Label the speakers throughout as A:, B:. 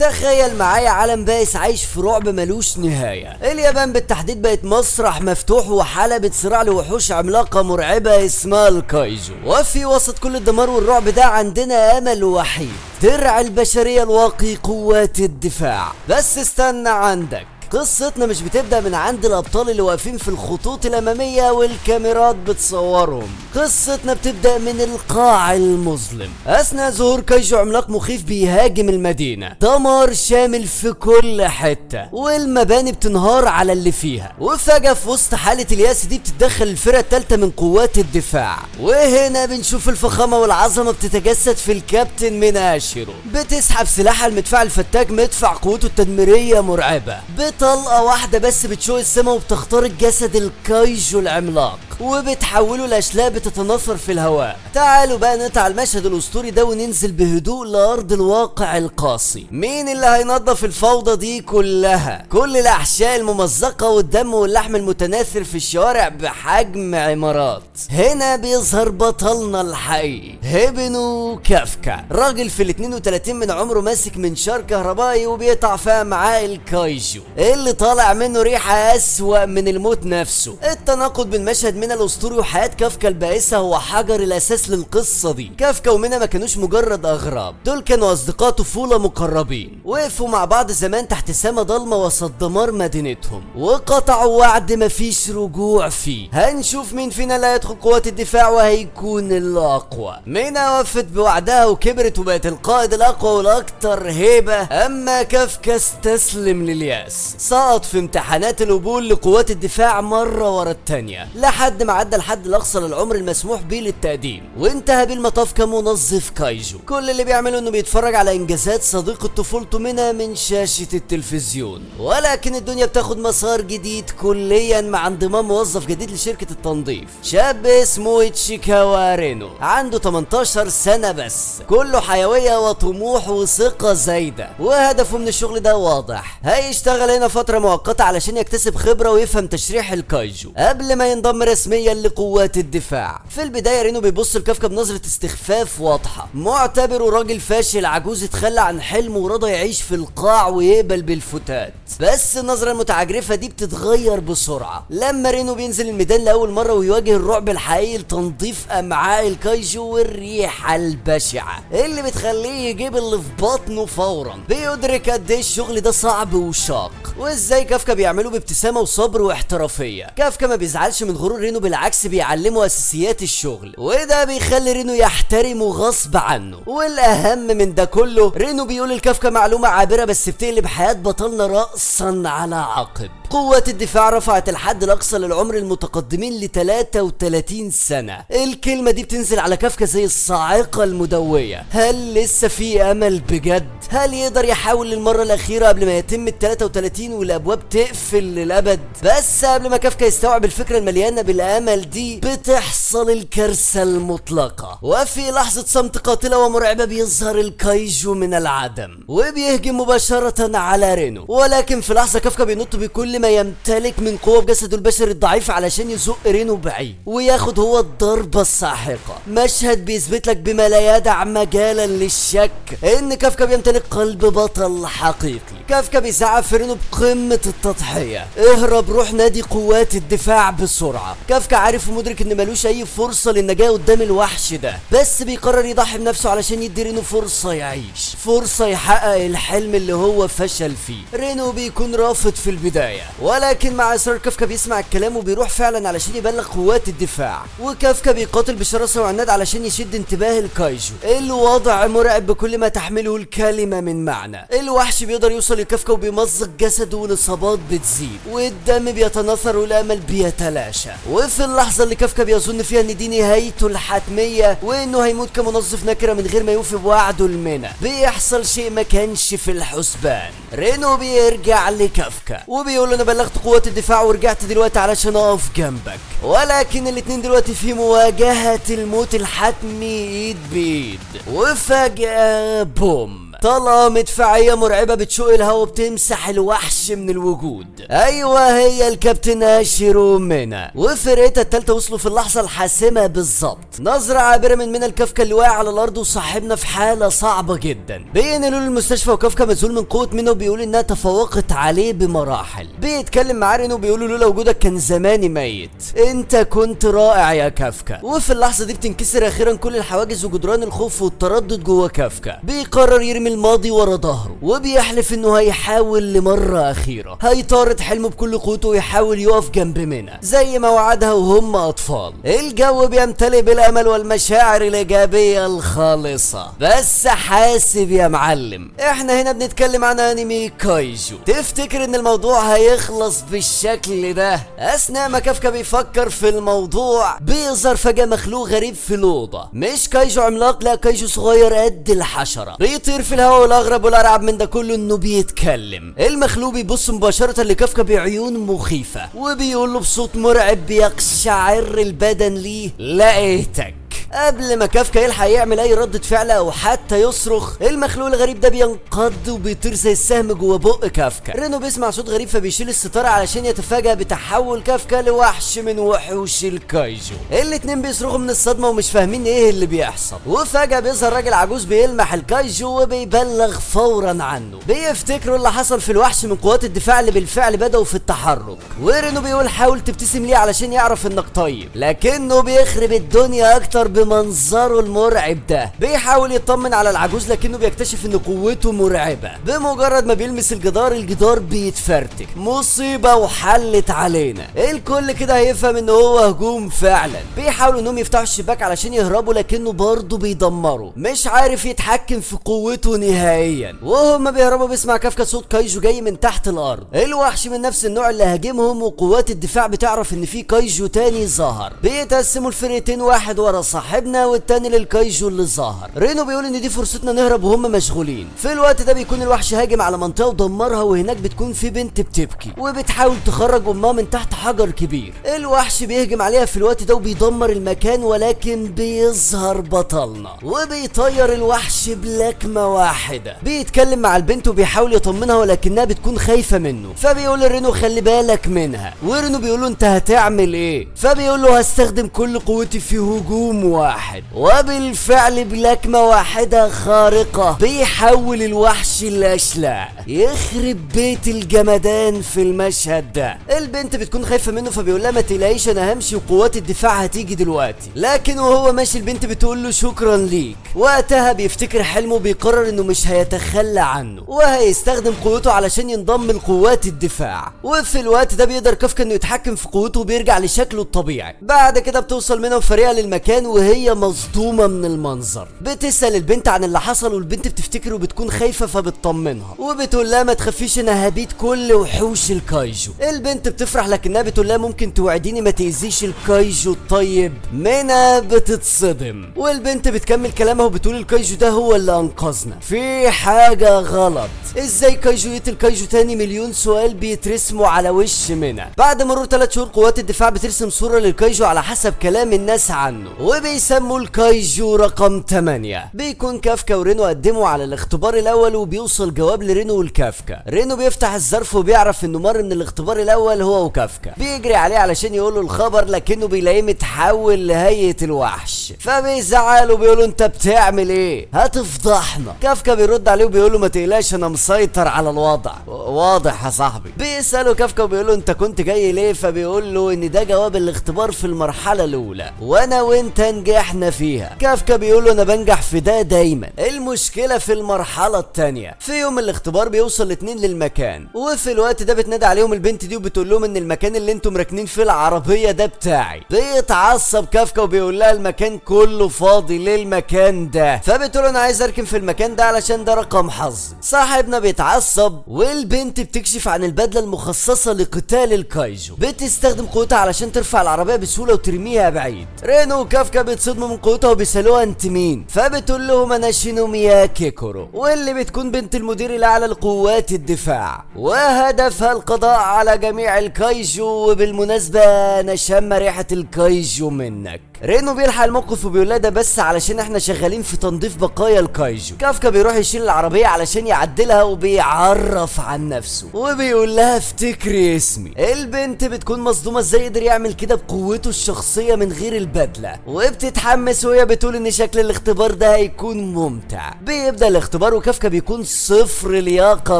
A: تخيل معايا عالم بائس عايش في رعب ملوش نهاية. اليابان بالتحديد بقت مسرح مفتوح وحلبة صراع لوحوش عملاقة مرعبة اسمها الكايجو، وفي وسط كل الدمار والرعب ده عندنا امل وحيد، درع البشرية الواقي قوات الدفاع. بس استنى عندك، قصتنا مش بتبدأ من عند الأبطال اللي واقفين في الخطوط الأمامية والكاميرات بتصورهم. قصتنا بتبدأ من القاع المظلم أثناء ظهور كايجو عملاق مخيف بيهاجم المدينة. دمار شامل في كل حتة والمباني بتنهار على اللي فيها، وفجأة في وسط حالة الياس دي بتتدخل الفرقة الثالثة من قوات الدفاع، وهنا بنشوف الفخامة والعظمة بتتجسد في الكابتن ميناشيرو. بتسحب سلاحها المدفع الفتاك، مدفع قوته التدميرية مرعبة، طلقة واحدة بس بتشق السما وبتخترق جسد الكايجو العملاق وبتحوله لأشلاء بتتناثر في الهواء. تعالوا بقى نقطع المشهد الأسطوري ده وننزل بهدوء لأرض الواقع القاسي. مين اللي هينظف الفوضى دي كلها؟ كل الأحشاء الممزقة والدم واللحم المتناثر في الشوارع بحجم عمارات. هنا بيظهر بطلنا الحقيقي هيبنو كافكا، راجل في 32 من عمره ماسك منشار كهربائي وبيقطع فيها معاه الكايجو اللي طالع منه ريحة أسوأ من الموت نفسه. التناقض بين مشهد منى الأسطوري وحياة كافكا البائسة هو حجر الأساس للقصة دي. كافكا ومنى ما كانوش مجرد أغراب، دول كانوا أصدقاء طفولة مقربين، وقفوا مع بعض زمان تحت سما ضلمة وسط دمار مدينتهم، وقطعوا وعد مفيش رجوع فيه. هنشوف مين فينا اللي هيدخل قوات الدفاع وهيكون الأقوى. منى وفت بوعدها وكبرت وبقت القائد الأقوى والأكثر هيبة، أما كافكا استسلم للياس، سقط في امتحانات القبول لقوات الدفاع مرة ورا التانية لحد ما عدى الحد الأقصى للعمر المسموح بيه للتقديم، وانتهى بالمطاف كمنظف كايجو. كل اللي بيعمله انه بيتفرج على انجازات صديقة طفولته منها من شاشة التلفزيون. ولكن الدنيا بتاخد مسار جديد كليا مع انضمام موظف جديد لشركة التنظيف، شاب اسمه إتشيكاوا رينو، عنده 18 سنة بس، كله حيوية وطموح وثقة زايدة، وهدفه من الشغل ده واضح. هيشتغل هنا فترة مؤقتة علشان يكتسب خبرة ويفهم تشريح الكايجو قبل ما ينضم رسميا لقوات الدفاع. في البداية رينو بيبص لكافكا بنظرة استخفاف واضحة، معتبره راجل فاشل عجوز اتخلى عن حلمه ورضى يعيش في القاع ويقبل بالفتات. بس النظرة المتعجرفة دي بتتغير بسرعة لما رينو بينزل الميدان لأول مرة ويواجه الرعب الحقيقي لتنظيف أمعاء الكايجو والريحة البشعة اللي بتخليه يجيب اللي في بطنه فورا. بيدرك قد ايه الشغل ده صعب وشاق، وازاي كافكا بيعملوه بابتسامة وصبر واحترافية. كافكا ما بيزعلش من غرور رينو، بالعكس بيعلمه اساسيات الشغل، وده بيخلي رينو يحترمه غصب عنه. والاهم من ده كله، رينو بيقول لكافكا معلومة عابرة بس بتقلب حياة بطلنا رأسا على عقب. قوات الدفاع رفعت الحد الأقصى للعمر المتقدمين ل 33 سنة. الكلمة دي بتنزل على كافكا زي الصاعقة المدوية. هل لسه في أمل بجد؟ هل يقدر يحاول للمرة الأخيرة قبل ما يتم ال 33 والأبواب تقفل للأبد؟ بس قبل ما كافكا يستوعب الفكرة المليانة بالأمل دي، بتحصل الكارثة المطلقة، وفي لحظة صمت قاتلة ومرعبة بيظهر الكايجو من العدم وبيهجم مباشرة على رينو. ولكن في لحظة كافكا بينط بكل ما يمتلك من قوة بجسده البشري الضعيف علشان يزق رينو بعيد وياخد هو الضربة الساحقة. مشهد بيثبت لك بما لا يدع مجالا للشك ان كافكا بيمتلك قلب بطل حقيقي. كافكا بيزعق في رينو بقمة التضحية، اهرب روح نادي قوات الدفاع بسرعة. كافكا عارف ومدرك ان ملوش اي فرصة للنجاة قدام الوحش ده، بس بيقرر يضحي بنفسه علشان يدي رينو فرصة يعيش، فرصة يحقق الحلم اللي هو فشل فيه. رينو بيكون رافض في البداية، ولكن مع اصرار كافكا بيسمع الكلام وبيروح فعلا علشان يبلغ قوات الدفاع. وكافكا بيقاتل بشراسة وعناد علشان يشد انتباه الكايجو. الوضع مرعب بكل ما تحمله الكلمة من معنى. الوحش بيقدر يوصل لكافكا وبيمزق جسده والاصابات بتزيد والدم بيتناثر والامل بيتلاشى. وفي اللحظة اللي كافكا بيظن فيها ان دي نهايته الحتمية وانه هيموت كمنظف نكرة من غير ما يوفي بوعده لمنى، بيحصل شيء ما كانش في الحسبان. رينو بيرجع لكافكا وبيقول له انا بلغت قوات الدفاع ورجعت دلوقتي علشان اقف جنبك، ولكن الاتنين دلوقتي في مواجهة الموت الحتمي ايد بايد. وفجأة بوم، طلقة مدفعية مرعبة بتشق الهوا وبتمسح الوحش من الوجود. ايوه هي الكابتن هاشيرو مينا وفرقتها التالتة وصلوا في اللحظة الحاسمة بالظبط. نظرة عابرة من مينا لكافكا اللي واقع على الارض وصاحبنا في حالة صعبة جدا. بينقلوا للمستشفى وكافكا مذهول من قوة مينا وبيقول انها تفوقت عليه بمراحل. بيتكلم مع رينو وبيقول له لولا وجودك كان زماني ميت، انت كنت رائع يا كافكا. وفي اللحظة دي بتنكسر اخيرا كل الحواجز وجدران الخوف والتردد جوه كافكا. بيقرر يرمي الماضي ورا ظهره وبيحلف انه هيحاول لمرة اخيرة هيطارد حلمه بكل قوته ويحاول يقف جنب مينا زي ما وعدها وهم اطفال. الجو بيمتلئ بالامل والمشاعر الايجابية الخالصة. بس حاسب يا معلم، احنا هنا بنتكلم عن انمي كايجو. تفتكر ان الموضوع هيخلص بالشكل ده؟ اثناء ما كافكا بيفكر في الموضوع بيظهر فجأة مخلوق غريب في الأوضة. مش كايجو عملاق، لا كايجو صغير قد الحشرة بيطير في الهواء. والأغرب والأرعب من ده كله إنه بيتكلم. المخلوق بيبص مباشرة لكافكا بعيون مخيفة وبيقول له بصوت مرعب بيقشعر البدن ليه: لقيتك. قبل ما كافكا يلحق يعمل اي ردة فعل او حتى يصرخ، المخلوق الغريب ده بينقض وبيطير زي السهم جوه بق كافكا. رينو بيسمع صوت غريب فبيشيل الستارة علشان يتفاجأ بتحول كافكا لوحش من وحوش الكايجو. الاتنين بيصرخوا من الصدمة ومش فاهمين ايه اللي بيحصل. وفجأة بيظهر راجل عجوز بيلمح الكايجو وبيبلغ فورا عنه. بيفتكروا اللي حصل في الوحش من قوات الدفاع اللي بالفعل بدأوا في التحرك. ورينو بيقول حاول تبتسم ليه علشان يعرف انك طيب، لكنه بيخرب الدنيا اكتر بمنظره المرعب ده. بيحاول يطمن على العجوز لكنه بيكتشف ان قوته مرعبة. بمجرد ما بيلمس الجدار بيتفرتك. مصيبة وحلت علينا. الكل كده هيفهم ان هو هجوم فعلا. بيحاولوا انهم يفتحوا الشباك علشان يهربوا لكنه برضه بيدمروا. مش عارف يتحكم في قوته نهائيا. وهم بيهربوا بيسمع كافكا صوت كايجو جاي من تحت الارض. الوحش من نفس النوع اللي هاجمهم، وقوات الدفاع بتعرف ان في كايجو تاني ظهر. بيتقسموا الفرقتين، واحد ورا صاحبنا والتاني للكايجو اللي ظهر. رينو بيقول ان دي فرصتنا نهرب وهم مشغولين. في الوقت ده بيكون الوحش هاجم على منطقه ودمرها، وهناك بتكون في بنت بتبكي وبتحاول تخرج امها من تحت حجر كبير. الوحش بيهجم عليها في الوقت ده وبيدمر المكان، ولكن بيظهر بطلنا وبيطير الوحش بلكمه واحده. بيتكلم مع البنت وبيحاول يطمنها ولكنها بتكون خايفه منه. فبيقول لرينو خلي بالك منها. ورينو بيقول له انت هتعمل ايه؟ فبيقول له هستخدم كل قوتي في هجوم واحد. وبالفعل بلكمة واحدة خارقة بيحول الوحش لأشلاء. يخرب بيت الجمدان في المشهد ده. البنت بتكون خايفة منه فبيقول لها ما تقلقيش انا همشي وقوات الدفاع هتيجي دلوقتي. لكن وهو ماشي البنت بتقول له شكرا ليك. وقتها بيفتكر حلمه وبيقرر انه مش هيتخلى عنه وهيستخدم قوته علشان ينضم لقوات الدفاع. وفي الوقت ده بيقدر كافكا انه يتحكم في قوته وبيرجع لشكله الطبيعي. بعد كده بتوصل منها وفريقها للمكان وهي مصدومة من المنظر. بتسأل البنت عن اللي حصل والبنت بتفتكر وبتكون خايفة فبتطمنها وبتقول لها ما تخافيش انا هبيد كل وحوش الكايجو. البنت بتفرح لكنها بتقول لها ممكن توعديني ما تأذيش الكايجو الطيب؟ مينا بتتصدم والبنت بتكمل كلامها وبتقول الكايجو ده هو اللي انقذنا. في حاجة غلط. ازاي كايجو يقتل كايجو تاني؟ مليون سؤال بيترسموا على وش مينا. بعد مرور 3 شهور قوات الدفاع بترسم صورة للكايجو على حسب كلام الناس عنه وبيسموا الكايجو رقم 8. بيكون كافكا ورينو قدموا على الاختبار الاول وبيوصل جواب لرينو والكافكا. رينو بيفتح الظرف وبيعرف انه مر من الاختبار الاول هو وكافكا. بيجري عليه علشان يقوله الخبر لكنه بيلاقيه متحول لهيئة الوحش. فبيزعل وبيقوله انت بتعمل ايه؟ هتفضحنا. كافكا بيرد عليه وبيقوله ما تقلقش انا مسيطر على الوضع. واضح يا صاحبي. بيسأله كافكا وبيقوله انت كنت جاي ليه؟ فبيقول له ان ده جواب الاختبار في المرحلة الاولى وانا وانت نجحنا فيها. كافكا بيقول له انا بنجح في ده دايما، المشكلة في المرحلة التانية. في يوم الاختبار بيوصل الاتنين للمكان وفي الوقت ده بتنادي عليهم البنت دي وبتقول لهم ان المكان اللي انتم راكنين فيه العربية ده بتاعي. بيتعصب كافكا وبيقول لها المكان كله فاضي للمكان ده. فبتقول انا عايز اركن في المكان ده علشان ده رقم حظي. صاحبنا بيتعصب والبنت بتكشف عن البدلة المخصصة لقتال الكايجو. بتستخدم قوتها علشان ترفع العربية بسهولة وترميها بعيد. رينو وكافكا بيتصدموا من قوتها وبيسألوها انت مين؟ فبتقول لهم انا شينوميا كيكورو واللي بتكون بنت المدير الاعلى لقوات الدفاع وهدفها القضاء على جميع الكايجو. وبالمناسبة انا شم ريحة الكايجو منك. رينو بيلحق الموقف وبيقول لها ده بس علشان احنا شغالين في تنظيف بقايا الكايجو. كافكا بيروح يشيل العربيه علشان يعدلها وبيعرف عن نفسه وبيقول لها افتكري اسمي. البنت بتكون مصدومه ازاي قدر يعمل كده بقوته الشخصيه من غير البدله، وبتتحمس وهي بتقول ان شكل الاختبار ده هيكون ممتع. بيبدا الاختبار وكافكا بيكون صفر لياقه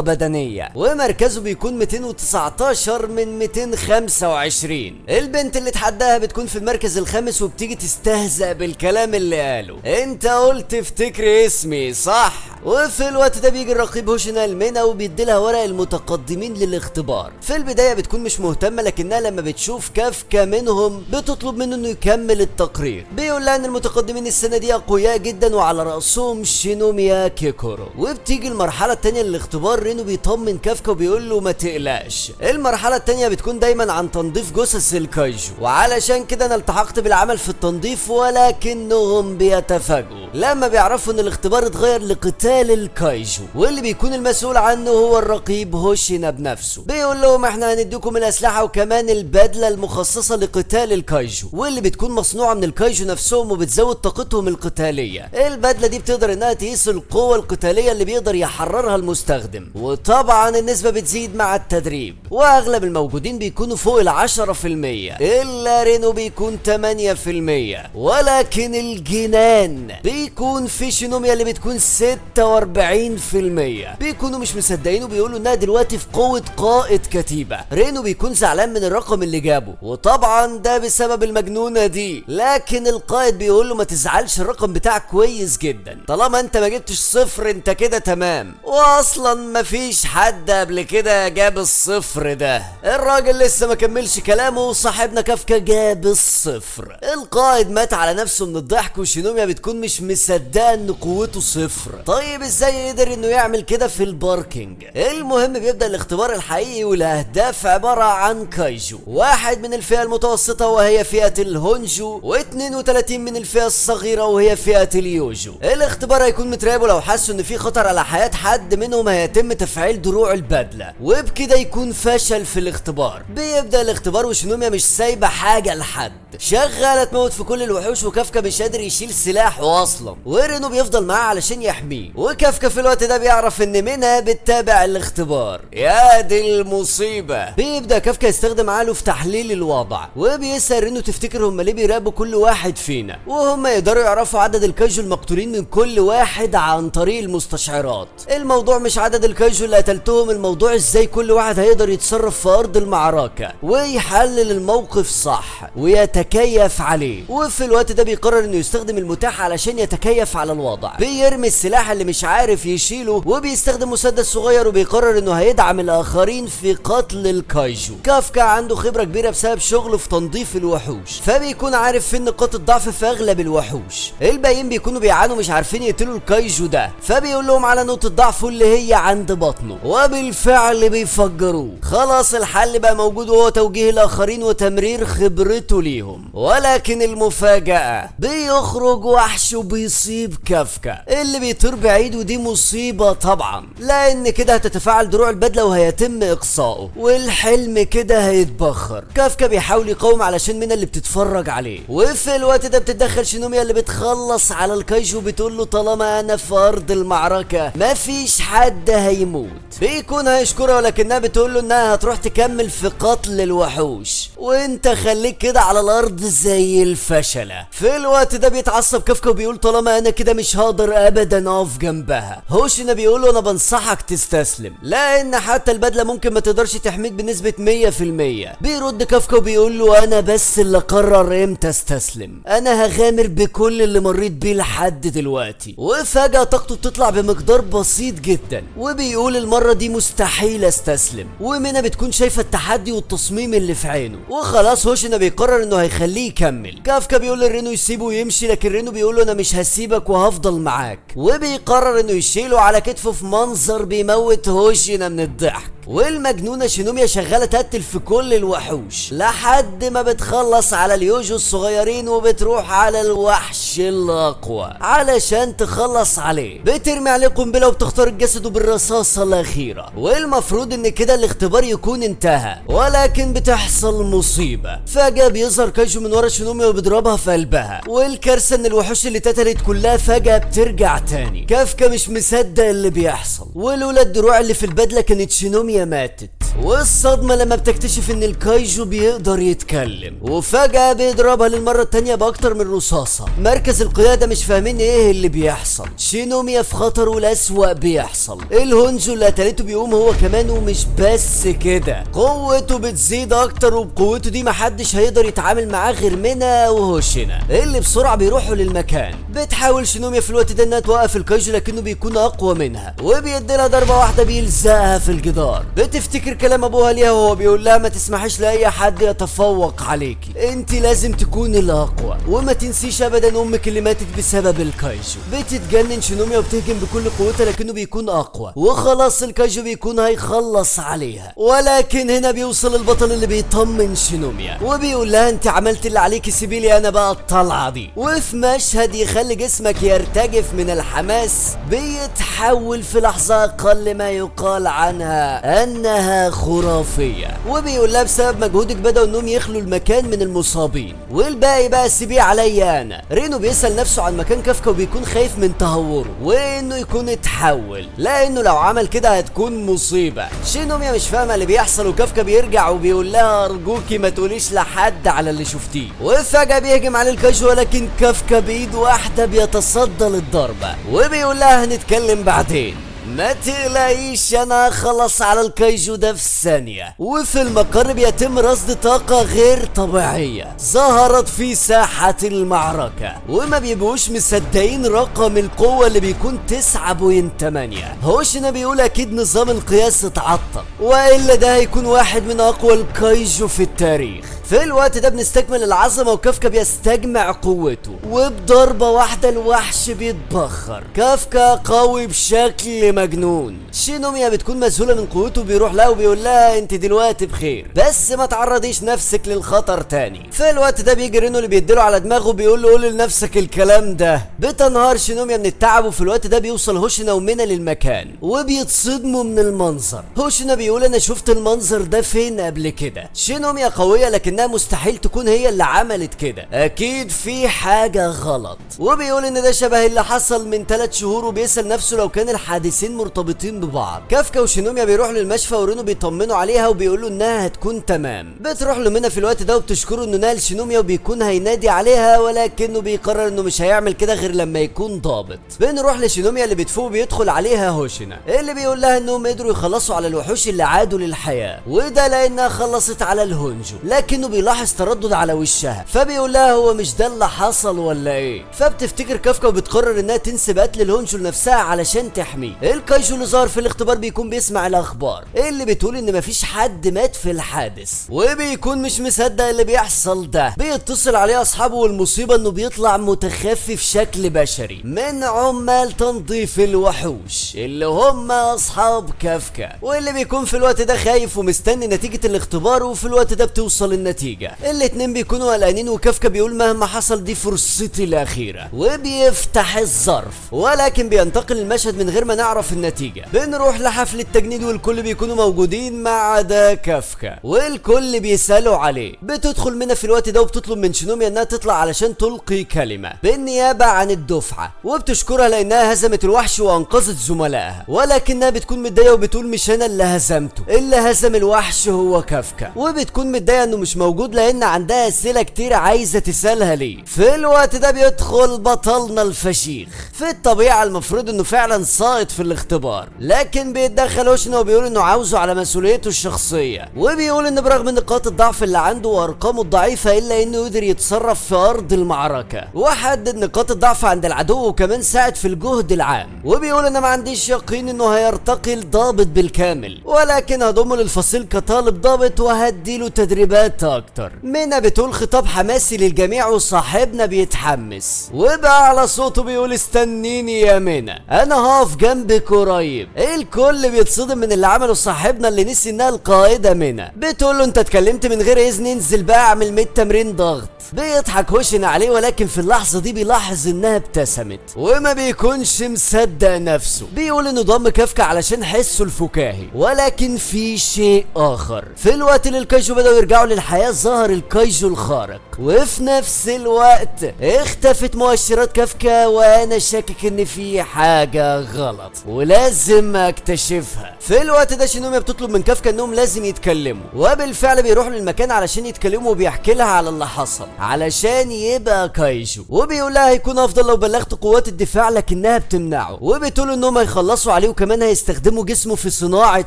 A: بدنيه ومركزه بيكون 219 من 225. البنت اللي اتحداها بتكون في المركز الخامس وبتيجي تستهزأ بالكلام اللي قاله. انت قلت افتكري اسمي صح؟ وفي الوقت ده بيجي الرقيب هوشينا المينا وبيديلها ورق المتقدمين للاختبار. في البدايه بتكون مش مهتمه، لكنها لما بتشوف كافكا منهم بتطلب منه انه يكمل التقرير. بيقول لها ان المتقدمين السنه دي اقوياء جدا وعلى راسهم شينوميا كيكورو. وبتيجي المرحله الثانيه للاختبار. رينو بيطمن كافكا وبيقول له ما تقلقش، المرحله الثانيه بتكون دايما عن تنظيف جثث الكايجو، وعلشان كده انا التحقت بالعمل في التنظيف. ولكنهم بيتفاجئوا لما بيعرفوا ان الاختبار اتغير لقتال الكايجو، واللي بيكون المسؤول عنه هو الرقيب هوشينا بنفسه. بيقول لهم احنا هنديكم الاسلحه وكمان البدله المخصصه لقتال الكايجو، واللي بتكون مصنوعه من الكايجو نفسهم وبتزود طاقتهم القتاليه. البدله دي بتقدر انها تقيس القوه القتاليه اللي بيقدر يحررها المستخدم، وطبعا النسبه بتزيد مع التدريب، واغلب الموجودين بيكونوا فوق ال10%، الا رينو بيكون 8%. ولكن الجنان بيكون في شينوميا اللي بتكون 46%. بيكونوا مش مصدقين وبيقولوا انها دلوقتي في قوه قائد كتيبه. رينو بيكون زعلان من الرقم اللي جابه، وطبعا ده بسبب المجنونه دي، لكن القائد بيقول له ما تزعلش، الرقم بتاعك كويس جدا، طالما انت ما جبتش صفر انت كده تمام. واصلا مفيش حد قبل كده جاب الصفر ده. الراجل لسه ما كملش كلامه وصاحبنا كافكا جاب الصفر. القائد مات على نفسه من الضحك، وشينوميا بتكون مش مصدقه ان قوته صفر. طيب ازاي قدر انه يعمل كده في الباركينج؟ المهم بيبدا الاختبار الحقيقي، والاهداف عباره عن كايجو، واحد من الفئه المتوسطه وهي فئه الهونجو، و32 من الفئه الصغيره وهي فئه اليوجو. الاختبار هيكون متراقب، ولو حسوا ان في خطر على حياه حد منهم هيتم تفعيل دروع البدله، وبكده يكون فشل في الاختبار. بيبدا الاختبار وشينوميا مش سايبه حاجه لحد، شغاله تموت في كل الوحوش، وكافكا مش قادر يشيل سلاحه اصلا، ورينو بيفضل معاه علشان يحميه. وكافكا في الوقت ده بيعرف ان منها بتتابع الاختبار. يا دي المصيبه. بيبدا كافكا يستخدم عقله في تحليل الوضع، وبيسأل رينو تفتكر هم ليه بيراقبوا كل واحد فينا، وهم يقدروا يعرفوا عدد الكايجو المقتولين من كل واحد عن طريق المستشعرات. الموضوع مش عدد الكايجو اللي قتلتهم، الموضوع ازاي كل واحد هيقدر يتصرف في ارض المعركه ويحلل الموقف صح ويتكيف عليه. وفي الوقت ده بيقرر انه يستخدم المتاح علشان يتكيف على الوضع. بيرمي السلاح اللي مش عارف يشيله وبيستخدم مسدس صغير، وبيقرر انه هيدعم الاخرين في قتل الكايجو. كافكا عنده خبره كبيره بسبب شغله في تنظيف الوحوش، فبيكون عارف فين نقاط الضعف في اغلب الوحوش. الباقيين بيكونوا بيعانوا مش عارفين يقتلوا الكايجو ده، فبيقول لهم على نقطه ضعفه اللي هي عند بطنه، وبالفعل بيفجروه. خلاص الحل بقى موجود، وهو توجيه الاخرين وتمرير خبرته ليهم. ولكن المفاجاه بيخرج وحش وبيصيب كافكا اللي بيطير بعيد، ودي مصيبه طبعا، لان كده هتتفاعل دروع البدله وهيتم اقصائه، والحلم كده هيتبخر. كافكا بيحاول يقاوم علشان منى اللي بتتفرج عليه، وفي الوقت ده بتتدخل شينوميا اللي بتخلص على الكايجو، بتقول له طالما انا في ارض المعركه مفيش حد هيموت. بيكون هيشكرها، ولكنها بتقول له انها هتروح تكمل في قتل الوحوش، وانت خليك كده على الارض زي الفشله. في الوقت ده بيتعصب كافكا وبيقول طالما انا كده مش هقدر ابدا اقف جنبها. هوشينا بيقول له انا بنصحك تستسلم، لان حتى البدله ممكن ما تقدرش تحميك بنسبه 100%. بيرد كافكا وبيقول له انا بس اللي قرر امتى استسلم، انا هغامر بكل اللي مريت بيه لحد دلوقتي. وفجاه طاقته بتطلع بمقدار بسيط جدا، وبيقول المره دي مستحيل استسلم. ومنى بتكون شايفه التحدي والتصميم اللي في عينه، وخلاص هوشينا بيقرر انه هيخليه يكمل. كافكا بيقول لرينو يسيبه ويمشي، لكن رينو بيقول له انا مش هسيبك وهفضل معاك، وبيقرر انه يشيله على كتفه في منظر بيموت هوشينا من الضحك. والمجنونه شينوميا شغاله تقتل في كل الوحوش لحد ما بتخلص على اليوجو الصغيرين وبتروح على الوحش الاقوى علشان تخلص عليه. بترمي عليه قنبله وبتخترق جسده بالرصاصه الاخيره، والمفروض ان كده الاختبار يكون انتهى، ولكن بتحصل مصيبه. فجاه بيظهر كايجو من ورا شينوميا وبيضربها في قلبها، والكارثه ان الوحوش اللي اتقتلت كلها فجاه بترجع تاني. كافكا مش مصدق اللي بيحصل، ولولا الدروع اللي في البدله كانت شينوميا ماتت. والصدمه لما بتكتشف ان الكايجو بيقدر يتكلم، وفجاه بيضربها للمره التانيه باكتر من رصاصه. مركز القياده مش فاهمين ايه اللي بيحصل، شينوميا في خطر والاسوأ بيحصل. الهونجو اللي قتلته بيقوم هو كمان، ومش بس كده قوته بتزيد اكتر، وبقوته دي محدش هيقدر يتعامل معاه غير مينا وهوشينا اللي بسرعه بيروحوا للمكان. بتحاول شينوميا في الوقت ده انها توقف الكايجو، لكنه بيكون اقوى منها وبيديلها ضربه واحده بيلزقها في الجدار. بتفتكر كلام ابوها ليها وهو بيقول لها ما تسمحيش لاي حد يتفوق عليكي، انت لازم تكوني الاقوى، وما تنسيش ابدا امك اللي ماتت بسبب الكايجو. بتتجنن شينوميا وبتهجم بكل قوتها، لكنه بيكون اقوى وخلاص الكايجو بيكون هيخلص عليها. ولكن هنا بيوصل البطل اللي بيطمن شينوميا وبيقول لها انت عملت اللي عليكي، سيبيلي انا بقى الطلعه دي. وفي مشهد يخلي جسمك يرتجف من الحماس بيتحول في لحظه اقل ما يقال عنها انها خرافيه، وبيقول لها بسبب مجهودك بدأوا انهم يخلوا المكان من المصابين، والباقي بقى سيبيه عليا انا. رينو بيسأل نفسه عن مكان كافكا وبيكون خايف من تهوره وانه يكون اتحول، لانه لو عمل كده هتكون مصيبه. شينوميا مش فاهمه اللي بيحصل، وكافكا بيرجع وبيقول لها ارجوكي ما تقوليش لحد على اللي شفتيه. وفجاه بيهجم على الكايجو، ولكن كافكا بايد واحده بيتصدى للضربه وبيقول لها هنتكلم بعدين، ما تقلقيش انا هخلص على الكايجو ده في ثانية. وفي المقر بيتم رصد طاقة غير طبيعية ظهرت في ساحة المعركة، وما بيبقوش مصدقين رقم القوة اللي بيكون 9.8. هوشينا بيقول اكيد نظام القياس اتعطل، والا ده هيكون واحد من اقوى الكايجو في التاريخ. في الوقت ده بنستكمل العظمة وكافكا بيستجمع قوته، وبضربة واحدة الوحش بيتبخر. كافكا قوي بشكل مجنون. شينوميا بتكون مسؤولة من قوته، بيروح لها وبيقول لها انت دلوقتي بخير، بس ما تعرضيش نفسك للخطر تاني. في الوقت ده بيجي رينو اللي بيديله على دماغه بيقول له قول لنفسك الكلام ده. بتنهار شينوميا من التعب، وفي الوقت ده بيوصل هوشينا ومينا للمكان وبيتصدموا من المنظر. هوشينا بيقول انا شفت المنظر ده فين قبل كده. شينوميا قوية لكنها مستحيل تكون هي اللي عملت كده، اكيد في حاجة غلط. وبيقول ان ده شبه اللي حصل من 3 شهور، وبيسأل نفسه لو كان الحادثين مرتبطين ببعض. كافكا وشينوميا بيروحوا للمشفى ورينو بيطمنوا عليها وبيقولوا انها هتكون تمام. بتروح له مينا في الوقت ده وبتشكره انه نال شينوميا وبيكون هينادي عليها، ولكنه بيقرر انه مش هيعمل كده غير لما يكون ضابط. بنروح لشينوميا اللي بتفوق بيدخل عليها هوشينا اللي بيقول لها انهم قدروا يخلصوا على الوحوش اللي عادوا للحياة، وده لانها خلصت على الهونجو. لكنه بيلاحظ تردد على وشها، فبيقول لها هو مش ده اللي حصل ولا ايه؟ فبتفتكر كافكا وبتقرر انها تنسب قتل الهونجو لنفسها علشان تحميه. الكايجو اللي ظهر في الاختبار بيكون بيسمع الاخبار اللي بتقول ان مفيش حد مات في الحادث، وبيكون مش مصدق اللي بيحصل ده. بيتصل عليه اصحابه، والمصيبه انه بيطلع متخفي في شكل بشري من عمال تنظيف الوحوش اللي هم اصحاب كافكا، واللي بيكون في الوقت ده خايف ومستني نتيجه الاختبار. وفي الوقت ده بتوصل النتيجه، الاتنين بيكونوا قلقانين، وكافكا بيقول مهما حصل دي فرصتي الاخيره، وبيفتح الظرف. ولكن بينتقل المشهد من غير ما نعرف النتيجه. بنروح لحفل التجنيد والكل بيكونوا موجودين ما عدا كافكا، والكل بيسالوا عليه. بتدخل مينا في الوقت ده وبتطلب من شينوميا انها تطلع علشان تلقي كلمه بالنيابه عن الدفعه، وبتشكرها لانها هزمت الوحش وانقذت زملائها. ولكنها بتكون متضايقه وبتقول مش انا اللي هزمته، اللي هزم الوحش هو كافكا. وبتكون متضايقه انه مش موجود لان عندها اسئله كتير عايزه تسالها ليه. في الوقت ده بيدخل بطلنا الفشيخ. في الطبيعه المفروض انه فعلا ساقط في الاختبار، لكن بيتدخل هوشينا وبيقول انه عاوزه على مسؤوليته الشخصيه، وبيقول ان برغم نقاط الضعف اللي عنده وارقامه الضعيفه الا انه قدر يتصرف في ارض المعركه وحدد نقاط الضعف عند العدو، وكمان ساعد في الجهد العام. وبيقول انا ما عنديش يقين انه هيرتقي لضابط بالكامل، ولكن هضمه للفصيل كطالب ضابط وهديله تدريبات اكتر. منى بتقول خطاب حماسي للجميع وصاحبنا بيتحمس وبقى على صوته بيقول استنيني يا منى انا هقف جنبك قريب. الكل بيتصدم من اللي عمله صاحبنا اللي نسي انها القائده. منى بتقول له انت اتكلمت من غير اذن، انزل بقى اعمل 100 تمرين ضغط. بيضحك هوشن عليه ولكن في اللحظه دي بيلاحظ انها ابتسمت وما بيكونش مصدق نفسه. بيقول انه ضم كافكا علشان حسه الفكاهي، ولكن في شيء اخر. في الوقت اللي الكايجو بدأوا يرجعوا للحياه ظهر الكايجو الخارق، وفي نفس الوقت اختفت مؤشرات كافكا وانا شاكك ان في حاجه غلط ولازم اكتشفها. في الوقت ده شينوميا بتطلب من كافكا انهم لازم يتكلموا، وبالفعل بيروحوا للمكان علشان يتكلموا وبيحكي لها على اللي حصل علشان يبقى كايجو. وبيقول لها هيكون افضل لو بلغت قوات الدفاع، لكنها بتمنعه وبتقول انهم هيخلصوا عليه وكمان هيستخدموا جسمه في صناعه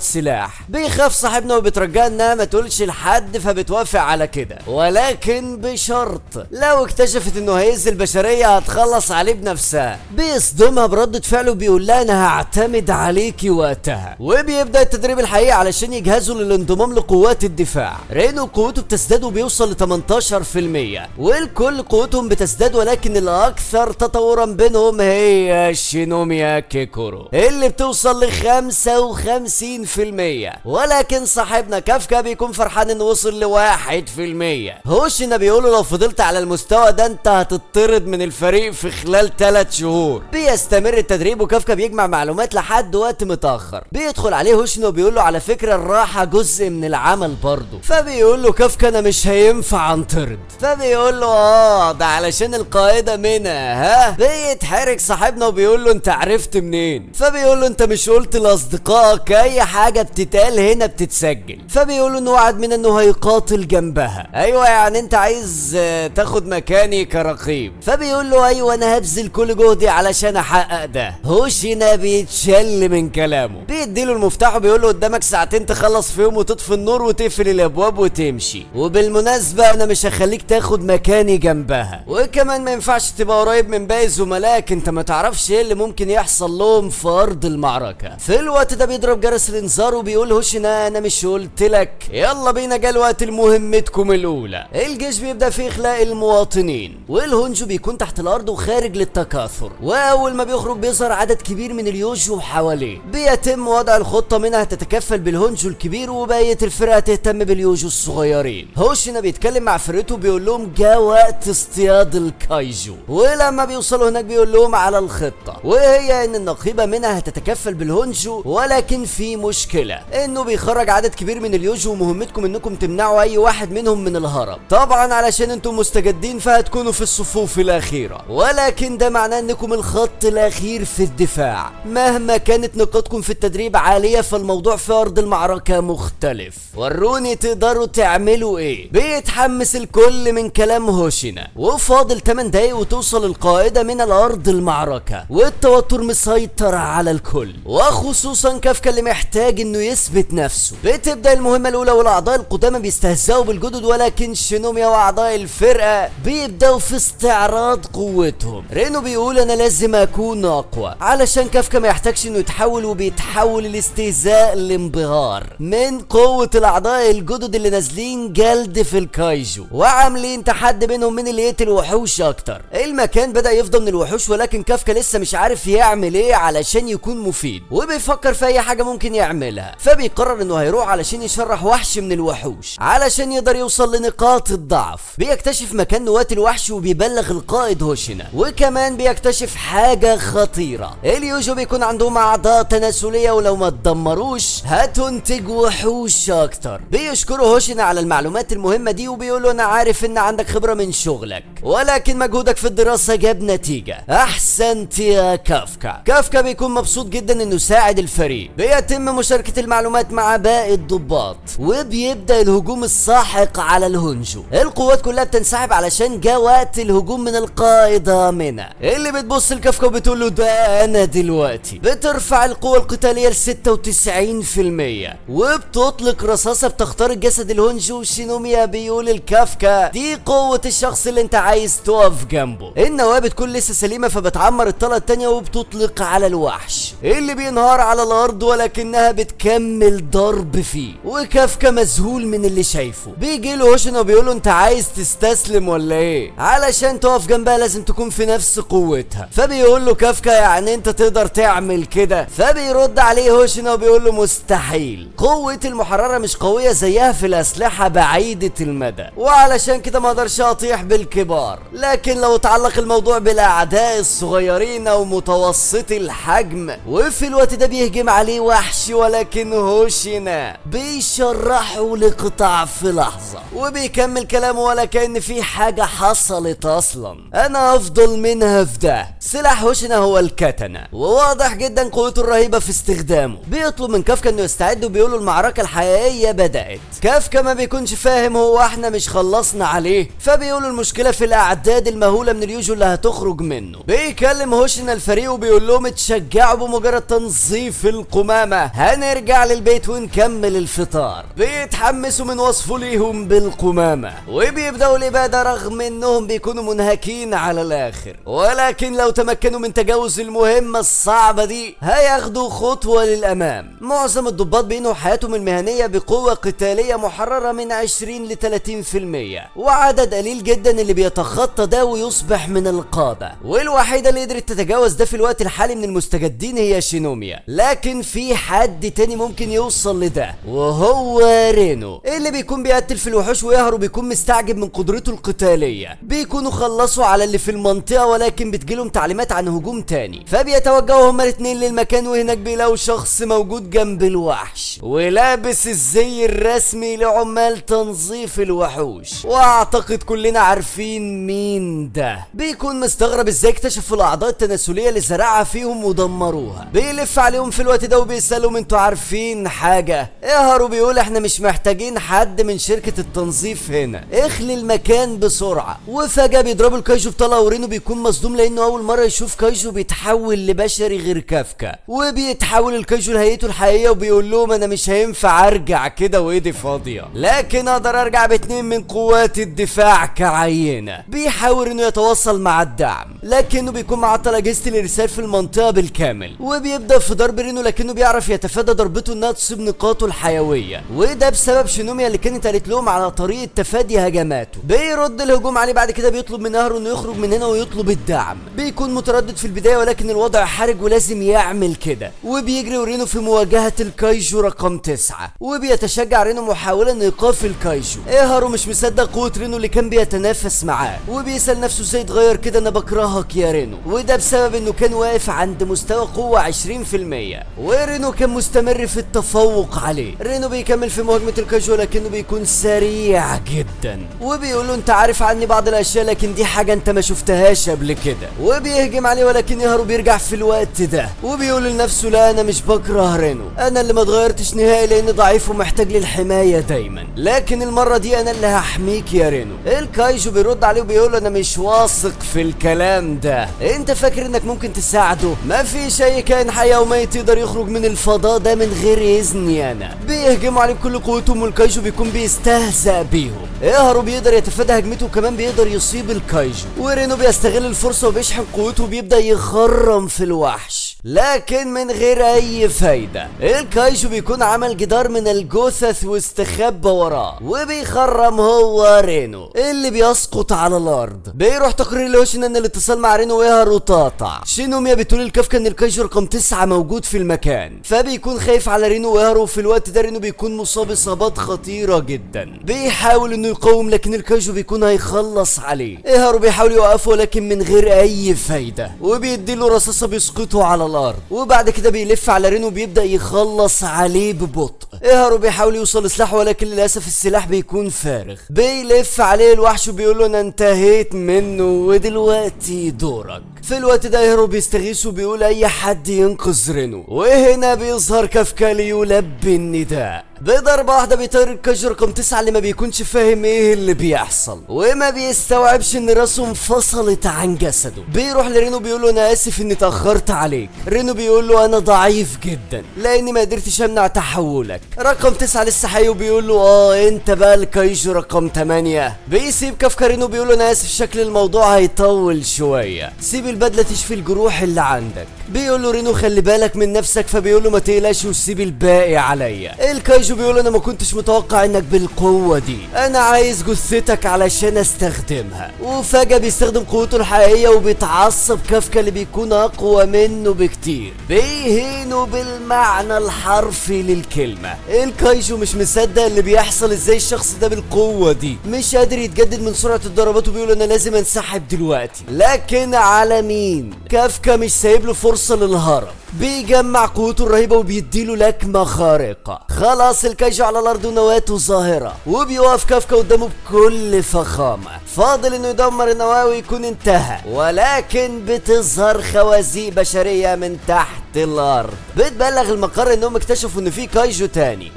A: سلاح. بيخاف صاحبنا وبترجاها انها ما تقولش لحد فبتوافق على كده، ولكن بشرط لو اكتشفت انه هيأذي البشريه هتخلص عليه بنفسها. بيصدمها بردة فعله وبيقول لها انا هعتمد عليكي وقتها. وبيبدأ التدريب الحقيقي علشان يجهزوا للانضمام لقوات الدفاع. رينو قوته بتزداد وبيوصل ل 18%، والكل قوتهم بتزداد، ولكن الاكثر تطورا بينهم هي شينوميا كيكورو اللي بتوصل ل 55%. ولكن صاحبنا كافكا بيكون فرحان انه وصل ل 1%. هوشينا بيقوله لو فضلت على المستوى ده انت هتطرد من الفريق في خلال 3 شهور. بيستمر التدريب وكافكا بيجمع معلومات لحد وقت متاخر. بيدخل عليه هوشينا وبيقول له على فكره الراحه جزء من العمل برضه. فبيقول له كافكا انا مش هينفع انطرد. فبيقول له ده علشان القائده منى. ها بيتحرك صاحبنا وبيقول له انت عرفت منين؟ فبيقول له انت مش قلت لاصدقائك اي حاجه بتتقال هنا بتتسجل؟ فبيقول له انه وعد منى انه هيقاتل جنبها. ايوه يعني انت عايز تاخد مكاني كرقيب؟ فبيقول له ايوه انا هبذل كل جهدي علشان احقق ده. هوشينا بيتشل من كلامه. بيديله المفتاح وبيقول له قدامك ساعتين تخلص فيهم وتطفي النور وتقفل الابواب وتمشي، وبالمناسبه انا مش هخليك تاخد مكاني جنبها، وكمان ما ينفعش تبقى قريب من باقي زملائك، انت ما تعرفش ايه اللي ممكن يحصل لهم في ارض المعركه. في الوقت ده بيضرب جرس الانذار وبيقول هوشينا انا مش قلت لك يلا بينا جه الوقت لمهمتكم الاولى. الجيش بيبدا في اخلاء المواطنين، والهونجو بيكون تحت الارض وخارج للتكاثر، واول ما بيخرج بيظهر عدد كبير من اليوجو حواليه. بيتم وضع الخطه منها تتكفل بالهونجو الكبير وبقيه الفرقه تهتم باليوجو الصغيرين. هوشينا بيتكلم مع فرقته بيقول لهم جاء وقت اصطياد الكايجو، ولما بيوصلوا هناك بيقول لهم على الخطه، وهي ان النقيبه منها هتتكفل بالهونجو، ولكن في مشكله انه بيخرج عدد كبير من اليوجو ومهمتكم انكم تمنعوا اي واحد منهم من الهرب، طبعا علشان انتم مستجدين فهتكونوا في الصفوف الاخيره، ولكن ده معناه انكم الخط الاخير في الدفاع. مهما كانت نقاطكم في التدريب عاليه فالموضوع في ارض المعركه مختلف. وروني تقدروا تعملوا ايه. بيتحمس الكل من كلام هوشينا، وفاضل 8 دقايق وتوصل القائده من الارض المعركه، والتوتر مسيطر على الكل وخصوصا كافكا اللي محتاج انه يثبت نفسه. بتبدا المهمه الاولى والاعضاء القدامى بيستهزئوا بالجدد، ولكن شينوميا واعضاء الفرقه بيبداوا في استعراض قوتهم. رينو بيقول انا لازم اكون اقوى علشان كافكا ما يحتاجش انه يتحول، وبيتحول الاستهزاء لانبهار من قوه الاعضاء الجدد اللي نازلين جلد في الكايجو وعاملين تحدي بينهم مين اللي يقتل وحوش اكتر. المكان بدا يفضى من الوحوش، ولكن كافكا لسه مش عارف يعمل ايه علشان يكون مفيد، وبيفكر في اي حاجه ممكن يعملها. فبيقرر انه هيروح علشان يشرح وحش من الوحوش علشان يقدر يوصل لنقاط الضعف. بيكتشف مكان نواة الوحش وبيبلغ القائد هوشينا، وكمان بيكتشف حاجه خطيره. اليوجو بيكون عندهم اعضاء تناسليه ولو ما اتدمروش هتنتج وحوش اكتر. بيشكروا هوشينا على المعلومات المهمه دي وبيقولوا انا عارف ان عندك خبره من شغلك، ولكن مجهودك في الدراسه جاب نتيجه. احسنت يا كافكا. كافكا بيكون مبسوط جدا انه ساعد الفريق. بيتم مشاركه المعلومات مع باقي الضباط، وبيبدا الهجوم الساحق على الهونجو. القوات كلها بتنسحب علشان جاء وقت الهجوم من القائده منى، اللي بتبص لكافكا وبتقول له ده انا دلوقتي. بترفع القوه القتاليه ل 96% وبتطلق رصاصه بتخترق جسد الهونجو. شينوميا بيقول الكافكا دي بقوة الشخص اللي انت عايز تقف جنبه. النواة بتكون لسه سليمة فبتعمر الطلقة التانية وبتطلق على الوحش اللي بينهار على الارض، ولكنها بتكمل ضرب فيه. وكافكا مذهول من اللي شايفه. بيجي له هوشينا وبيقول له انت عايز تستسلم ولا ايه؟ علشان تقف جنبها لازم تكون في نفس قوتها. فبيقول له كافكا يعني انت تقدر تعمل كده؟ فبيرد عليه هوشينا وبيقول له مستحيل، قوة المحررة مش قوية زيها في الاسلحة بعيدة المدى، وعلشان كده ما اقدرش اطيح بالكبار، لكن لو تعلق الموضوع بالاعداء الصغيرين او متوسطي الحجم. وفي الوقت ده بيهجم عليه وحش، ولكن هوشينا بيشرحه لقطع في لحظة وبيكمل كلامه ولا كأن في حاجة حصلت اصلا. انا افضل منها في ده. سلاح هوشينا هو الكاتانا، وواضح جدا قوته الرهيبة في استخدامه. بيطلب من كافكا انه يستعد وبيقوله المعركة الحقيقية بدأت. كافكا ما بيكونش فاهم هو احنا مش خلصنا عليه، فبيقوله المشكلة في الاعداد المهولة من اليوجو اللي هتخرج منه. بيكلم هوشينا الفريق وبيقول لهم اتشجعوا، بمجرد تنظيف القمامة هنرجع للبيت ونكمل الفطار. بيتحمسوا من وصفه ليهم بالقمامة وبيبدأوا الإبادة رغم انهم بيكونوا منهكين على الاخر، ولكن لو تمكنوا من تجاوز المهمة الصعبة دي هياخدوا خطوة للأمام. معظم الضباط بينهوا حياتهم المهنية بقوة قتالية محررة من 20 ل 30%، وعدد قليل جدا اللي بيتخطى ده ويصبح من القادة. والوحيدة اللي قدرت تتجاوز ده في الوقت الحالي من المستجدين هي شينوميا، لكن في حد تاني ممكن يوصل لده وهو رينو، اللي بيكون بيقتل في الوحوش ويهرب وبيكون مستعجب من قدرته القتالية. بيكونوا خلصوا على اللي في المنطقة ولكن بتجيلهم تعليمات عن هجوم تاني، فبيتوجهوا هما الاتنين للمكان، وهناك بيلاقوا شخص موجود جنب الوحش ولابس الزي الرسمي لعمال تنظيف الوحوش، واعتقد كلنا عارفين مين ده. بيكون مستغرب ازاي اكتشفوا الاعضاء التناسلية اللي زرعها فيهم ودمروها. بيلف عليهم في الوقت ده وبيسألهم انتوا عارفين حاجة؟ يهرب بيقول احنا مش محتاجين حد من شركة التنظيف هنا، اخلي المكان بسرعة. وفجأة بيضربوا الكايجو بطلقة، ورينو بيكون مصدوم لانه اول مرة يشوف كايجو بيتحول لبشري غير كافكا. وبيتحول الكايجو لهيئته الحقيقية وبيقول لهم انا مش هينفع ارجع كده وايدي فاضية، لكن اقدر ارجع باتنين من قوات الدفاع كعينة. بيحاول انه يتواصل مع الدعم لكنه بيكون معطل اجهزة الارسال في المنطقة بالكامل، وبيبدأ في ضرب رينو لكنه بيعرف يتفادى ضربته انها تصيب نقاطه الحيوية، وده بسبب شينوميا اللي كانت قالت لهم على طريقة تفادي هجماته. بيرد الهجوم عليه بعد كده بيطلب من نهره انه يخرج من هنا ويطلب الدعم. بيكون متردد في البداية ولكن الوضع حرج ولازم يعمل كده، وبيجري رينو في مواجهة الكايجو رقم 9، وبيتشجع رينو محاولا ايقاف الكايجو. ايهارو مش مصدق قوة رينو اللي كان بيتنافس معاه، وبيسأل نفسه ازاي اتغير كده، انا بكرهك يا رينو. وده بسبب انه كان واقف عند مستوى قوة 20%، ورينو كان مستمر في التفوق عليه. رينو بيكمل في مهاجمة الكايجو لكنه بيكون سريع جدا، وبيقول له انت عارف عني بعض الاشياء لكن دي حاجة انت ما شفتهاش قبل كده. وبيهجم عليه ولكن يهرب بيرجع في الوقت ده، وبيقول لنفسه لا انا مش بكره رينو، انا اللي ما اتغيرتش نهائي لاني ضعيف ومحتاج للحماية دايما، لكن المرة دي انا اللي هحميك يا رينو. الكايجو بيرد عليه وبيقول له انا مش واثق في الكلام ده، انت فاكر انك ممكن تساعده؟ ما فيش اي كائن حي او ميت يقدر يخرج من الفضاء ده من غير اذني انا. بيهجموا عليه بكل قوتهم والكايجو بيكون بيستهزأ بيهم. يهرب بيقدر يتفادى هجمته وكمان بيقدر يصيب الكايجو، ورينو بيستغل الفرصة وبيشحن قوته وبيبدأ يخرم في الوحش لكن من غير اي فايدة. الكايجو بيكون عمل جدار من الجثث واستخبى وراه، وبيخرم هو رينو اللي بيسقط على الارض. بيروح تقرير لهوشينا ان الاتصال مع رينو ويهرب وتقطع. شينوميا بتقول لكافكا ان الكايجو رقم 9 موجود في المكان، فبيكون خايف على رينو ويهرب. في الوقت ده رينو بيكون مصاب اصابات خطيرة جدا، بيحاول انه يقاوم لكن الكايجو بيكون هيخلص عليه. يهرب بيحاول يوقفه لكن من غير اي فايدة، وبيديله رصاصة بيسقطه على الارض، وبعد كده بيلف على رينو وبيبدأ يخلص عليه ببطء. يهرب بيحاول يوصل لسلاحه ولكن للاسف السلاح بيكون فارغ. بيلف عليه الوحش وبيقول له انا انتهيت منه ودلوقتي دورك. في الوقت ده يهرب بيستغيث وبيقول اي حد ينقذ رينو، وهنا بيظهر كافكا ليلبي النداء. بضربة واحدة بيطير الكايجو رقم 9 اللي ما بيكونش فاهم ايه اللي بيحصل وما بيستوعبش ان راسه انفصلت عن جسده. بيروح لرينو بيقول له انا اسف اني اتأخرت عليك. رينو بيقول له انا ضعيف جدا لاني ما قدرتش امنع تحولك. رقم 9 لسه حي وبيقول له انت بقى الكايجو رقم 8. بيسيب كافكا رينو بيقول له انا اسف شكل الموضوع هيطول شوية، سيب البدلة تشفي الجروح اللي عندك. بيقول له رينو خلي بالك من نفسك، فبيقول له ما تقلقش وسيب الباقي عليا. الكايجو بيقول انا ما كنتش متوقع انك بالقوة دي، انا عايز جثتك علشان استخدمها. وفجأة بيستخدم قوته الحقيقية وبيتعصب كافكا اللي بيكون اقوى منه بكتير، بيهينه بالمعنى الحرفي للكلمة. الكايجو مش مصدق اللي بيحصل، ازاي الشخص ده بالقوة دي مش قادر يتجدد من سرعة الضربات، وبيقول انا لازم انسحب دلوقتي. لكن على مين؟ كافكا مش سايب له فرصة للهرب، بيجمع قوته الرهيبة وبيديله لكمة خارقة. خلاص الكايجو على الارض ونواته ظاهرة، وبيوقف كافكا قدامه بكل فخامة. فاضل انه يدمر النواة ويكون انتهى، ولكن بتظهر خوازيق بشرية من تحت الارض بتبلغ المقر انهم اكتشفوا ان في كايجو تاني.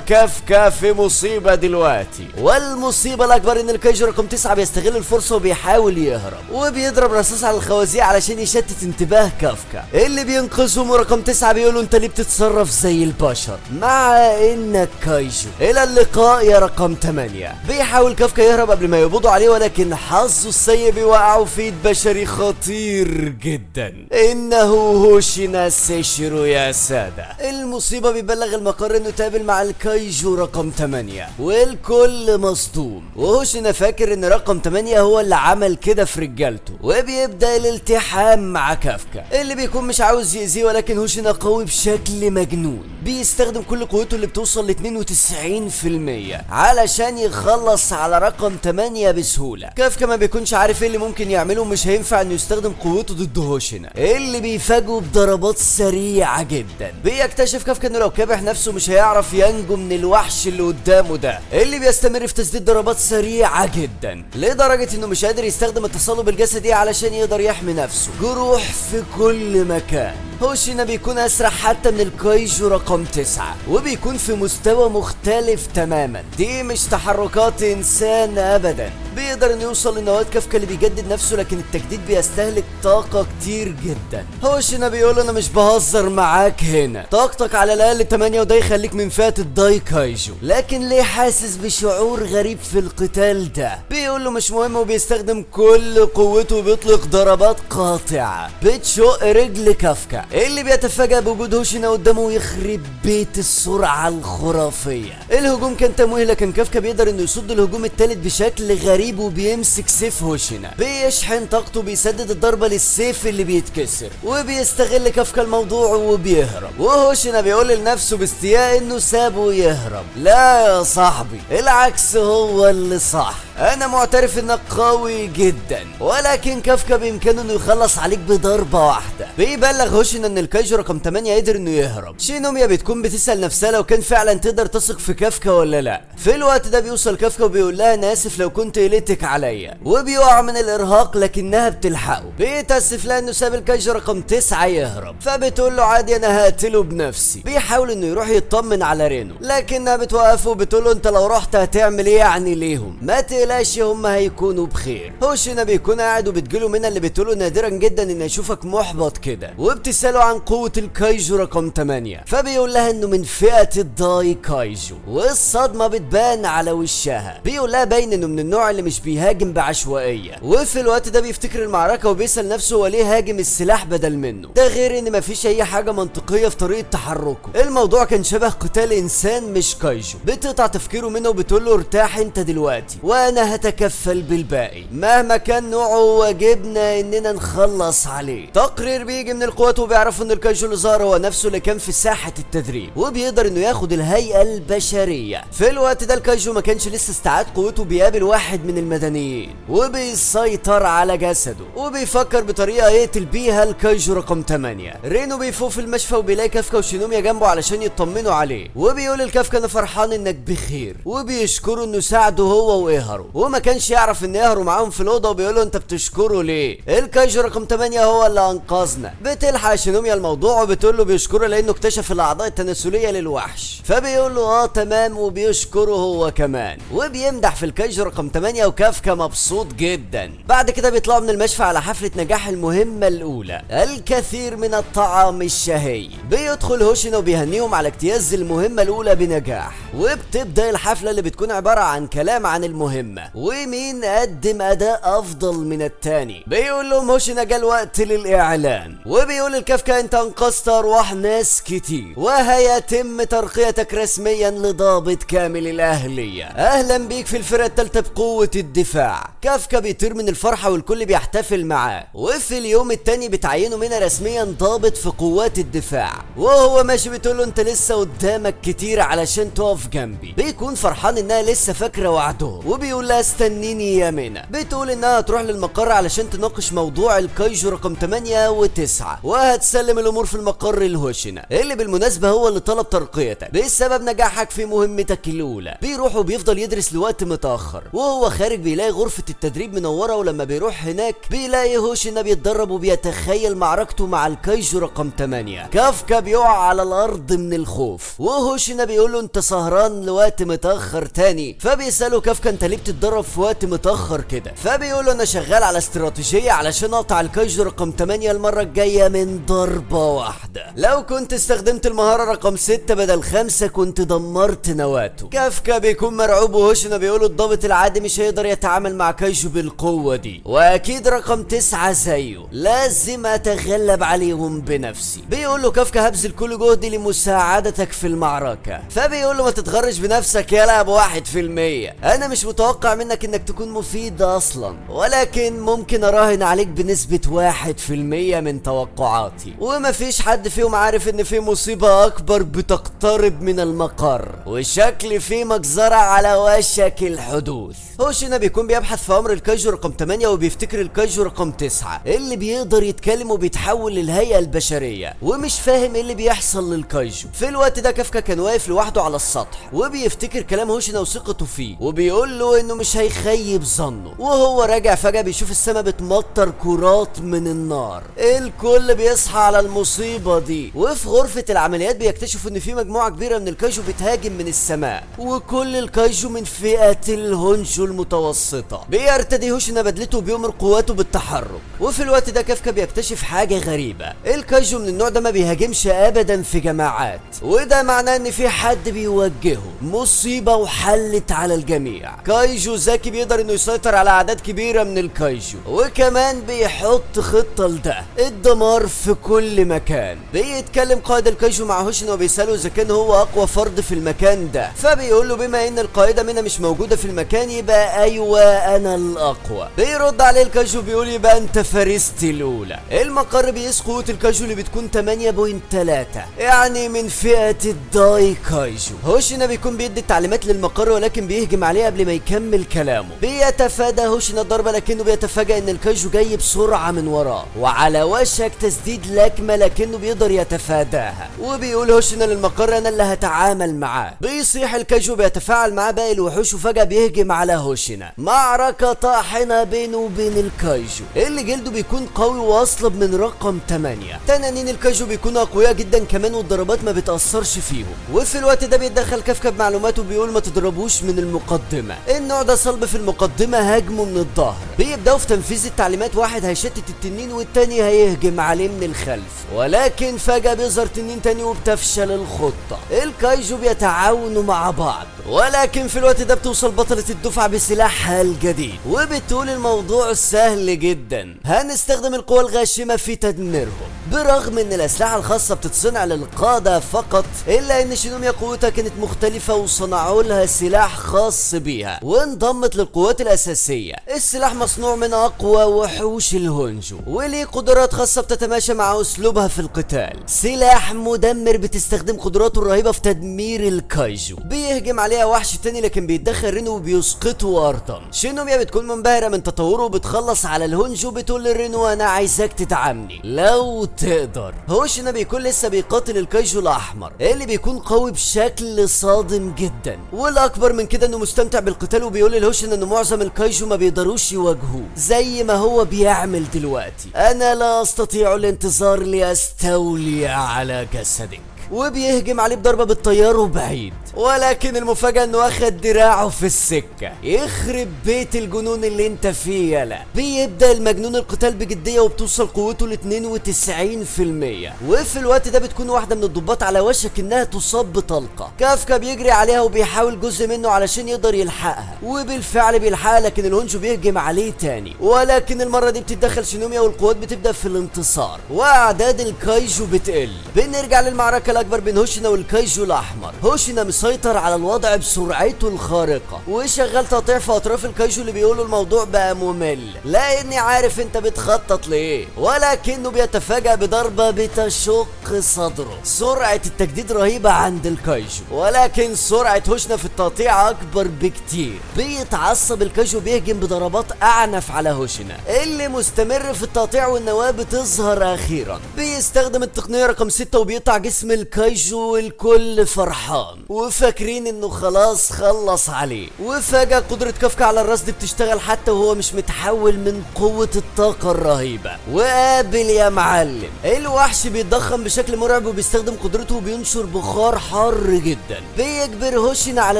A: كافكا في مصيبة دلوقتي، والمصيبة الاكبر ان الكايجو رقم 9 بيستغل الفرصة وبيحاول يهرب، وبيضرب رصاص على الخوازيق علشان يشتت انتباه كافكا اللي بينقذهم. ورقم 9 بيقولوا انت ليه بتتصرف زي البشر مع انك كايجو؟ الى اللقاء يا رقم 8. بيحاول كافكا يهرب قبل ما يقبضوا عليه، ولكن حظه السيء بيوقعه في ايد بشري خطير جدا، انه هوشينا سيشيرو يا سادة. المصيبة بيبلغ المقر انه تقابل مع الكايجو رقم 8 والكل مصدوم، وهوشينا فاكر ان رقم 8 هو اللي عمل كده في رجالته، وبيبدأ الالتحام مع كافكا اللي بيكون مش عاوز يأذيه. ولكن هوشينا قوي بشكل مجنون، بيستخدم كل قوته اللي بتوصل ل 92% علشان يخلص على رقم 8 بسهولة. كافكا ما بيكونش عارف ايه اللي ممكن يعمله، مش هينفع انه يستخدم قوته ضد هوشينا اللي بيفاجئه بضربات سريعة جدا. بيكتشف كافكا انه لو كابح نفسه مش هيعرف ينجو من الوحش اللي قدامه ده اللي بيستمر في تسديد ضربات سريعة جدا، لدرجة انه مش قادر يستخدم التصلب الجسدي علشان يقدر يحمي نفسه. جروح في كل مكان. هوشينا بيكون اسرع حتى من الكايجو رقم 9، وبيكون في مستوى مختلف تماما. دي مش تحركات انسان ابدا. بيقدر انه يوصل لنواة كافكا اللي بيجدد نفسه، لكن التجديد بيستهلك طاقة كتير جدا. هوشينا بيقول انا مش بهزر معاك هنا، طاقتك على الاقل 8، وده يخليك من فئة الداي كايجو، لكن ليه حاسس بشعور غريب في القتال ده؟ بيقول له مش مهم، وبيستخدم كل قوته وبيطلق ضربات قاطعة بتشق رجل كافكا اللي بيتفاجأ بوجود هوشينا قدامه ويخرب بيت السرعة الخرافية. الهجوم كان تمويه، لكن كافكا بيقدر انه يصد الهجوم التالت بشكل غريب، وبيمسك سيف هوشينا بيشحن طاقته بيسدد الضربة للسيف اللي بيتكسر، وبيستغل كافكا الموضوع وبيهرب. وهوشينا بيقول لنفسه باستياء انه سابه يهرب. لا يا صاحبي، العكس هو اللي صح، انا معترف انك قوي جدا، ولكن كافكا بامكانه انه يخلص عليك بضربة واحدة. بيبلغ هوشينا ان الكايجو رقم 8 قدر انه يهرب. شينوميا بتكون بتسأل نفسها لو كان فعلا تقدر تثق في كافكا ولا لا. في الوقت ده بيوصل كافكا وبيقول لها انا اسف لو كنت قلتك عليا، وبيقع من الارهاق لكنها بتلحقه. بيتاسف لها انه ساب الكايجو رقم 9 يهرب، فبتقول له عادي انا هقتله بنفسي. بيحاول انه يروح يطمن على رينو، لكنها بتوقفه وبتقول له انت لو رحت هتعمل ايه يعني ليهم؟ ما تقلقش هم هيكونوا بخير. هوشينا بيكون قاعد وبتجيله منها اللي بتقوله نادرا جدا ان اشوفك محبط كده، وبتساله عن قوة الكايجو رقم 8، فبيقول لها انه من فئة الداي كايجو، والصدمة بتبان على وشها. بيقول لها باين انه من النوع اللي مش بيهاجم بعشوائية. وفي الوقت ده بيفتكر المعركة وبيسأل نفسه هو ليه هاجم السلاح بدل منه، ده غير ان مفيش اي حاجة منطقية في طريقة تحركه. الموضوع كان شبه قتال انسان مش كايجو. بتقطع تفكيره منه وبتقول له ارتاح انت دلوقتي وانا هتكفل بالباقي، مهما كان نوعه واجبنا اننا نخلص عليه. تقرير بيجي من القوات وبيعرفوا ان الكايجو اللي ظهر هو نفسه اللي كان في ساحة التدريب، وبيقدر انه ياخد الهيئة البشرية. في الوقت ده الكايجو ما كانش لسه استعاد قوته، بيقابل واحد من المدنيين وبيسيطر على جسده، وبيفكر بطريقة يقتل بيها الكايجو رقم 8. رينو بيفوق في المشفى وبيلاقي كافكا وشينوميا جنبه علشان يطمنوا عليه، وبيقول لكافكا انا فرحان انك بخير، وبيشكره انه ساعده هو وايهارو، وما كانش يعرف ان ايهارو معاهم في الاوضه، وبيقول له انت بتشكره ليه؟ الكايجو رقم 8 هو اللي انقذنا. بتلحق شينوميا الموضوع وبتقول له بيشكره لانه اكتشف الاعضاء التناسليه للوحش، فبيقول له تمام وبيشكره هو كمان وبيمدح في الكايجو رقم 8 وكافكا مبسوط جدا. بعد كده بيطلعوا من المشفى على حفله نجاح المهمه الاولى، الكثير من الطعام الشهي. بيدخل هوشينا وبيهنيهم على اجتياز المهمه الاولى بنجاح، وبتبدا الحفله اللي بتكون عباره عن كلام عن المهمه ومين قدم اداء افضل من التاني. بيقول لهم هوشينا جه الوقت للاعلان، وبيقول الكافكا انت انقذت ارواح ناس كتير وهيتم ترقيتك رسميا لضابط كامل الاهليه. اهلا بيك في الفرقه الثالثه بقوه الدفاع. كافكا بيطير من الفرحه والكل بيحتفل معاه، وفي اليوم التاني بتعينه منها رسميا ضابط في قوات الدفاع. وهو ماشي بتقول له انت لسه قدامك كتير علشان تقف جنبي. بيكون فرحان انها لسه فاكره وعدهم وبيقول لها استنيني يا منى. بتقول انها هتروح للمقر علشان تناقش موضوع الكايجو رقم 8 و9 وهتسلم الامور في المقر لهوشينا اللي بالمناسبه هو اللي طلب ترقيتك بسبب نجاحك في مهمتك الاولى. بيروح وبيفضل يدرس لوقت متاخر، وهو خارج بيلاقي غرفه التدريب منوره، ولما بيروح هناك بيلاقي هوشينا بيتدرب وبيتخيل معركته مع الكايجو رقم 8. كافكا بيقع على الارض من الخوف، وهوشينا بيقول له انت سهران لوقت متاخر تاني. فبيساله كافكا انت ليه بتتدرب في وقت متاخر كده؟ فبيقول له انا شغال على استراتيجيه علشان اقطع الكايجو رقم 8 المره الجايه من ضربه واحده. لو كنت استخدمت المهاره رقم 6 بدل 5 كنت دمرت نواته. كافكا بيكون مرعوب، وهوشينا بيقول الضابط العادي مش هيقدر يتعامل مع كايجو بالقوه دي، واكيد رقم 9 زيه لازم اتغلب عليهم بنفسي. بيقول له كافكا هبذل كل جهدي لمساعدتك في المعركه. فبيقول له ما تتغرش بنفسك يلا ب 1%، انا مش متوقع منك انك تكون مفيد اصلا، ولكن ممكن اراهن عليك بنسبه 1% من توقعاتي، ومفيش حد فيهم عارف ان في مصيبه اكبر بتقترب من المقر وشكل في مجزره على وشك الحدوث. هوشينا بيكون بيبحث في امر الكايجو رقم 8 وبيفتكر الكايجو رقم 9 اللي بيقدر يتكلم وبيتحول للهيئه البشريه، ومش فاهم ايه اللي بيحصل للكايجو. في الوقت ده كافكا كان واقف لوحده على السطح وبيفتكر كلام هوشينا وثقته فيه، وبيقول له انه مش هيخيب ظنه. وهو راجع فجاه بيشوف السما بتمطر كرات من النار. الكل بيصحى على المصيبه دي، وفي غرفه العمليات بيكتشفوا ان في مجموعه كبيره من الكايجو بتهاجم من السماء، وكل الكايجو من فئه الهونجو المتوسطه. بيرتدي هوشينا بدلته وبيمر قواته بالتحرك. وفي الوقت ده كافكا بيكتشف حاجه غريبه، الكايجو من النوع ده ما بيهاجمش ابدا في جماعات، وده معناه ان في حد بيوجهه. مصيبه وحلت على الجميع. كايجو ذكي بيقدر انه يسيطر على اعداد كبيره من الكايجو، وكمان بيحط خطه لده، الدمار في كل مكان. بيتكلم قائد الكايجو مع هوشينا وبيساله اذا كان هو اقوى فرد في المكان ده، فبيقول له بما ان القائده منى مش موجوده في المكان يبقى ايوه انا الاقوى. بيرد عليه الكايجو بيقول يبقى انت فريستي الاولى. المقر بيقيس قوه الكايجو اللي بتكون 8.3 يعني من فئه الداي كايجو. هوشينا بيكون بيدي التعليمات للمقر ولكن بيهجم عليه قبل ما يكمل كلامه. بيتفادى هوشينا الضربه لكنه بيتفاجئ ان الكايجو جاي بسرعه من وراه وعلى وشك تسديد لكمه لكنه بيقدر يتفاداها. وبيقول هوشينا للمقر انا اللي هتعامل معاه. بيصيح الكايجو بيتفاعل معاه باقي الوحوش وفجاه بيهجم على هوشينا. معركه طاحنه بينه وبين الكايجو اللي جلده بيكون قوي واصلب من رقم 8. تنانين الكايجو بيكونوا اقوياء جدا كمان والضربات ما بتاثرش فيهم. وفي الوقت ده بيتدخل كافكا بمعلوماته وبيقول ما تضربوش من المقدمه، النوع ده صلب في المقدمه هاجمه من الظهر. بيبداوا في تنفيذ التعليمات، واحد هيشتت التنين والتاني هيهجم عليه من الخلف، ولكن فجاه بيظهر تنين تاني وبتفشل الخطه. الكايجو بيتعاونوا مع بعض، ولكن في الوقت ده بتوصل بطله الدفعه بسلاحها الجديد وبتقول الموضوع سهل جدا، هنستخدم القوى الغاشمه في تدميرهم. برغم ان الاسلحه الخاصه بتتصنع للقاده فقط، الا ان شينوميا قوتها كانت مختلفه وصنعوا لها سلاح خاص بيها وانضمت للقوات الاساسيه. السلاح مصنوع من اقوى وحوش الهونجو وليه قدرات خاصه بتتماشى مع اسلوبها في القتال. سلاح مدمر بتستخدم قدراته الرهيبه في تدمير الكايجو. بيهجم عليها وحش تاني لكن بيتدخل رينو وبيسقطه ارضا. شينوميا بتكون منبهره من تطوره وبتخلص على الهونجو، بتقول لرينو انا عايزاك تدعمني، لو تقدر. هوشينا بيكون لسه بيقاتل الكايجو الاحمر اللي بيكون قوي بشكل صادم جدا، والاكبر من كده انه مستمتع بالقتال، وبيقول لهوشينا ان معظم الكايجو ما بيقدروش يواجهوه زي ما هو بيعمل دلوقتي. انا لا استطيع الانتظار لاستولي على جسدك، وبيهجم عليه بضربة بالطيار وبعيد. ولكن المفاجأة انه اخد دراعه في السكة. يخرب بيت الجنون اللي انت فيه يلا. بيبدأ المجنون القتال بجدية وبتوصل قوته ل 92%، وفي الوقت ده بتكون واحدة من الضباط على وشك انها تصاب بطلقة. كافكا بيجري عليها وبيحاول جزء منه علشان يقدر يلحقها، وبالفعل بيلحقها، لكن الهونجو بيهجم عليه تاني. ولكن المرة دي بتتدخل شينوميا والقوات بتبدأ في الانتصار، واعداد الكايجو بتقل. بنرجع للمعركة الاكبر بين هوشينا والكايجو الاحمر. هوشينا مسيطر على الوضع بسرعته الخارقة، وشغال تقطيع في اطراف الكايجو اللي بيقولوا الموضوع بقى ممل، لاني عارف انت بتخطط ليه. ولكنه بيتفاجأ بضربة بتشق صدره. سرعة التجديد رهيبة عند الكايجو، ولكن سرعة هوشينا في التقطيع اكبر بكتير. بيتعصب الكايجو، بيهجم بضربات اعنف على هوشينا اللي مستمر في التقطيع، والنواة بتظهر اخيرا. بيستخدم التقنية رقم 6 وبيقطع جسم الكايجو، والكل فرحان وفاكرين انه خلاص خلص عليه. وفجأة قدرة كافكا على الرصد بتشتغل حتى وهو مش متحول من قوة الطاقة الرهيبة. وقابل يا معلم، الوحش بيتضخم بشكل مرعب وبيستخدم قدرته وبينشر بخار حار جدا. بيجبر هوشينا على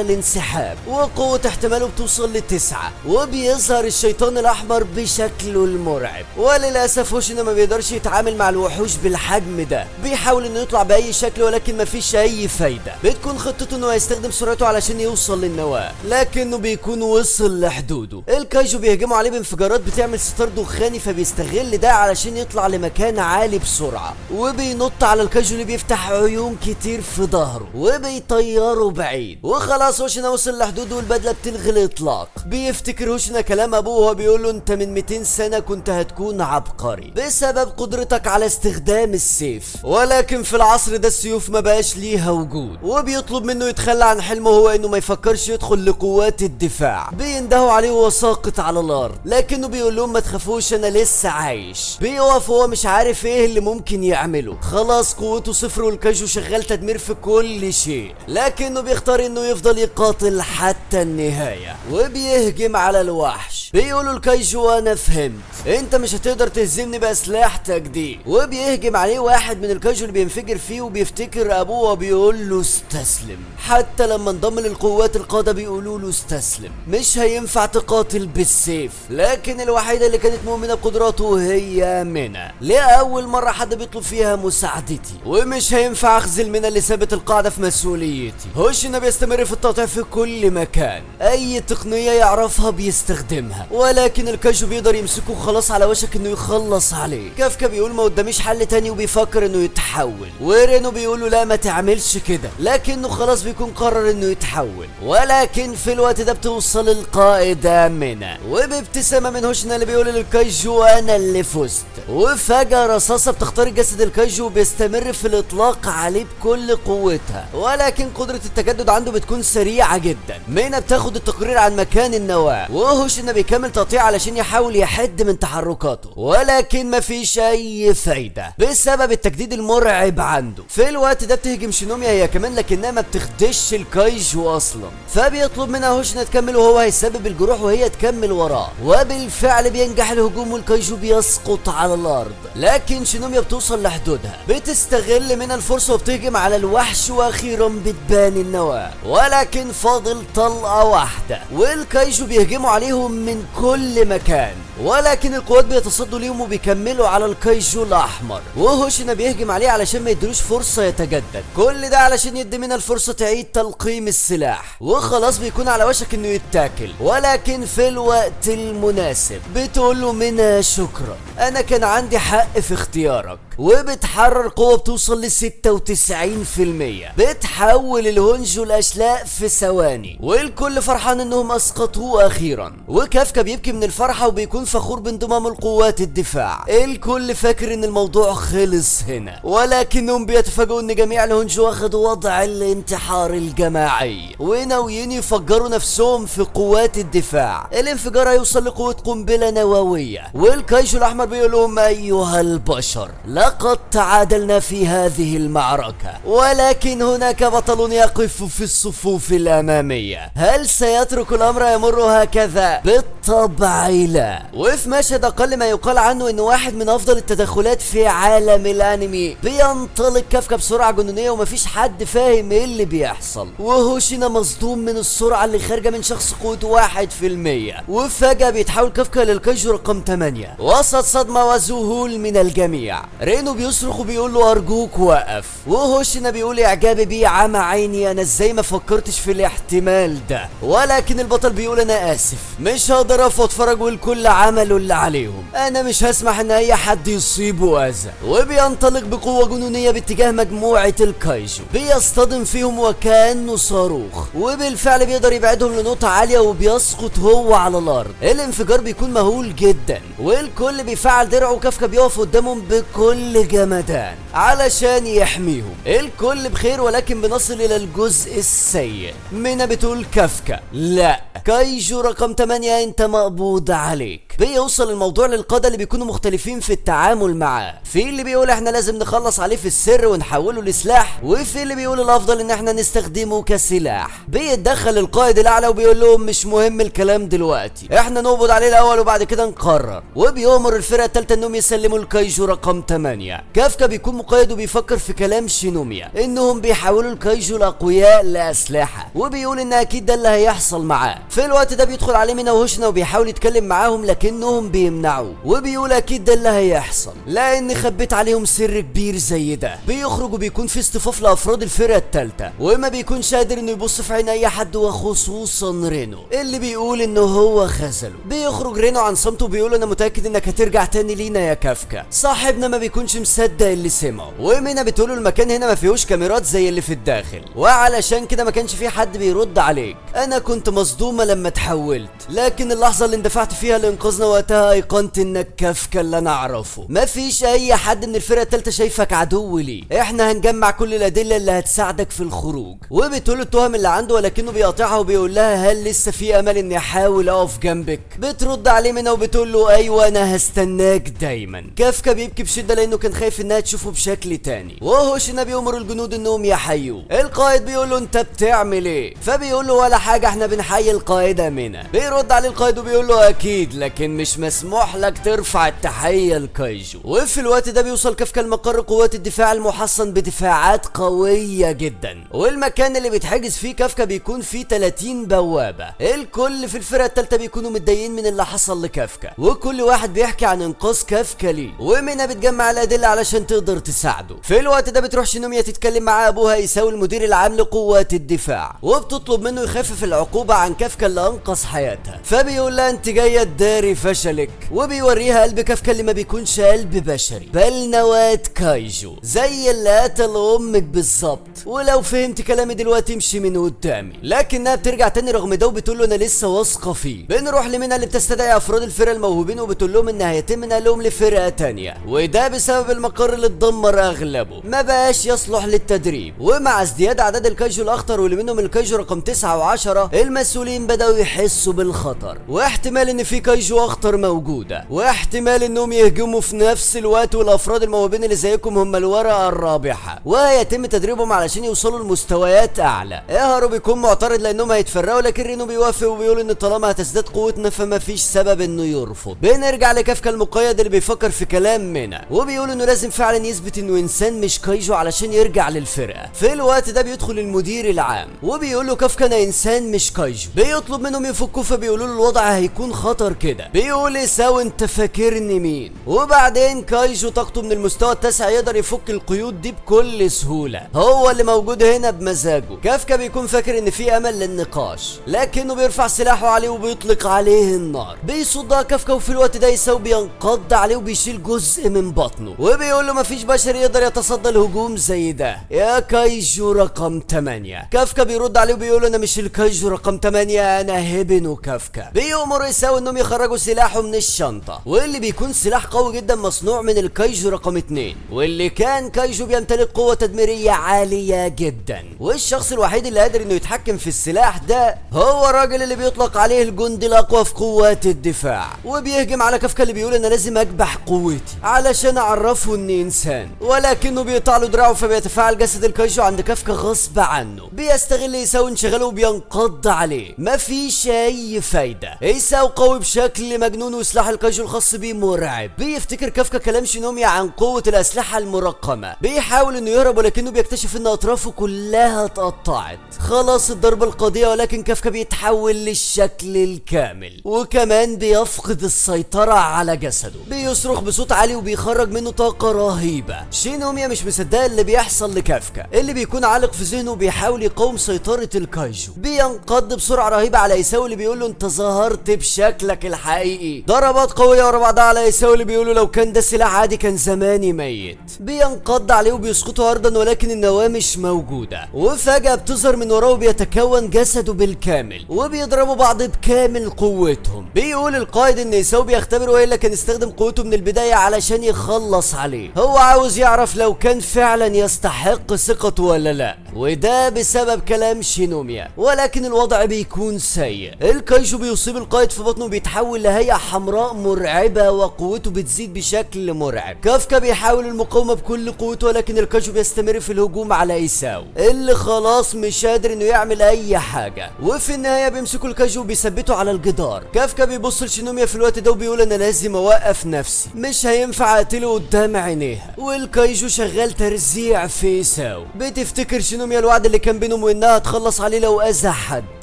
A: الانسحاب، وقوة احتماله بتوصل ل9، وبيظهر الشيطان الاحمر بشكله المرعب. وللاسف هوشينا ما بيقدرش يتعامل مع الوحوش بالحجم ده. بيحاول انه يطلع باي شكل، ولكن مفيش اي فايدة. بتكون خطته انه هيستخدم سرعته علشان يوصل للنواة، لكنه بيكون وصل لحدوده. الكايجو بيهجموا عليه بانفجارات بتعمل ستار دخاني، فبيستغل ده علشان يطلع لمكان عالي بسرعة، وبينط على الكايجو اللي بيفتح عيون كتير في ظهره وبيطيره بعيد. وخلاص هوشينا وصل لحدوده والبدلة بتلغي الاطلاق. بيفتكر هوشينا كلام ابوه وهو بيقول له انت من 200 سنة كنت هتكون عبقري بسبب قدرتك على استخدام السيف، ولكن في العصر ده السيوف ما بقاش ليها وجود. وبيطلب منه يتخلى عن حلمه هو انه ما يفكرش يدخل لقوات الدفاع. بيندهوا عليه وهو ساقط على الارض، لكنه بيقول لهم ما تخافوش انا لسه عايش. بيقف وهو مش عارف ايه اللي ممكن يعمله، خلاص قوته صفر والكايجو شغال تدمير في كل شيء، لكنه بيختار انه يفضل يقاتل حتى النهاية. وبيهجم على الوحش. بيقولوا الكايجو انا فهمت، انت مش هتقدر تهزمني باسلحتك دي. وبيهجم عليه واحد من الكايجو اللي بينفجر فيه، وبيفتكر ابوه وبيقول له استسلم. حتى لما انضم للقوات القادة بيقولوا له استسلم، مش هينفع تقاتل بالسيف. لكن الوحيدة اللي كانت مؤمنة بقدراته هي منى. لأول مرة حد بيطلب فيها مساعدتي، ومش هينفع اخذل منى اللي ثابت القاعدة في مسؤوليتي. هوشينا بيستمر في التقطيع في كل مكان، اي تقنية يعرفها بيستخدمها، ولكن الكايجو بيقدر يمسكه خلاص على وشك انه يخلص عليه. كافكا بيقول ما قداميش حل تاني وبيفكر انه يتحول، ورينو بيقول له لا ما تعملش كده، لكنه خلاص بيكون قرر انه يتحول. ولكن في الوقت ده بتوصل القائدة منى، وبابتسامة من هوشينا اللي بيقول للكايجو انا اللي فزت. وفجأة رصاصة بتخترق جسد الكايجو وبيستمر في الاطلاق عليه بكل قوتها، ولكن قدرة التجدد عنده بتكون سريعة جدا. منى بتاخد التقرير عن مكان النواة، وهوشينا بيكمل تقطيع علشان يحاول يحد من تحركاته، ولكن مفيش اي فايدة بسبب التجديد المرعب عنده. في الوقت ده بتهجم شينوميا هي كمان، لكنها ما بتخدش الكايجو اصلا، فبيطلب منها هوشينا تكمل وهو هيسبب الجروح وهي تكمل وراه. وبالفعل بينجح الهجوم والكايجو بيسقط على الارض، لكن شينوميا بتوصل لحدودها. بتستغل منها الفرصة وبتهجم على الوحش، واخيرا بتبان النواة، ولكن فاضل طلقة واحدة والكايجو بيهجموا عليهم من كل مكان، ولكن القوات بيتصدوا ليهم وبيكملوا على الكايجو الاحمر. وهوشينا بيهجم عليه علشان ما يدروش فرصة يتجدد، كل ده علشان يدي منها الفرصة تعيد تلقيم السلاح، وخلاص بيكون على وشك انه يتاكل. ولكن في الوقت المناسب بتقول له منى شكرا، انا كان عندي حق في اختيارك. وبتحرر قوة بتوصل ل 96%، بتحول الهونجو الاشلاء في ثواني، والكل فرحان انهم اسقطوه اخيرا. وكافكا كافكا بيبكي من الفرحة وبيكون فخور بانضمامه لقوات الدفاع. الكل فاكر ان الموضوع خلص هنا، ولكنهم بيتفاجئوا ان جميع الهونج واخدوا وضع الانتحار الجماعي وناويين يفجروا نفسهم في قوات الدفاع. الانفجار هيوصل لقوة قنبلة نووية، والكايجو الاحمر بيقول لهم ايها البشر لقد تعادلنا في هذه المعركة، ولكن هناك بطل يقف في الصفوف الامامية. هل سيترك الامر يمر هكذا؟ بالطبع لا. وفي مشهد اقل ما يقال عنه انه واحد من افضل التدخلات في عالم الانمي بينطلق كافكا بسرعة جنونية ومفيش حد فاهم ايه اللي بيحصل، وهوشينا مصدوم من السرعة اللي خارجة من شخص قوته 1%. وفجأة بيتحول كافكا للكايجو رقم 8 وسط صدمة وذهول من الجميع. رينو بيصرخ وبيقول له ارجوك وقف، وهوشينا بيقول اعجابي بيه عمى عيني، انا ازاي ما فكرتش في الاحتمال ده. ولكن البطل بيقول انا اسف، مش هقدر اقف واتفرج والكل عملوا اللي عليهم، انا مش هسمح ان اي حد يصيبه اذى. وبينطلق بقوة جنونية باتجاه مجموعة الكايجو، بيصطدم فيهم وكأنه صاروخ، وبالفعل بيقدر يبعدهم لنقطة عالية وبيسقط هو على الارض. الانفجار بيكون مهول جدا، والكل بيفعل درعه وكافكا بيقف قدامهم بكل جمدان علشان يحميهم. الكل بخير، ولكن بنصل الى الجزء السيء. مينا بتقول كافكا لا، كايجو رقم 8 انت مقبوض عليك. بيوصل الموضوع للقادة اللي بيكونوا مختلفين في التعامل معاه، في اللي بيقول احنا لازم نخلص عليه في السر ونحوله لسلاح، وفي اللي بيقول الافضل ان احنا نستخدمه كسلاح. بيتدخل القائد الاعلى وبيقول لهم مش مهم الكلام دلوقتي، احنا نقبض عليه الاول وبعد كده نقرر. وبيؤمر الفرقة الثالثة انهم يسلموا الكايجو رقم 8. كافكا بيكون مقيد وبيفكر في كلام شينوميا انهم بيحولوا الكايجو الاقوياء لاسلحة، وبيقول ان اكيد ده اللي هيحصل معاه. في الوقت ده بيدخل عليه مينا وهوشنا وبيحاول يتكلم معاهم لكنهم بيمنعوه، وبيقول اكيد ده اللي هيحصل لان خبيت عليهم سر كبير زي ده. بيخرج وبيكون في اصطفاف لافراد الفرقة الثالثة، وما بيكونش قادر انه يبص في عين اي حد وخصوصا رينو اللي بيقول انه هو خذله. بيخرج رينو عن صمته وبيقول انا متاكد انك هترجع تاني لينا يا كافكا. صاحبنا ما بيكونش مصدق اللي سمعه، ومينا بتقول المكان هنا ما فيهوش كاميرات زي اللي في الداخل، وعلشان كده ما كانش في حد بيرد عليك. انا كنت مصدومه لما اتحولت، لكن اللحظه اللي اندفعت فيها لانقاذنا وقتها ايقنت انك كافكا اللي انا اعرفه. ما فيش اي حد من الفرقه الثالثه شايفك عدو لي، احنا هنجمع كل الادله اللي هتساعدك في الخروج. وبتقول التهم اللي عنده، ولكنه بيقاطعها وبيقول لها هل لسه في امل اني احاول اقف جنبك؟ بترد عليه منها وبتقول له ايوه انا هستناك دايما. كافكا بيبكي بشده لانه كان خايف انها تشوفه بشكل تاني، وهوشينا بيأمر الجنود انهم يحيوه. القائد بيقول له انت بتعمل ايه؟ فبيقول له ولا حاجه، احنا بنحيي القائده مينا. بيرد عليه القائد وبيقول له اكيد، لكن مش مسموح لك ترفع التحيه لكايجو. وفي الوقت ده بيوصل كافكا لمقر قوات الدفاع المحصن بدفاعات قويه جدا، والمكان اللي بيتحجز فيه كافكا بيكون فيه 30 بوابه. الكل في الفرقه الثالثه بيكونوا متضايقين من اللي حصل لكافكا، وكل واحد بيحكي عن انقاذ كافكا ليه، ومينا بتجمع الادله علشان تقدر تساعده. في الوقت ده بتروح شينوميا تتكلم مع ابوها يساوي المدير العام لقوات الدفاع، وبتطلب منه يخفف العقوبه عن كافكا اللي انقذ حياتها. فبيقول لها انت جايه تداري فشلك، وبيوريها قلب كافكا اللي ما بيكونش قلب بشري بل نواة كايجو زي اللي قتل امك بالظبط. ولو فهمت كلامي دلوقتي امشي من قدامي. لكنها بترجع تاني رغم ده وبتقول له انا لسه واثقه فيه. بنروح لمينا اللي بتستدعي افراد الفرقه الموهوبين وبتقول لهم ان هيتم نقلهم لفرقه تانيه، وده بسبب المقر اللي اتدمر اغلبه ما بقاش يصلح للتدريب. ومع ازدياد اعداد الكايجو الاخطر واللي منهم الكايجو رقم 9 و10 المسؤولين بداوا يحسوا بالخطر، واحتمال ان في كايجو اخطر موجوده، واحتمال انهم يهجموا في نفس الوقت، والافراد الموهوبين اللي زيكم هم الورقه الرابحه وهيتم تدريبهم علشان يوصلوا لمستويات اعلى. اهرو بيكون معترض لانهم هيتفرقوا، لكن رينو بيوافق وبيقول ان طالما هتزداد قوتنا فما فيش سبب انه يرفض. بنرجع لكافكا المقيد اللي بيفكر في كلام مينا، وبيقول انه لازم فعلا يثبت انه انسان مش كايجو علشان يرجع للفرقه. في الوقت ده بيدخل المدير العام وبيقول له كافكا انا انسان مش كايجو، بيطلب منهم يفكوه، فبيقولوا له الوضع هيكون خطر كده، بيقول ايساو انت فاكرني مين؟ وبعدين كايجو طاقته من المستوى التاسع يقدر يفك القيود دي بكل سهولة، هو اللي موجود هنا بمزاجه. كافكا بيكون فاكر ان في امل للنقاش، لكنه بيرفع سلاحه عليه وبيطلق عليه النار. بيصدها كافكا وفي الوقت ده ايساو بينقض عليه وبيشيل جزء من بطنه وبيقول له مفيش بشر يقدر يتصدى الهجوم زي ده يا كايجو رقم 8. كافكا بيرد عليه وبيقول انا مش الكايجو رقم 8، انا هيبن كافكا. بيأمر ايساو انهم يخرجوا سلاحه من الشنطة، واللي بيكون سلاح قوي جدا مصنوع من الكايجو رقم 2، واللي كان كايجو بيمتلك قوة تدميرية عالية جدا. والشخص الوحيد اللي قادر انه يتحكم في السلاح ده هو الراجل اللي بيطلق عليه الجندي الاقوى في قوات الدفاع. وبيهجم على كافكا اللي بيقول انا لازم اكبح قوتي علشان اعرفه اني انسان، ولكنه بيقطع له دراعه فبيتفاعل جسد الكايجو عند كافكا غصب عنه. بيستغل ايساو انشغاله وبينقض عليه، مفيش اي فايدة. ايساو قوي بشكل مجنون وسلاح الكايجو الخاص بيه مرعب. بيفتكر كافكا كلام شينوميا عن قوة الاسلحة المرقمة، بيحاول انه يهرب ولكنه بيكتشف ان اطرافه كلها اتقطعت. خلاص الضربة القاضية، ولكن كافكا بيتحول للشكل الكامل وكمان بيفقد السيطرة على جسده. بيصرخ بصوت عالي وبيخرج منه طاقة رهيبة. شينوميا مش مصدق اللي بيحصل لكافكا، اللي بيكون عالق في ذهنه وبيحاول يقاوم سيطرة الكايجو. بينقض بسرعة رهيبة على ايساو اللي بيقول له انت ظهرت بشكلك الحقيقي. ضربات قوية ورا بعضها على ايساو اللي بيقول له لو كان ده سلاح عادي كان زماني ميت. بينقض عليه وبيسقطه ارضا، ولكن النواة مش موجودة. وفجأة بتظهر من وراه وبيتكون جسده بالكامل وبيضربوا بعض بكامل قوتهم. بيقول القائد ان ايساو بيختبره والا كان استخدم قوته من البداية علشان يخلص عليه. هو عاوز يعرف لو كان فعلا يستحق ثقته ولا لا، وده بسبب كلام شينوميا. ولكن الوضع بيكون سيء. الكايجو بيصيب القائد في بطنه وبيتحول لهيئة حمراء مرعبة وقوته بتزيد بشكل مرعب. كافكا بيحاول المقاومة بكل قوته، ولكن الكايجو بيستمر في الهجوم على ايساو اللي خلاص مش قادر انه يعمل اي حاجة. وفي النهاية بيمسكوا الكايجو وبيثبتوا على الجدار. كافكا بيبص لشينوميا في الوقت ده وبيقول انا لازم اوقف نفسي، مش هينفع اقتله قدام عينيها. والكايجو شغال ترزيع في ايساو. بتفتكر شينوميا الوعد اللي كان بينهم وانها تخلص عليه لو اذى حد،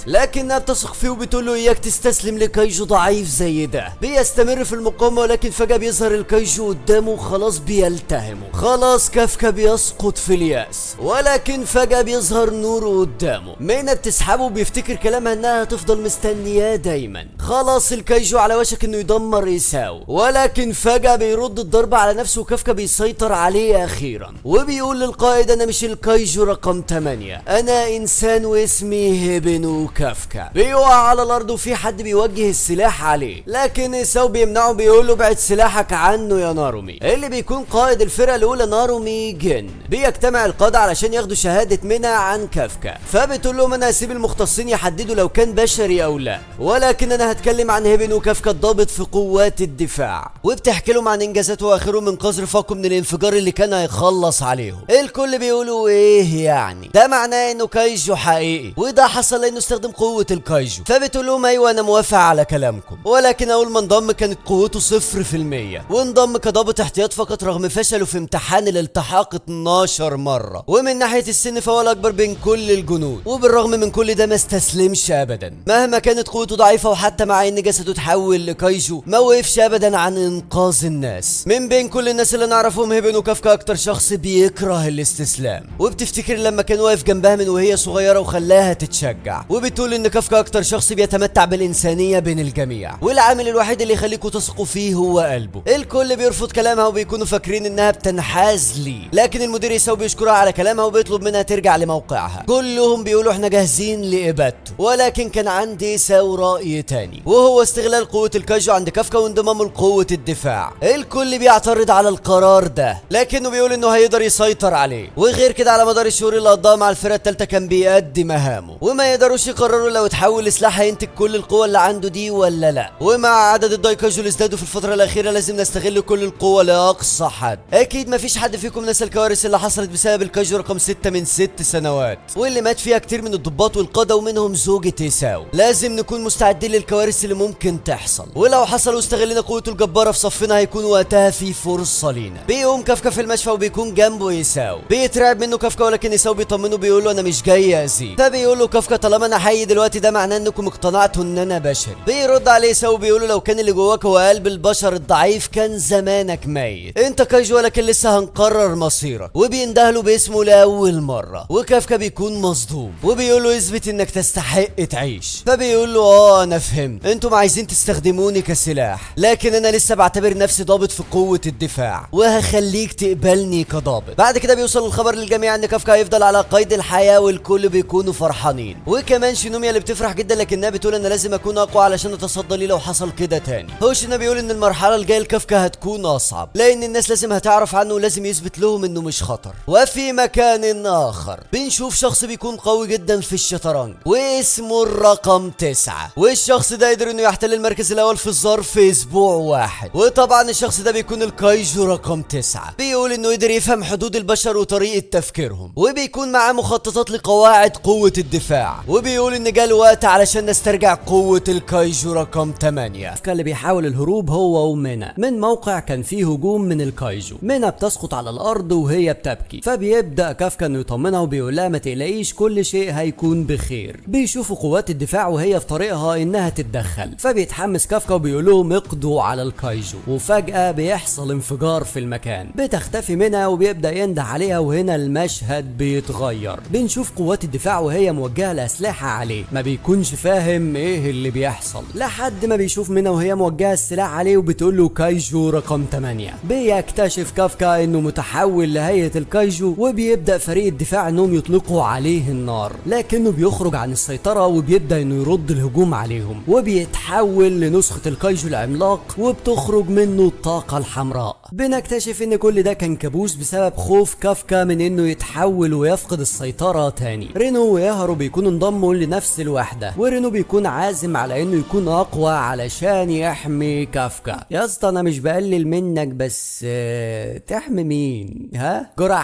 A: لكنها بتثق فيه وبتقول له اياك تستسلم لكايجو ضعيف زي ده. بيستمر في المقاومة، ولكن فجأة بيظهر الكايجو قدامه وخلاص بيلتهمه. خلاص كافكا بيسقط في الياس، ولكن فجأة بيظهر نور قدامه. مينا بتسحبه وبيفتكر كلامها انها هتفضل مستنياه دايما. خلاص الكايجو على وشك انه يدمر ايساو، ولكن فجأة بيرد الضربة على نفسه وكافكا بيسيطر عليه اخيرا. وبيقول للقائد انا مش الكايجو رقم 8، انا انسان واسمي هيبن كافكا. بيقع على الارض وفي حد بيوجه السلاح عليه، لكن ايساو بيمنعه بيقول له ابعد سلاحك عنه يا نارومي، اللي بيكون قائد الفرقة الاولى نارومي جن. بيجتمع القادة علشان ياخدوا شهادة مينا عن كافكا، فبتقول لهم انا هسيب المختصين يحددوا لو كان بشري او لا، ولكن انا هتكلم عن هيبن كافكا الضابط في قوات الدفاع. وبتحكي لهم عن انجازاته واخرهم من قذر فاكو من الانفجار اللي كان هيخلص عليهم. الكل بيقولوا ايه يعني ده معناه انه كايجو حقيقي، وده حصل لانه استخدم قوة الكايجو. فبتقول لهم ايوه انا موافق على كلامكم، ولكن اول ما انضم كانت قوته 0%، وانضم كضابط احتياط فقط رغم فشله في امتحان الالتحاق 12 مرة. ومن ناحية السن فهو الاكبر بين كل الجنود، وبالرغم من كل ده ما استسلمش ابدا مهما كانت قوته ضعيفة. وحتى مع ان جسده اتحول لكايجو ما وقفش ابدا عن انقاذ الناس. من بين كل الناس اللي نعرفهم هيبن كافكا اكتر شخص بيكره الاستسلام. وبتفتكر لما كان واقف جنبها من وهي صغيرة وخلاها تتشجع. وبتقول ان كافكا اكتر شخص بيتمتع بالانسانية بين الجميع، والعامل الوحيد اللي يخليكوا تثقوا فيه هو قلبه. الكل بيرفض كلامها وبيكونوا فاكرين انها بتنحاز ليه، لكن المدير يساو بيشكرها على كلامها وبيطلب منها ترجع لموقعها. كلهم بيقولوا احنا جاهزين لابادته، ولكن كان عندي يساو رأي تاني، وهو استغلال قوة الكايجو عند كافكا وانضمامه لقوة الدفاع. الكل بيعترض على القرار ده، لكنه بيقول انه هيقدر يسيطر عليه. وغير كده على مدار الشهور اللي قضاها مع الفرقة التالتة كان بيأدي مهامه، وما يقدروش يقرروا لو اتحول لسلاح هينتج كل القوة اللي عنده دي ولا لا. ومع عدد الدايكاجو اللي ازدادوا في الفترة الأخيرة لازم نستغل كل القوة لأقصى حد. أكيد مفيش حد فيكم نسى الكوارث اللي حصلت بسبب الكاجو رقم 6 من 6 سنوات، واللي مات فيها كتير من الضباط والقادة ومنهم زوجة ايساو. لازم نكون مستعدين للكوارث اللي ممكن تحصل، ولو حصل واستغلنا قوته الجبارة في صفنا هيكون وقتها في فرصة لينا. بيقوم كافكا في المشفى وبيكون جنبه ايساو. بيترعب منه كافكا، ولكن ايساو بيطمنه بيقول له انا مش جاي اذيك. فبيقول له كافكا طالما انا حي دلوقتي ده معناه انكم اقتنعتوا ان انا بشري. بيرد عليه سو بيقوله لو كان اللي جواك هو قلب البشر الضعيف كان زمانك ميت. انت كايجو ولكن لسه هنقرر مصيرك. وبيندهله باسمه لاول مره، وكافكا بيكون مصدوم وبيقول له اثبت انك تستحق تعيش. فبيقول له انا فهمت، انتم عايزين تستخدموني كسلاح، لكن انا لسه بعتبر نفسي ضابط في قوه الدفاع وهخليك تقبلني كضابط. بعد كده بيوصل الخبر للجميع ان كافكا هيفضل على قيد الحياه والكل بيكونوا فرحانين. وكمان شينوميا اللي بتفرح جدا لكنها بتقول انا لازم اكون اقوى علشان اتصدى ليه لو حصل كده تاني. هوشينا بيقول ان المرحله الجايه لكافكا هتكون اصعب لان الناس لازم هتعرف عنه ولازم يثبت لهم انه مش خطر. وفي مكان اخر بنشوف شخص بيكون قوي جدا في الشطرنج واسمه الرقم 9، والشخص ده قدر انه يحتل المركز الاول في الظرف في اسبوع واحد. وطبعا الشخص ده بيكون الكايجو رقم 9. بيقول انه قدر يفهم حدود البشر وطريقه تفكيرهم، وبيكون معاه مخططات لقواعد قوه الدفاع. وبيقول ان جه الوقت علشان نسترجع قوه الكايجو رقم 8.
B: كافكا اللي بيحاول الهروب هو ومينا من موقع كان فيه هجوم من الكايجو. مينا بتسقط على الارض وهي بتبكي، فبيبدا كافكا انه يطمنها وبيقول لها ما تقلقيش كل شيء هيكون بخير. بيشوفوا قوات الدفاع وهي في طريقها انها تتدخل، فبيتحمس كافكا وبيقول لهم اقضوا على الكايجو. وفجاه بيحصل انفجار في المكان، بتختفي منها وبيبدا ينده عليها، وهنا المشهد بيتغير. بنشوف قوات الدفاع وهي موجهه الاسلحه عليه، ما بيكونش فاهم ايه اللي بيحصل لحد ما بيشوف منها وهي موجهه السلاح عليه وبتقول له كايجو رقم 8. بيكتشف كافكا انه متحول لهيئه الكايجو، وبيبدا فريق الدفاع انهم يطلقوا عليه النار، لكنه بيخرج عن السيطره وبيبدا انه يرد الهجوم عليهم، وبيتحول لنسخه الكايجو العملاق وبتخرج منه الطاقه الحمراء. بنكتشف ان كل ده كان كابوس بسبب خوف كافكا من انه يتحول ويفقد السيطره تاني. رينو وياهارو بيكونوا انضموا لنفس الوحده، ورينو بيكون عازم على انه يكون اقوى علشان يحمي كافكا. يا اسطى انا مش بقلل منك بس تحمي مين؟ ها جرعه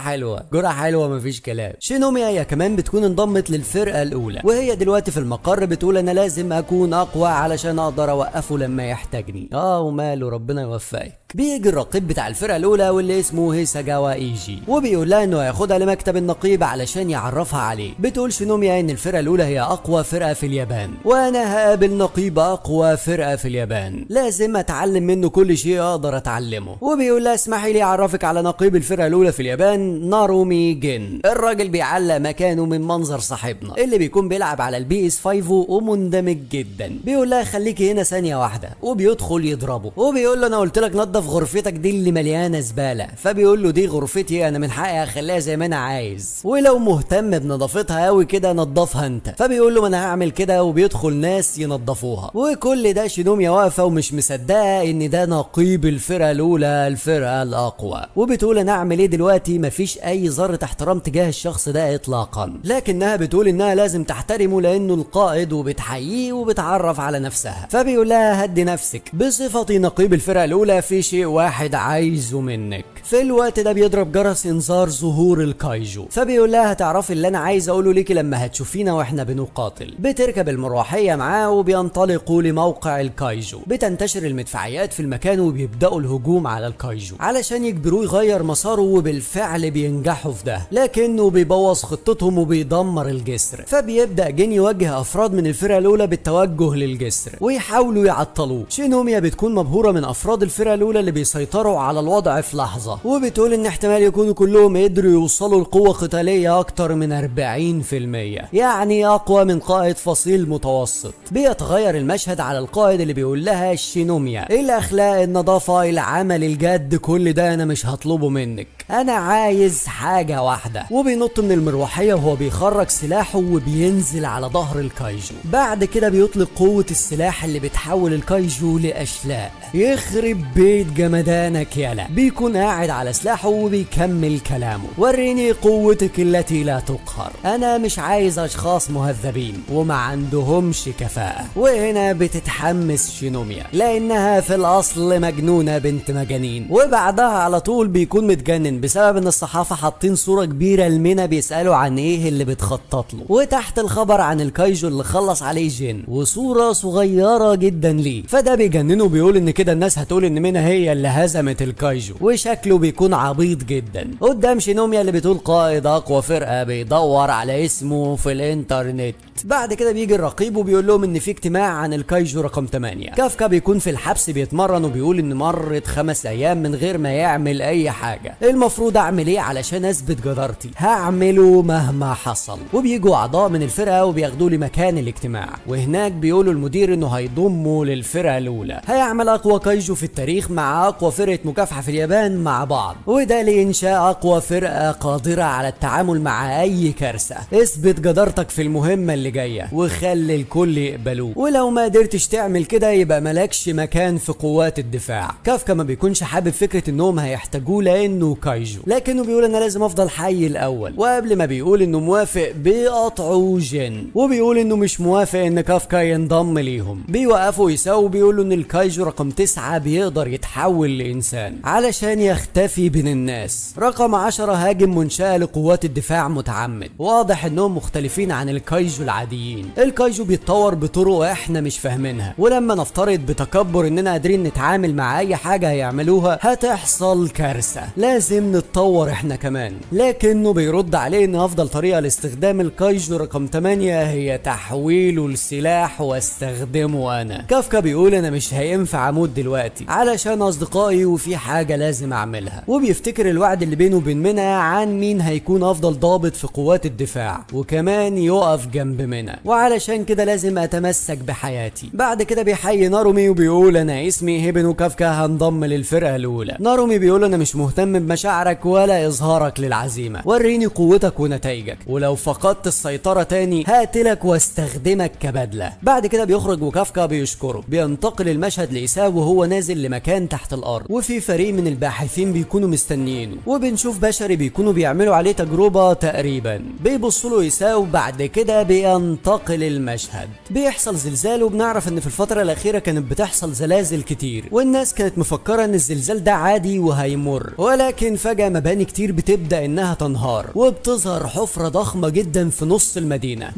B: حلوه مفيش كلام. شينوميا هي كمان بتكون انضمت للفرقه الاولى، وهي دلوقتي في المقر بتقول انا لازم اكون اقوى علشان اقدر اوقفه لما يحتاجني. وماله ربنا يوفقك. بيجي الرقيب بتاع الفرقه الاولى واللي اسمه هيساجاوا ايجي، وبيقول لها انه هياخدها لمكتب النقيب علشان يعرفها عليه. بتقول شينوميا ان الفرقه الاولى هي اقوى فرقه في اليابان، وانا هقابل نقيب اقوى فرقه في اليابان، لازم اتعلم منه كل شيء اقدر اتعلمه. وبيقول لها اسمحي لي اعرفك على نقيب الفرقه الاولى في اليابان، نارومي جن. الراجل بيعلق مكانه من منظر صاحبنا اللي بيكون بيلعب على البي اس 5 ومندمج جدا. بيقول لها خليكي هنا ثانيه واحده، وبيدخل يضربه وبيقول له انا قلت لك نظف غرفتك دي اللي مليانه زباله. فبيقول له دي غرفتي انا، من حقي اخليها زي ما انا عايز، ولو مهتم بنظافتها قوي كده نظفها انت. فبيقول له ما انا هعمل كده، وبيدخل ناس ينظفوها. وكل ده شينوميا واقفه ومش مصدقه ان ده نقيب الفرقه الاولى، الفرقه الاقوى. وبتقول انا اعمل ايه دلوقتي؟ مفيش اي ذره احترام تجاه الشخص ده اطلاقا، لكنها بتقول انها لازم تحترمه لانه القائد، وبتحييه وبتعرف على نفسها. فبيقول لها هدي نفسك، بصفتي نقيب الفرقه الاولى في شيء واحد عايزه منك. في الوقت ده بيضرب جرس انذار ظهور الكايجو، فبيقول لها هتعرفي اللي انا عايز اقوله ليكي لما هتشوفينا واحنا بنقاتل. بتركب المروحيه معاه وبينطلقوا لموقع الكايجو. بتنتشر المدفعيات في المكان وبيبداوا الهجوم على الكايجو علشان يجبروه يغير مساره، وبالفعل بينجحوا في ده، لكنه بيبوظ خطتهم وبيدمر الجسر. فبيبدا جين يوجه افراد من الفرقه الاولى بالتوجه للجسر ويحاولوا يعطلوه. شينوميا بتكون مبهوره من افراد الفرقه الاولى اللي بيسيطروا على الوضع في لحظه، وبتقول ان احتمال يكونوا كلهم قدروا يوصلوا لقوه قتاليه اكتر من 40%، يعني اقوى من قائد فصيل متوسط. بيتغير المشهد على القائد اللي بيقول لها شينوميا الاخلاق، النظافه، العمل الجد، كل ده انا مش هطلبه منك، انا عايز حاجه واحده. وبينط من المروحيه وهو بيخرج سلاحه وبينزل على ظهر الكايجو. بعد كده بيطلق قوه السلاح اللي بتحول الكايجو لاشلاء. يخرب بيت جمدانك يالا. بيكون قاعد على سلاحه وبيكمل كلامه، وريني قوتك التي لا تقهر، انا مش عايز اشخاص مهذبين وما عندهمش كفاءة. وهنا بتتحمس شينوميا لانها في الاصل مجنونة بنت مجانين، وبعدها على طول بيكون متجنن بسبب ان الصحافة حاطين صورة كبيرة لمينا بيسألوا عن ايه اللي بتخطط له، وتحت الخبر عن الكايجو اللي خلص عليه جين، وصورة صغيرة جدا ليه. فده بيجننه، بيقول ان كده الناس هتقول ان مينا هي هي اللي هزمت الكايجو، وشكله بيكون عبيط جدا قدام شينوميا اللي بتقول قائد اقوى فرقة بيدور على اسمه في الانترنت. بعد كده بيجي الرقيب وبيقول لهم ان في اجتماع عن الكايجو رقم 8. كافكا بيكون في الحبس بيتمرن وبيقول ان مرت 5 ايام من غير ما يعمل اي حاجة. المفروض اعمل ايه علشان اثبت جدارتي؟ هعمله مهما حصل. وبيجوا اعضاء من الفرقة وبياخدوا لي مكان الاجتماع، وهناك بيقولوا المدير انه هيضمه للفرقة الاولى، هيعمل اقوى كايجو في التاريخ مع اقوى فرقة مكافحة في اليابان مع بعض، وده لانشاء اقوى فرقة قادرة على التعامل مع اي كارثة. اثبت جدارتك في المهمة اللي جاية وخلي الكل يقبلوه، ولو ما قدرتش تعمل كده يبقى مالكش مكان في قوات الدفاع. كافكا ما بيكونش حابب فكرة انهم هيحتاجوه لانه كايجو، لكنه بيقول انا لازم افضل حي الاول. وقبل ما بيقول انه موافق بيقطعوا جن، وبيقول انه مش موافق ان كافكا ينضم ليهم. بيوقفوا يساو وبيقولوا ان الكايجو رقم 9 بيقدر يتحول لانسان علشان يختفي بين الناس. رقم 10 هاجم منشأة لقوات الدفاع متعمد. واضح انهم مختلفين عن الكايجو العاديين. الكايجو بيتطور بطرق احنا مش فاهمينها، ولما نفترض بتكبر اننا قادرين نتعامل مع اي حاجة هيعملوها هتحصل كارثة. لازم نتطور احنا كمان. لكنه بيرد عليه ان افضل طريقة لاستخدام الكايجو رقم 8 هي تحويله لسلاح واستخدمه انا. كافكا بيقول انا مش هينفع اموت دلوقتي علشان اصدقائي وفي حاجة لازم اعملها، وبيفتكر الوعد اللي بينه وبين مينا عن مين هيكون افضل ضابط في قوات الدفاع، وكمان يقف جنب مينا، وعلشان كده لازم اتمسك بحياتي. بعد كده بيحيي نارومي وبيقول انا اسمي هيبن وكافكا هنضم للفرقة الاولى. نارومي بيقول انا مش مهتم بمشاعرك ولا اظهارك للعزيمة، وريني قوتك ونتائجك، ولو فقدت السيطرة تاني هقتلك واستخدمك كبدلة. بعد كده بيخرج وكافكا بيشكره. بينتقل المشهد لإيساو وهو نازل لمكان تحت الارض، وفي فريق من الباحثين بيكونوا مستنيينه، وبنشوف بشري بيكونوا بيعملوا عليه تجربة تقريبا. بيبصوا له إيساو. بعد كده بينتقل المشهد، بيحصل زلزال، وبنعرف ان في الفترة الاخيرة كانت بتحصل زلازل كتير، والناس كانت مفكرة ان الزلزال ده عادي وهيمر، ولكن فجأة مباني كتير بتبدأ انها تنهار، وبتظهر حفرة ضخمة جدا في نص المدينة.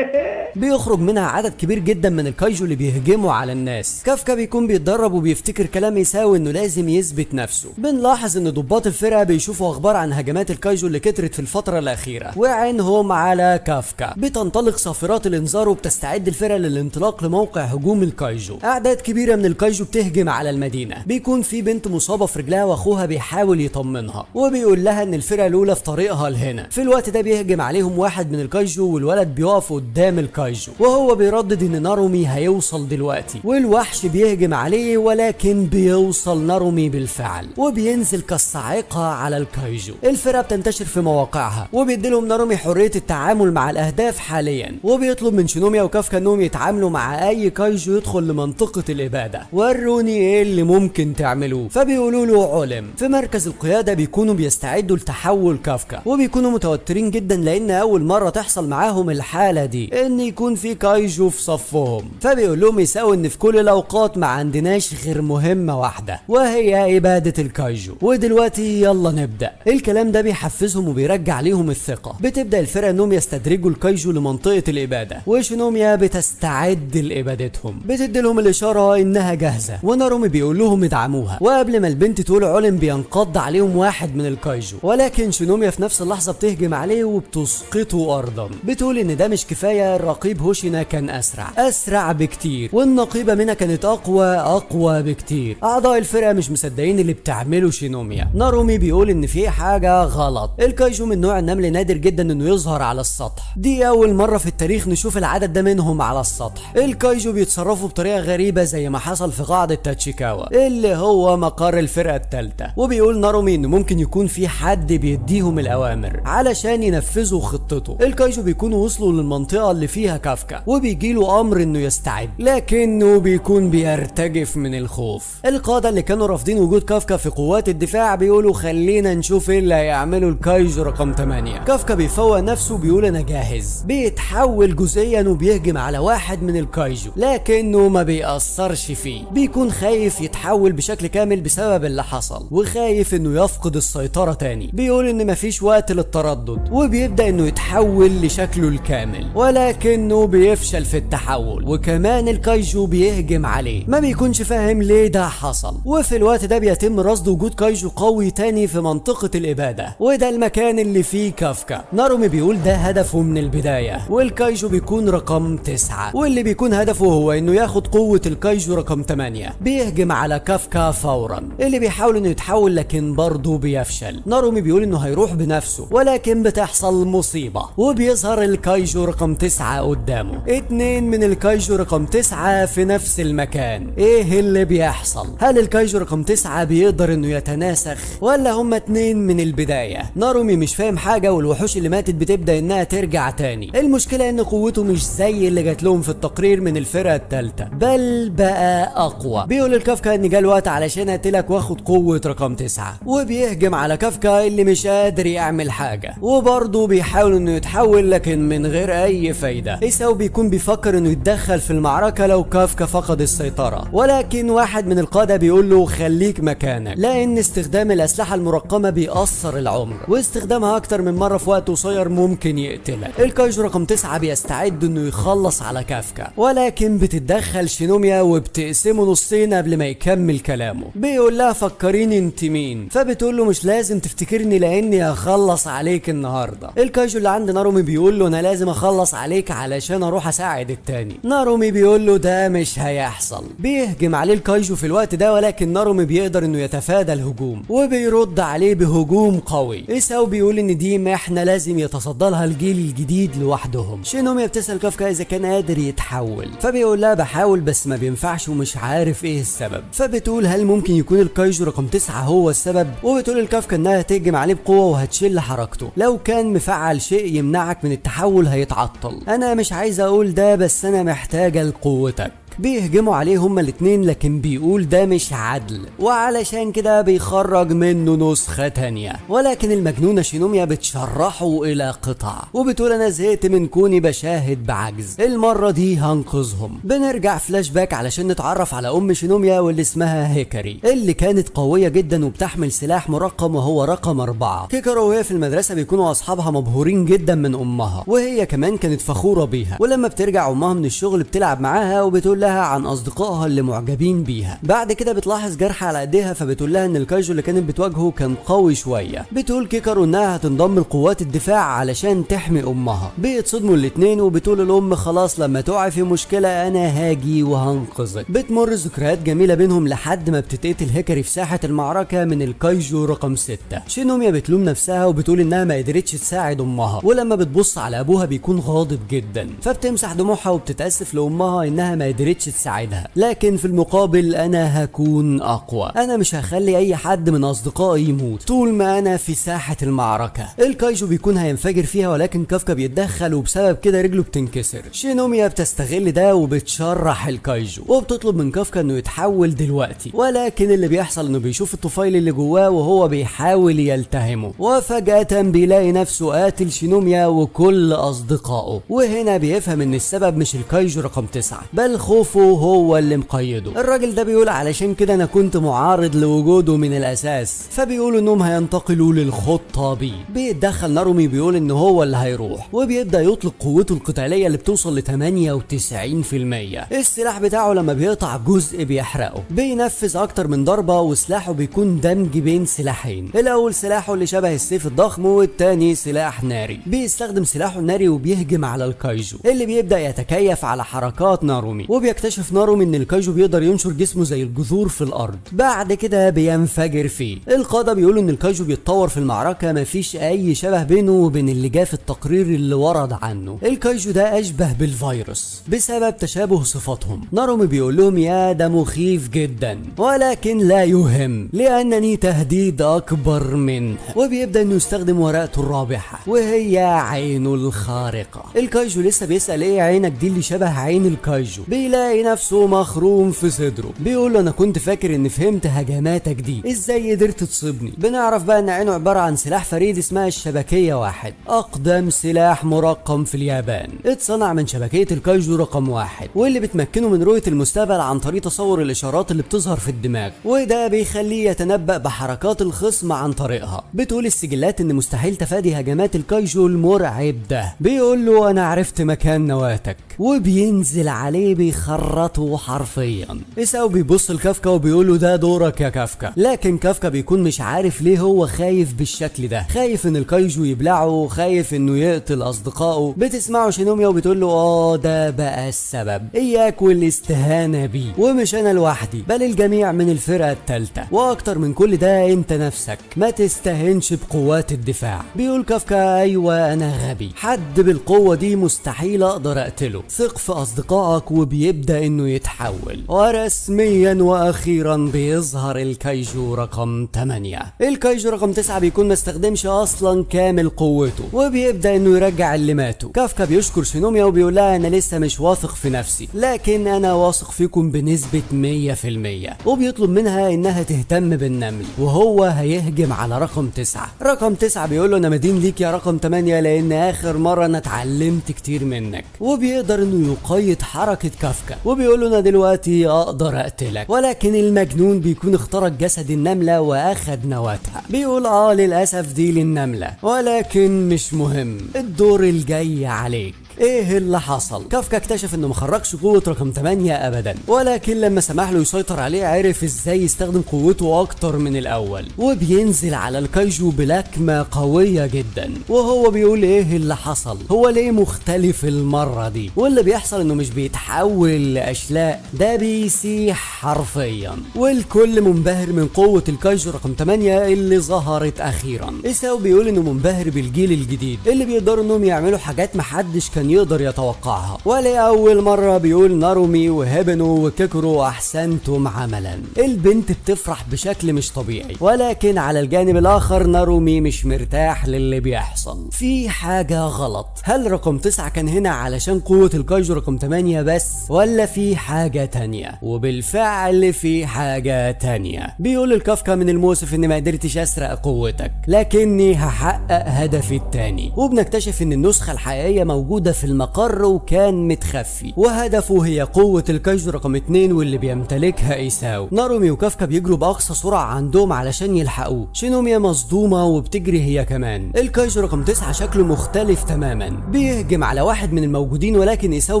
B: بيخرج منها عدد كبير جدا من الكايجو اللي بيهجموا على الناس. كافكا بيكون بيتدرب وبيفتكر كلام يساوي انه لازم يثبت نفسه. بنلاحظ ان ضباط الفرقه بيشوفوا اخبار عن هجمات الكايجو اللي كترت في الفتره الاخيره، وعينهم على كافكا. بتنطلق صافرات الانذار وبتستعد الفرقه للانطلاق لموقع هجوم الكايجو. اعداد كبيره من الكايجو بتهجم على المدينه. بيكون في بنت مصابه في رجلها واخوها بيحاول يطمنها، وبيقول لها ان الفرقه الاولى في طريقها لهنا. في الوقت ده بيهجم عليهم واحد من الكايجو، والولد بيقف قدام الكايجو وهو بيردد ان نارومي هيوصل دلوقتي، والوحش بيهجم عليه، ولكن بيوصل نارومي بالفعل وبينزل كالصاعقة على الكايجو. الفرقة بتنتشر في مواقعها، وبيديلهم نارومي حرية التعامل مع الاهداف حاليا، وبيطلب من شينوميا وكافكا انهم يتعاملوا مع اي كايجو يدخل لمنطقة الابادة. وروني ايه اللي ممكن تعملوه. فبيقولوا له علم. في مركز القيادة بيكونوا بيستعدوا لتحول كافكا، وبيكونوا متوترين جدا لان اول مرة تحصل معاهم الحالة دي ان يكون في كايجو في صفهم. فبيقول لهم يساوي ان في كل الاوقات ما عندناش غير مهمة واحدة، وهي ابادة الكايجو، ودلوقتي يلا نبدأ. الكلام ده بيحفزهم وبيرجع ليهم الثقة. بتبدأ الفرقة انهم يستدرجوا الكايجو لمنطقة الابادة، وشينوميا بتستعد لابادتهم. بتدي لهم الاشارة انها جاهزة، ونارومي بيقول لهم ادعموها. وقبل ما البنت تقول علم بينقض عليهم واحد من الكايجو، ولكن شينوميا في نفس اللحظة بتهجم عليه وبتسقطه ارضا. بتقول ان ده مش كفاية، الرقيب هوشينا كان اسرع بكتير، والنقيبة منها كانت اقوى بكتير. اعضاء الفرقة مش مصدقين اللي بتعمله شينوميا. نارومي بيقول ان في حاجة غلط. الكايجو من نوع النمل نادر جدا انه يظهر على السطح، دي اول مرة في التاريخ نشوف العدد ده منهم على السطح. الكايجو بيتصرفوا بطريقة غريبة زي ما حصل في قاعدة تاتشيكاوا اللي هو مقر الفرقة الثالثة. وبيقول نارومي انه ممكن يكون في حد بيديهم الاوامر علشان ينفذوا خطته. الكايجو بيكونوا وصلوا للمنطقة اللي فيها كافكا، وبيجيله امر انه يستعد، لكنه بيكون بيرتجف من الخوف. القادة اللي كانوا رافضين وجود كافكا في قوات الدفاع بيقولوا خلينا نشوف ايه اللي هيعمله الكايجو رقم 8. كافكا بيفوق نفسه بيقول انا جاهز. بيتحول جزئيا وبيهجم على واحد من الكايجو، لكنه ما بيأثرش فيه. بيكون خايف يتحول بشكل كامل بسبب اللي حصل، وخايف انه يفقد السيطرة تاني. بيقول ان مفيش وقت للتردد، وبيبدأ انه يتحول لشكله الكامل. بالكامل، ولكنه بيفشل في التحول، وكمان الكايجو بيهجم عليه. ما بيكونش فاهم ليه ده حصل. وفي الوقت ده بيتم رصد وجود كايجو قوي تاني في منطقة الإبادة، وده المكان اللي فيه كافكا. نارومي بيقول ده هدفه من البداية، والكايجو بيكون رقم 9، واللي بيكون هدفه هو انه ياخد قوة الكايجو رقم 8. بيهجم على كافكا فورا، اللي بيحاول انه يتحول لكن برضه بيفشل. نارومي بيقول انه هيروح بنفسه، ولكن بتحصل مصيبة، وبيظهر الكايجو رقم 9 قدامه. 2 من الكايجو رقم 9 في نفس المكان. ايه اللي بيحصل؟ هل الكايجو رقم 9 بيقدر انه يتناسخ، ولا هما 2 من البداية؟ نارومي مش فاهم حاجة، والوحوش اللي ماتت بتبدأ انها ترجع تاني. المشكلة ان قوته مش زي اللي جات لهم في التقرير من الفرقة الثالثة، بل بقى اقوى. بيقول الكافكا ان جه الوقت علشان اقتلك واخد قوة رقم 9، وبيهجم على كافكا اللي مش قادر يعمل حاجة، وبرضه بيحاول انه يتحول لكن من غير اي فايدة. إيساو بيكون بيفكر انه يتدخل في المعركة لو كافكا فقد السيطرة، ولكن واحد من القادة بيقول له خليك مكانك، لان استخدام الاسلحة المرقمة بيأثر العمر، واستخدامها اكتر من مرة في وقت قصير ممكن يقتلك. الكايجو رقم 9 بيستعد انه يخلص على كافكا، ولكن بتتدخل شينوميا وبتقسمه نصين قبل ما يكمل كلامه. بيقول لها فكريني انت مين، فبتقول له مش لازم تفتكرني لاني هخلص عليك النهارده. الكايجو اللي عند نارومي بيقول له انا لازم اخلص عليك علشان اروح اساعد التاني. نارومي بيقول له ده مش هيحصل. بيهجم عليه الكايجو في الوقت ده، ولكن نارومي بيقدر انه يتفادى الهجوم، وبيرد عليه بهجوم قوي. إيساو بيقول ان دي محنة لازم يتصدى لها الجيل الجديد لوحدهم. شينوميا بتسأل كافكا اذا كان قادر يتحول، فبيقول لها بحاول بس ما بينفعش ومش عارف ايه السبب. فبتقول هل ممكن يكون الكايجو رقم 9 هو السبب؟ وبتقول الكافكا انها هتهجم عليه بقوة وهتشل حركته، لو كان مفعل شيء يمنعك من التحول هيتعطل. انا مش عايز اقول ده بس انا محتاجة لقوتك. بيهجموا عليه هما الاتنين، لكن بيقول ده مش عدل، وعلشان كده بيخرج منه نسخة تانية. ولكن المجنونة شينوميا بتشرحه الى قطع، وبتقول انا زهقت من كوني بشاهد بعجز، المرة دي هنقذهم. بنرجع فلاش باك علشان نتعرف على ام شينوميا واللي اسمها هيكاري، اللي كانت قوية جدا وبتحمل سلاح مرقم وهو رقم 4. كيكارو وهي في المدرسة بيكونوا اصحابها مبهورين جدا من امها، وهي كمان كانت فخورة بيها. ولما بترجع امها من الشغل بتلعب معاها وبتقول لها عن اصدقائها اللي معجبين بيها. بعد كده بتلاحظ جرح على ايديها، فبتقول لها ان الكايجو اللي كانت بتواجهه كان قوي شويه. بتقول كيكارو انها هتنضم لقوات الدفاع علشان تحمي امها. بيتصدموا الاتنين، وبتقول الام خلاص لما تقع في مشكله انا هاجي وهنقذك. بتمر ذكريات جميله بينهم لحد ما بتتقتل هيكاري في ساحه المعركه من الكايجو رقم 6. شينوميا بتلوم نفسها وبتقول انها ما قدرتش تساعد امها، ولما بتبص على ابوها بيكون غاضب جدا، فبتمسح دموعها وبتتاسف لامها انها ما قدرتش تساعدها. لكن في المقابل انا هكون اقوى، انا مش هخلي اي حد من اصدقائي يموت طول ما انا في ساحة المعركة. الكايجو بيكون هينفجر فيها، ولكن كافكا بيتدخل وبسبب كده رجله بتنكسر. شينوميا بتستغل ده وبتشرح الكايجو، وبتطلب من كافكا انه يتحول دلوقتي، ولكن اللي بيحصل انه بيشوف الطفيل اللي جواه وهو بيحاول يلتهمه، وفجأة بيلاقي نفسه قاتل شينوميا وكل اصدقائه. وهنا بيفهم ان السبب مش الكايجو رقم 9، بل خوفه هو اللي مقيده. الراجل ده بيقول علشان كده انا كنت معارض لوجوده من الاساس، فبيقولوا انهم هينتقلوا للخطة بي. بيتدخل نارومي بيقول ان هو اللي هيروح، وبيبدأ يطلق قوته القتالية اللي بتوصل ل 98%. السلاح بتاعه لما بيقطع جزء بيحرقه، بينفذ اكتر من ضربة، وسلاحه بيكون دمج بين سلاحين. الاول سلاحه اللي شبه السيف الضخم، والتاني سلاح ناري. بيستخدم سلاحه الناري وبيهجم على الكايجو اللي بيبدأ يتكيف على حركات نارومي. وبيكتشف نارومي ان الكايجو بيقدر ينشر جسمه زي الجذور في الارض، بعد كده بينفجر فيه. القادة بيقولوا ان الكايجو بيتطور في المعركة، مفيش اي شبه بينه وبين اللي جه في التقرير اللي ورد عنه. الكايجو ده اشبه بالفيروس بسبب تشابه صفاتهم. نارومي بيقول لهم يا ده مخيف جدا، ولكن لا يهم لانني تهديد اكبر منه. وبيبدأ انه يستخدم ورقته الرابحة وهي عينه الخارقة. الكايجو لسه بيسأل ايه عينك دي اللي شبه عين الكايجو، بيلاقي ويلاقي نفسه مخروم في صدره. بيقول له انا كنت فاكر ان فهمت هجماتك دي، ازاي قدرت تصيبني؟ بنعرف بقى ان عينه عبارة عن سلاح فريد اسمها الشبكية 1، اقدم سلاح مرقم في اليابان، اتصنع من شبكية الكايجو رقم 1، واللي بتمكنه من رؤية المستقبل عن طريق تصور الاشارات اللي بتظهر في الدماغ، وده بيخليه يتنبأ بحركات الخصم عن طريقها. بتقول السجلات ان مستحيل تفادي هجمات الكايجو المرعب ده. بيقول له انا عرفت مكان نواتك، وبينزل عليه بيخرطه حرفيا. إيساو بيبص لكافكا وبيقول له ده دورك يا كافكا، لكن كافكا بيكون مش عارف ليه هو خايف بالشكل ده، خايف ان الكايجو يبلعه، خايف انه يقتل اصدقائه. بتسمعه شينوميا وبتقول له ده بقى السبب، اياك والاستهانة بيه، ومش انا لوحدي بل الجميع من الفرقة الثالثة، واكتر من كل ده انت نفسك ما تستهنش بقوات الدفاع. بيقول كافكا ايوه انا غبي، حد بالقوة دي مستحيل اقدر اقتله، ثق في اصدقائك. وبيبدأ انه يتحول، ورسميا واخيرا بيظهر الكايجو رقم 8. الكايجو رقم 9 بيكون ما استخدمش اصلا كامل قوته، وبيبدأ انه يرجع اللي ماتوا. كافكا بيشكر شينوميا وبيقول لها انا لسه مش واثق في نفسي، لكن انا واثق فيكم بنسبة 100%، وبيطلب منها انها تهتم بالنمل، وهو هيهجم على رقم 9. رقم 9 بيقول له انا مدين ليك يا رقم 8، لان اخر مرة انا اتعلمت كتير منك. وبيقدر انه يقيد حركة كافكا، وبيقول له انا دلوقتي اقدر اقتلك، ولكن المجنون بيكون اخترق جسد النملة واخد نواتها. بيقول للاسف دي للنملة، ولكن مش مهم، الدور الجاي عليك. ايه اللي حصل؟ كافكا اكتشف انه مخرجش قوة رقم 8 ابدا، ولكن لما سمح له يسيطر عليه عرف ازاي يستخدم قوته اكتر من الاول، وبينزل على الكايجو بلكمة قوية جدا. وهو بيقول ايه اللي حصل، هو ليه مختلف المرة دي؟ واللي بيحصل انه مش بيتحول لاشلاء، ده بيسيح حرفيا. والكل منبهر من قوة الكايجو رقم 8 اللي ظهرت اخيرا. إيساو بيقول انه منبهر بالجيل الجديد اللي بيقدروا انهم يعملوا حاجات محدش كان يقدر يتوقعها. ولأول مرة بيقول نارومي وهيبنو وكيكورو احسنتم عملا. البنت بتفرح بشكل مش طبيعي، ولكن على الجانب الاخر نارومي مش مرتاح للي بيحصل، في حاجة غلط. هل رقم 9 كان هنا علشان قوة الكايجو رقم 8 بس، ولا في حاجة تانية؟ وبالفعل في حاجة تانية. بيقول الكافكا من المؤسف اني ما قدرتش اسرق قوتك، لكني هحقق هدفي التاني. وبنكتشف ان النسخة الحقيقية موجودة في المقر وكان متخفي، وهدفه هي قوة الكايجو رقم 2 واللي بيمتلكها إيساو. نارومي وكافكا بيجروا بأقصى سرعة عندهم علشان يلحقوه. شينوميا مصدومة وبتجري هي كمان. الكايجو رقم 9 شكله مختلف تماما، بيهجم على واحد من الموجودين، ولكن إيساو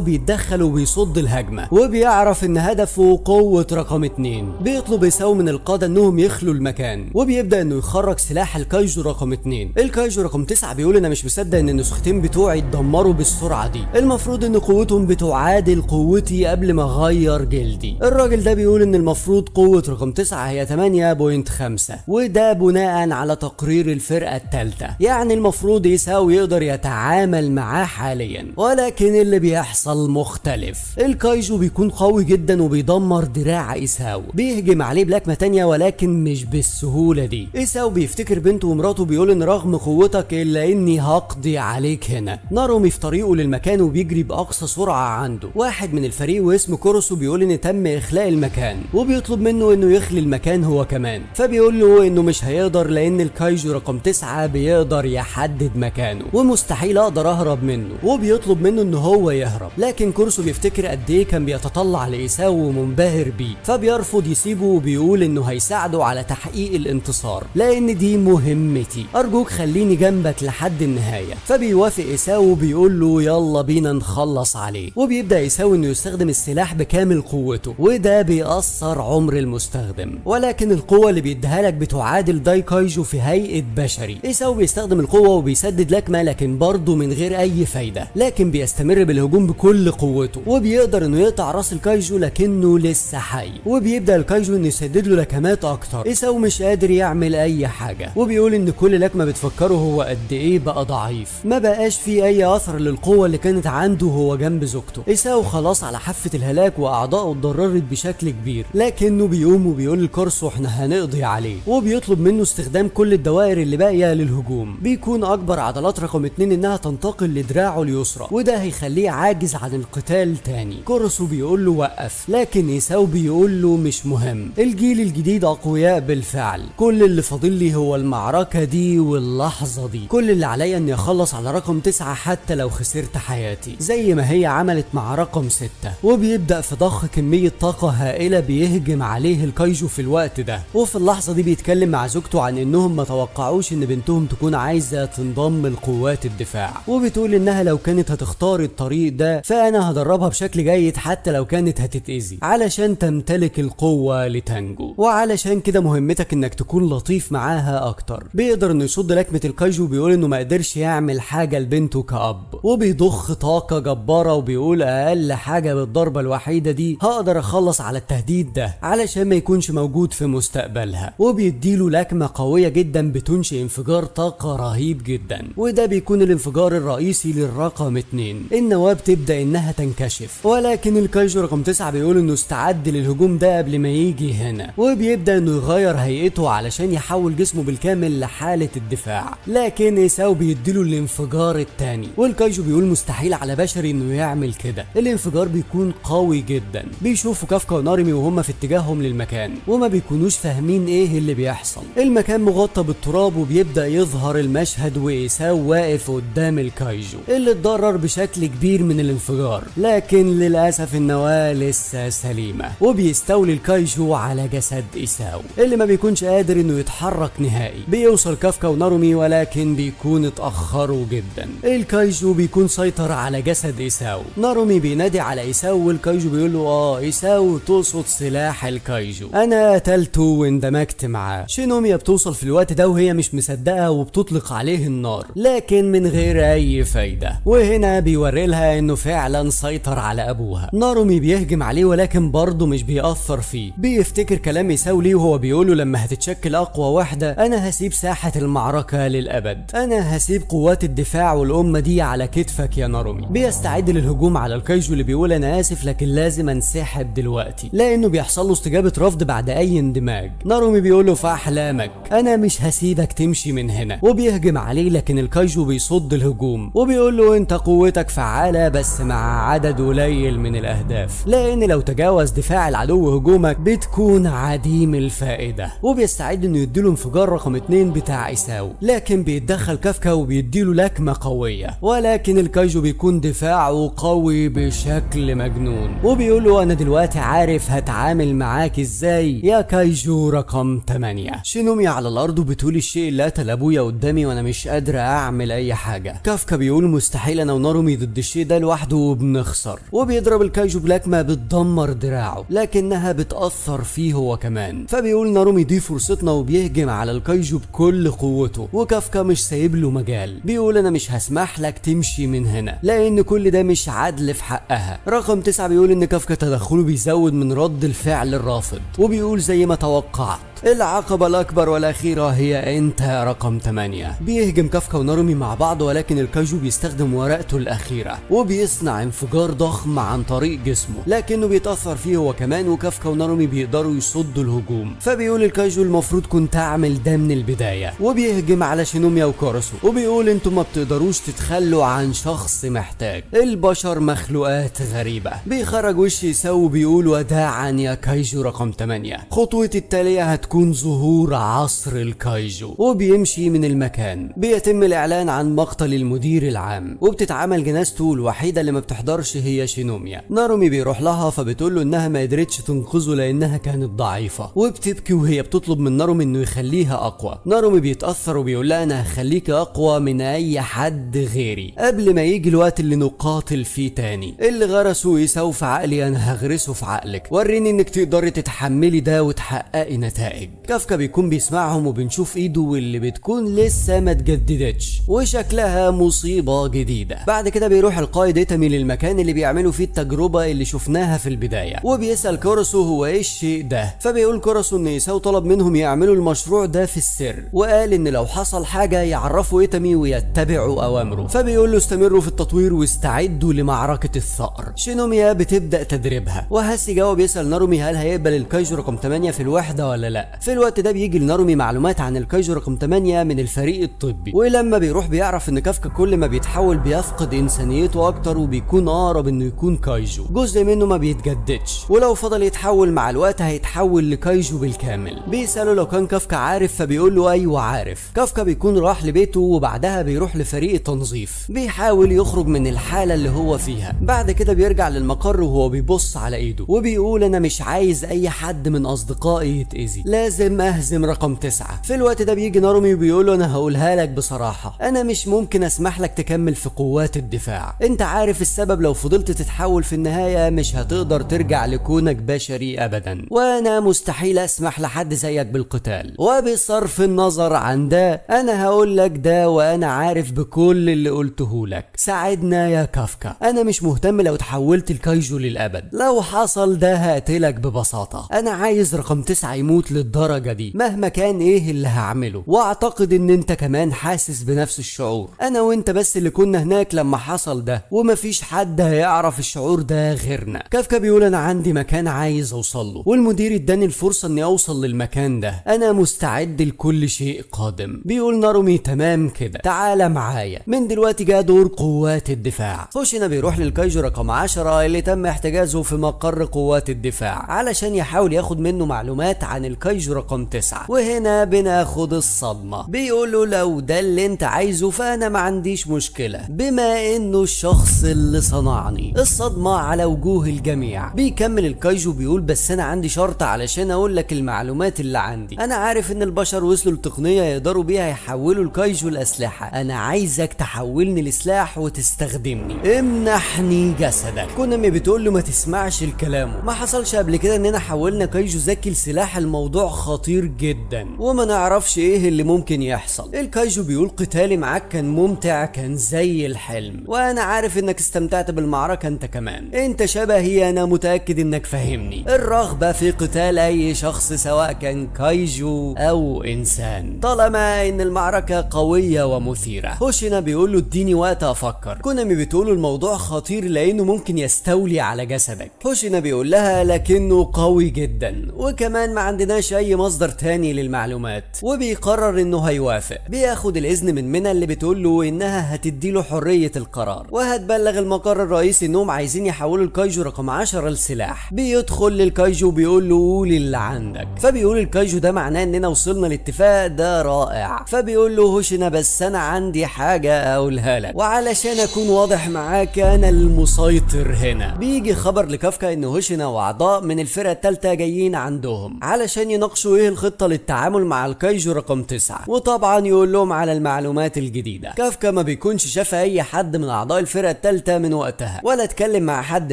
B: بيتدخل وبيصد الهجمة، وبيعرف ان هدفه قوة رقم 2. بيطلب إيساو من القادة انهم يخلوا المكان، وبيبدأ انه يخرج سلاح الكايجو رقم 2. الكايجو رقم 9 بيقول انا مش مصدق ان النسختين بتوعي اتدمروا بالسرعة دي، المفروض ان قوتهم بتعادل قوتي قبل ما اغير جلدي. الراجل ده بيقول ان المفروض قوة رقم 9 هي 8.5، وده بناء على تقرير الفرقة الثالثة، يعني المفروض إيساو يقدر يتعامل معاه حاليا. ولكن اللي بيحصل مختلف، الكايجو بيكون قوي جدا وبيدمر دراع إيساو، بيهجم عليه بلكمة تانية ولكن مش بالسهولة دي. إيساو بيفتكر بنته ومراته، بيقول ان رغم قوتك الا اني هقضي عليك هنا. نارومي في طريقه للمكان وبيجري باقصى سرعه عنده. واحد من الفريق واسمه كوروسو بيقول ان تم اخلاء المكان، وبيطلب منه انه يخلي المكان هو كمان، فبيقول له انه مش هيقدر لان الكايجو رقم 9 بيقدر يحدد مكانه ومستحيل اقدر اهرب منه، وبيطلب منه انه هو يهرب. لكن كوروسو بيفتكر قد ايه كان بيتطلع لإيساو ومنبهر بيه، فبيرفض يسيبه وبيقول انه هيساعده على تحقيق الانتصار، لان دي مهمتي، ارجوك خليني جنبك لحد النهايه. فبيوافق إيساو وبيقول له يلا بينا نخلص عليه. وبيبدأ إيساو انه يستخدم السلاح بكامل قوته، وده بيأثر عمر المستخدم، ولكن القوة اللي بيديها لك بتعادل داي كايجو في هيئة بشري. إيساو بيستخدم القوة وبيسدد لكمة، لكن برضه من غير اي فايدة، لكن بيستمر بالهجوم بكل قوته، وبيقدر انه يقطع راس الكايجو لكنه لسه حي. وبيبدأ الكايجو انه يسدد له لكمات اكتر. إيساو مش قادر يعمل اي حاجة، وبيقول ان كل لكمة بتفكره هو قد ايه بقى ضعيف، ما بقاش فيه اي اثر للقوة القوة اللي كانت عنده هو جنب زوجته. إيساو خلاص على حافة الهلاك وأعضائه اتضررت بشكل كبير، لكنه بيقوم وبيقول لكارسو احنا هنقضي عليه، وبيطلب منه استخدام كل الدوائر اللي باقية للهجوم. بيكون أكبر عضلات رقم 2 إنها تنتقل لدراعه اليسرى، وده هيخليه عاجز عن القتال تاني. كورسو بيقول له وقف، لكن إيساو بيقول له مش مهم، الجيل الجديد أقوياء بالفعل، كل اللي فاضل لي هو المعركة دي واللحظة دي، كل اللي عليا إني أخلص على رقم 9 حتى لو خسرت حياتي زي ما هي عملت مع رقم 6. وبيبدأ في ضخ كمية طاقة هائلة بيهجم عليه الكايجو في الوقت ده. وفي اللحظة دي بيتكلم مع زوجته عن إنهم ما توقعوش إن بنتهم تكون عايزة تنضم لقوات الدفاع، وبتقول إنها لو كانت هتختار الطريق ده فأنا هدربها بشكل جيد حتى لو كانت هتتأذي علشان تمتلك القوة لتنجو، وعلشان كده مهمتك إنك تكون لطيف معاها أكتر. بيقدر إنه يصد لكمة الكايجو، بيقول إنه ما قدرش يعمل حاجة لبنته كأب، وبيضخ طاقة جبارة وبيقول أقل حاجة بالضربة الوحيدة دي هقدر أخلص على التهديد ده علشان ما يكونش موجود في مستقبلها. وبيديله لكمة قوية جدا بتنشئ انفجار طاقة رهيب جدا، وده بيكون الانفجار الرئيسي للرقم 2. النواة بتبدأ إنها تنكشف، ولكن الكايجو رقم 9 بيقول إنه استعد للهجوم ده قبل ما يجي هنا، وبيبدأ إنه يغير هيئته علشان يحول جسمه بالكامل لحالة الدفاع. لكن إيساو بيديله الانفجار التاني، والكايجو بيقول مستحيل على بشري إنه يعمل كده. الانفجار بيكون قوي جدا. بيشوفوا كافكا ونارمي وهم في اتجاههم للمكان، وما بيكونوش فاهمين ايه اللي بيحصل. المكان مغطى بالتراب، وبيبدأ يظهر المشهد وإيساو واقف قدام الكايجو اللي اتضرر بشكل كبير من الانفجار، لكن للأسف النواة لسه سليمة. وبيستولي الكايجو على جسد إيساو اللي ما بيكونش قادر انه يتحرك نهائي. بيوصل كافكا ونارمي ولكن بيكون اتأخروا جدا. الكايجو بيكون سيطر على جسد إيساو. نارمي بينادي على إيساو، والكايجو بيقول له إيساو تقصد سلاح الكايجو، انا قتلته واندمجت معاه. شينوميا بتوصل في الوقت ده وهي مش مصدقه وبتطلق عليه النار، لكن من غير اي فايده. وهنا بيوري لها انه فعلا سيطر على ابوها. نارومي بيهجم عليه ولكن برضه مش بيأثر فيه. بيفتكر كلام إيساو ليه وهو بيقوله لما هتتشكل اقوى واحده انا هسيب ساحه المعركه للابد، انا هسيب قوات الدفاع والامه دي على كتفك يا نارومي. بيستعد للهجوم على الكايجو اللي بيقول انا اسف لكن لازم انسحب دلوقتي، لانه بيحصل له استجابه رفض بعد اي اندماج. نارومي بيقول له في احلامك انا مش هسيبك تمشي من هنا، وبيهجم عليه لكن الكايجو بيصد الهجوم وبيقول له انت قوتك فعالة بس مع عدد قليل من الاهداف، لان لو تجاوز دفاع العدو هجومك بتكون عديم الفائدة. وبيستعد انه يديله انفجار رقم 2 بتاع إيساو، لكن بيتدخل كافكا وبيديله لكمة قوية، ولكن الكايجو بيكون دفاعه قوي بشكل مجنون وبيقول له انا دلوقتي عارف هتعامل معاك ازاي يا كايجو رقم 8. شينوميا على الارض وبتقول الشيء اللي قتل ابويا قدامي وانا مش قادره اعمل اي حاجه. كافكا بيقول مستحيل انا ونارومي ضد الشيء ده لوحده وبنخسر، وبيضرب الكايجو بلكمه بتدمر دراعه لكنها بتاثر فيه هو كمان. فبيقول نارومي دي فرصتنا وبيهجم على الكايجو بكل قوته، وكافكا مش سايب له مجال. بيقول انا مش هسمح لك تمشي من هنا لان كل ده مش عدل في حقها. رقم 9 بيقول ان كافكا تدخله بيزود من رد الفعل الرافض، وبيقول زي ما توقعت العقبة الأكبر والأخيرة هي أنت يا رقم 8. بيهجم كافكا ونارومي مع بعض ولكن الكايجو بيستخدم ورقته الأخيرة وبيصنع انفجار ضخم عن طريق جسمه، لكنه بيتأثر فيه هو كمان، وكافكا ونارومي بيقدروا يصدوا الهجوم. فبيقول الكايجو المفروض كنت أعمل ده من البداية، وبيهجم على شينوميا وكورسو وبيقول انتوا ما بتقدروش تتخلوا عن شخص محتاج، البشر مخلوقات غريبة. بيخرج وش إيساو وبيقول وداعا يا كايجو رقم 8، خطوتي التالية هتكون ظهور عصر الكايجو. وبيمشي من المكان. بيتم الاعلان عن مقتل المدير العام، وبتتعمل جنازته، الوحيده اللي ما بتحضرش هي شينوميا. نارومي بيروح لها فبتقول له انها ما قدرتش تنقذه لانها كانت ضعيفه، وبتبكي وهي بتطلب من نارومي انه يخليها اقوى. نارومي بيتاثر وبيقول لها انا هخليك اقوى من اي حد غيري قبل ما يجي الوقت اللي نقاتل فيه تاني. اللي غرسه إيساو في عقلي انا هغرسه في عقلك، وريني انك تقدري تتحملي ده وتحققي نتائج. النتائج. كافكا بيكون بيسمعهم وبنشوف ايده واللي بتكون لسه ما اتجددتش وشكلها مصيبة جديدة. بعد كده بيروح القائد إيتامي للمكان اللي بيعملوا فيه التجربة اللي شفناها في البداية، وبيسأل كوراسو هو ايه الشيء ده. فبيقول كوراسو ان إيساو طلب منهم يعملوا المشروع ده في السر، وقال ان لو حصل حاجة يعرفوا إيتامي ويتبعوا اوامره. فبيقول له استمروا في التطوير واستعدوا لمعركة الثأر. شينوميا بتبدأ تدريبها، وهاسيجاوا بيسأل نارومي هل هيقبل الكايجو رقم 8 في الوحدة ولا لا. في الوقت ده بيجي لنارومي معلومات عن الكايجو رقم 8 من الفريق الطبي، ولما بيروح بيعرف ان كافكا كل ما بيتحول بيفقد انسانيته اكتر وبيكون اقرب انه يكون كايجو. جزء منه ما بيتجددش، ولو فضل يتحول مع الوقت هيتحول لكايجو بالكامل. بيسأله لو كان كافكا عارف، فبيقول له ايوه عارف. كافكا بيكون راح لبيته وبعدها بيروح لفريق التنظيف، بيحاول يخرج من الحالة اللي هو فيها. بعد كده بيرجع للمقر وهو بيبص على ايده وبيقول انا مش عايز اي حد من اصدقائي يتأذي، لازم اهزم رقم 9. في الوقت ده بيجي نارومي وبيقول له انا هقولها لك بصراحة، انا مش ممكن اسمح لك تكمل في قوات الدفاع. انت عارف السبب، لو فضلت تتحول في النهاية مش هتقدر ترجع لكونك بشري ابدا، وانا مستحيل اسمح لحد زيك بالقتال. وبصرف النظر عن ده انا هقول لك ده وانا عارف بكل اللي قلته لك. ساعدنا يا كافكا، انا مش مهتم لو تحولت الكايجو للابد، لو حصل ده هقتلك ببساطة. انا عايز رقم 9 يموت للدرجة دي مهما كان ايه اللي هعمله، واعتقد ان انت كمان حاسس بنفس الشعور. انا وانت بس اللي كنا هناك لما حصل ده، ومفيش حد هيعرف الشعور ده غيرنا. كافكا بيقول انا عندي مكان عايز اوصل له، والمدير اداني الفرصة اني اوصل للمكان ده، انا مستعد لكل شيء قادم. بيقول نارومي تمام كده، تعالى معايا، من دلوقتي جاء دور قوات الدفاع. هوشينا بيروح للكايجو رقم 10 اللي تم احتجازه في مقر قوات الدفاع علشان يحاول ياخد منه معلومات عن الكايجو رقم 9. وهنا بناخد الصدمة، بيقول له لو ده اللي انت عايزه فانا ما عنديش مشكلة، بما انه الشخص اللي صنعني. الصدمة على وجوه الجميع. بيكمل الكايجو بيقول بس انا عندي شرط علشان اقول لك المعلومات اللي عندي. انا عارف ان البشر وصلوا لتقنية يقدروا بيها يحولوا الكايجو لاسلحة، انا عايزك تحولني لسلاح وتستخدمني، امنحني جسدك. كونامي بتقول له ما تسمعش الكلام، ما حصلش قبل كده اننا حولنا كايجو ذكي لسلاح، الموضوع خطير جدا وما نعرفش ايه اللي ممكن يحصل. الكايجو بيقول قتالي معاك كان ممتع، كان زي الحلم، وانا عارف انك استمتعت بالمعركة انت كمان، انت شبهي، انا متأكد انك فاهمني. الرغبة في قتال اي شخص سواء كان كايجو او انسان، طالما ان المعركة قوية ومثيرة. هوشينا بيقول له اديني وقت افكر. كونامي بتقول له الموضوع خطير لانه ممكن يستولي على جسدك. هوشينا بيقول لها لكنه قوي جدا، وكمان ما عندناش اي مصدر تاني للمعلومات، وبيقرر انه هيوافق. بياخد الاذن من منى اللي بتقول له انها هتديله حرية القرار، وهتبلغ المقر الرئيسي انهم عايزين يحولوا الكايجو رقم 10 لسلاح. بيدخل للكايجو بيقول له قول اللي عندك. فبيقول الكايجو ده معناه اننا وصلنا لاتفاق، ده رائع. فبيقول له هوشينا بس انا عندي حاجة اقولها لك، وعلشان اكون واضح معاك انا المسيطر هنا. بيجي خبر لكافكا ان هوشينا واعضاء من الفرقة الثالثة جايين عندهم علشان يناقشوا ايه الخطة للتعامل مع الكايجو رقم 9، وطبعا يقول لهم على المعلومات الجديدة. كافكا ما بيكونش شاف اي حد من اعضاء الفرقة الثالثة من وقتها ولا اتكلم مع حد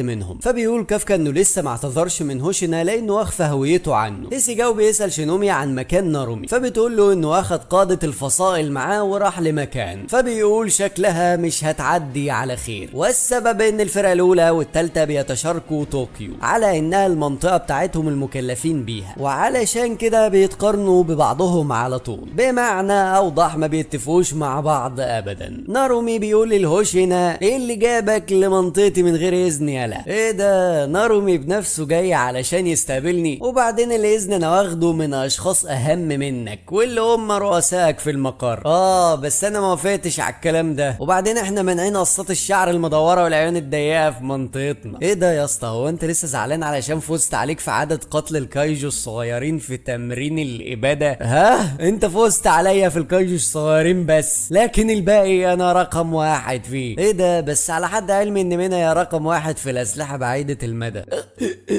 B: منهم. فبيقول كافكا انه لسه ما اعتذرش من هوشينا لانه اخفى هويته عنه. هيسيجاو بيسأل شينومي عن مكان نارومي، فبتقول له انه اخذ قادة الفصائل معاه وراح لمكان، فبيقول شكلها مش هتعدي على خير، والسبب ان الفرقة الاولى والثالثة بيتشاركوا طوكيو على انها المنطقة بتاعتهم المكلفين بيها، وعلشان كده بيتقارنوا ببعضهم على طول، بمعنى اوضح ما بيتفقوش مع بعض ابدا. نارومي بيقول لهوشينا ايه اللي جابك لمنطقتي من غير اذن؟ يالا ايه ده، نارومي بنفسه جاي علشان يستقبلني، وبعدين الاذن انا واخده من اشخاص اهم منك واللي هم رؤسائك في المقر. بس انا ما وافقتش على الكلام ده، وبعدين احنا مانعين قصات الشعر المدوره والعيون الضيقه في منطقتنا. ايه ده يا اسطى، هو انت لسه زعلان علشان فزت عليك في عدد قتل الكايجو الصغيرين في تمرين الاباده؟ انت فزت عليا في الكايجو الصغيرين بس، لكن الباقي انا رقم 1 فيه. ايه ده، بس على حد علمي ان منى يا رقم 1 في الاسلحه بعيده المدى.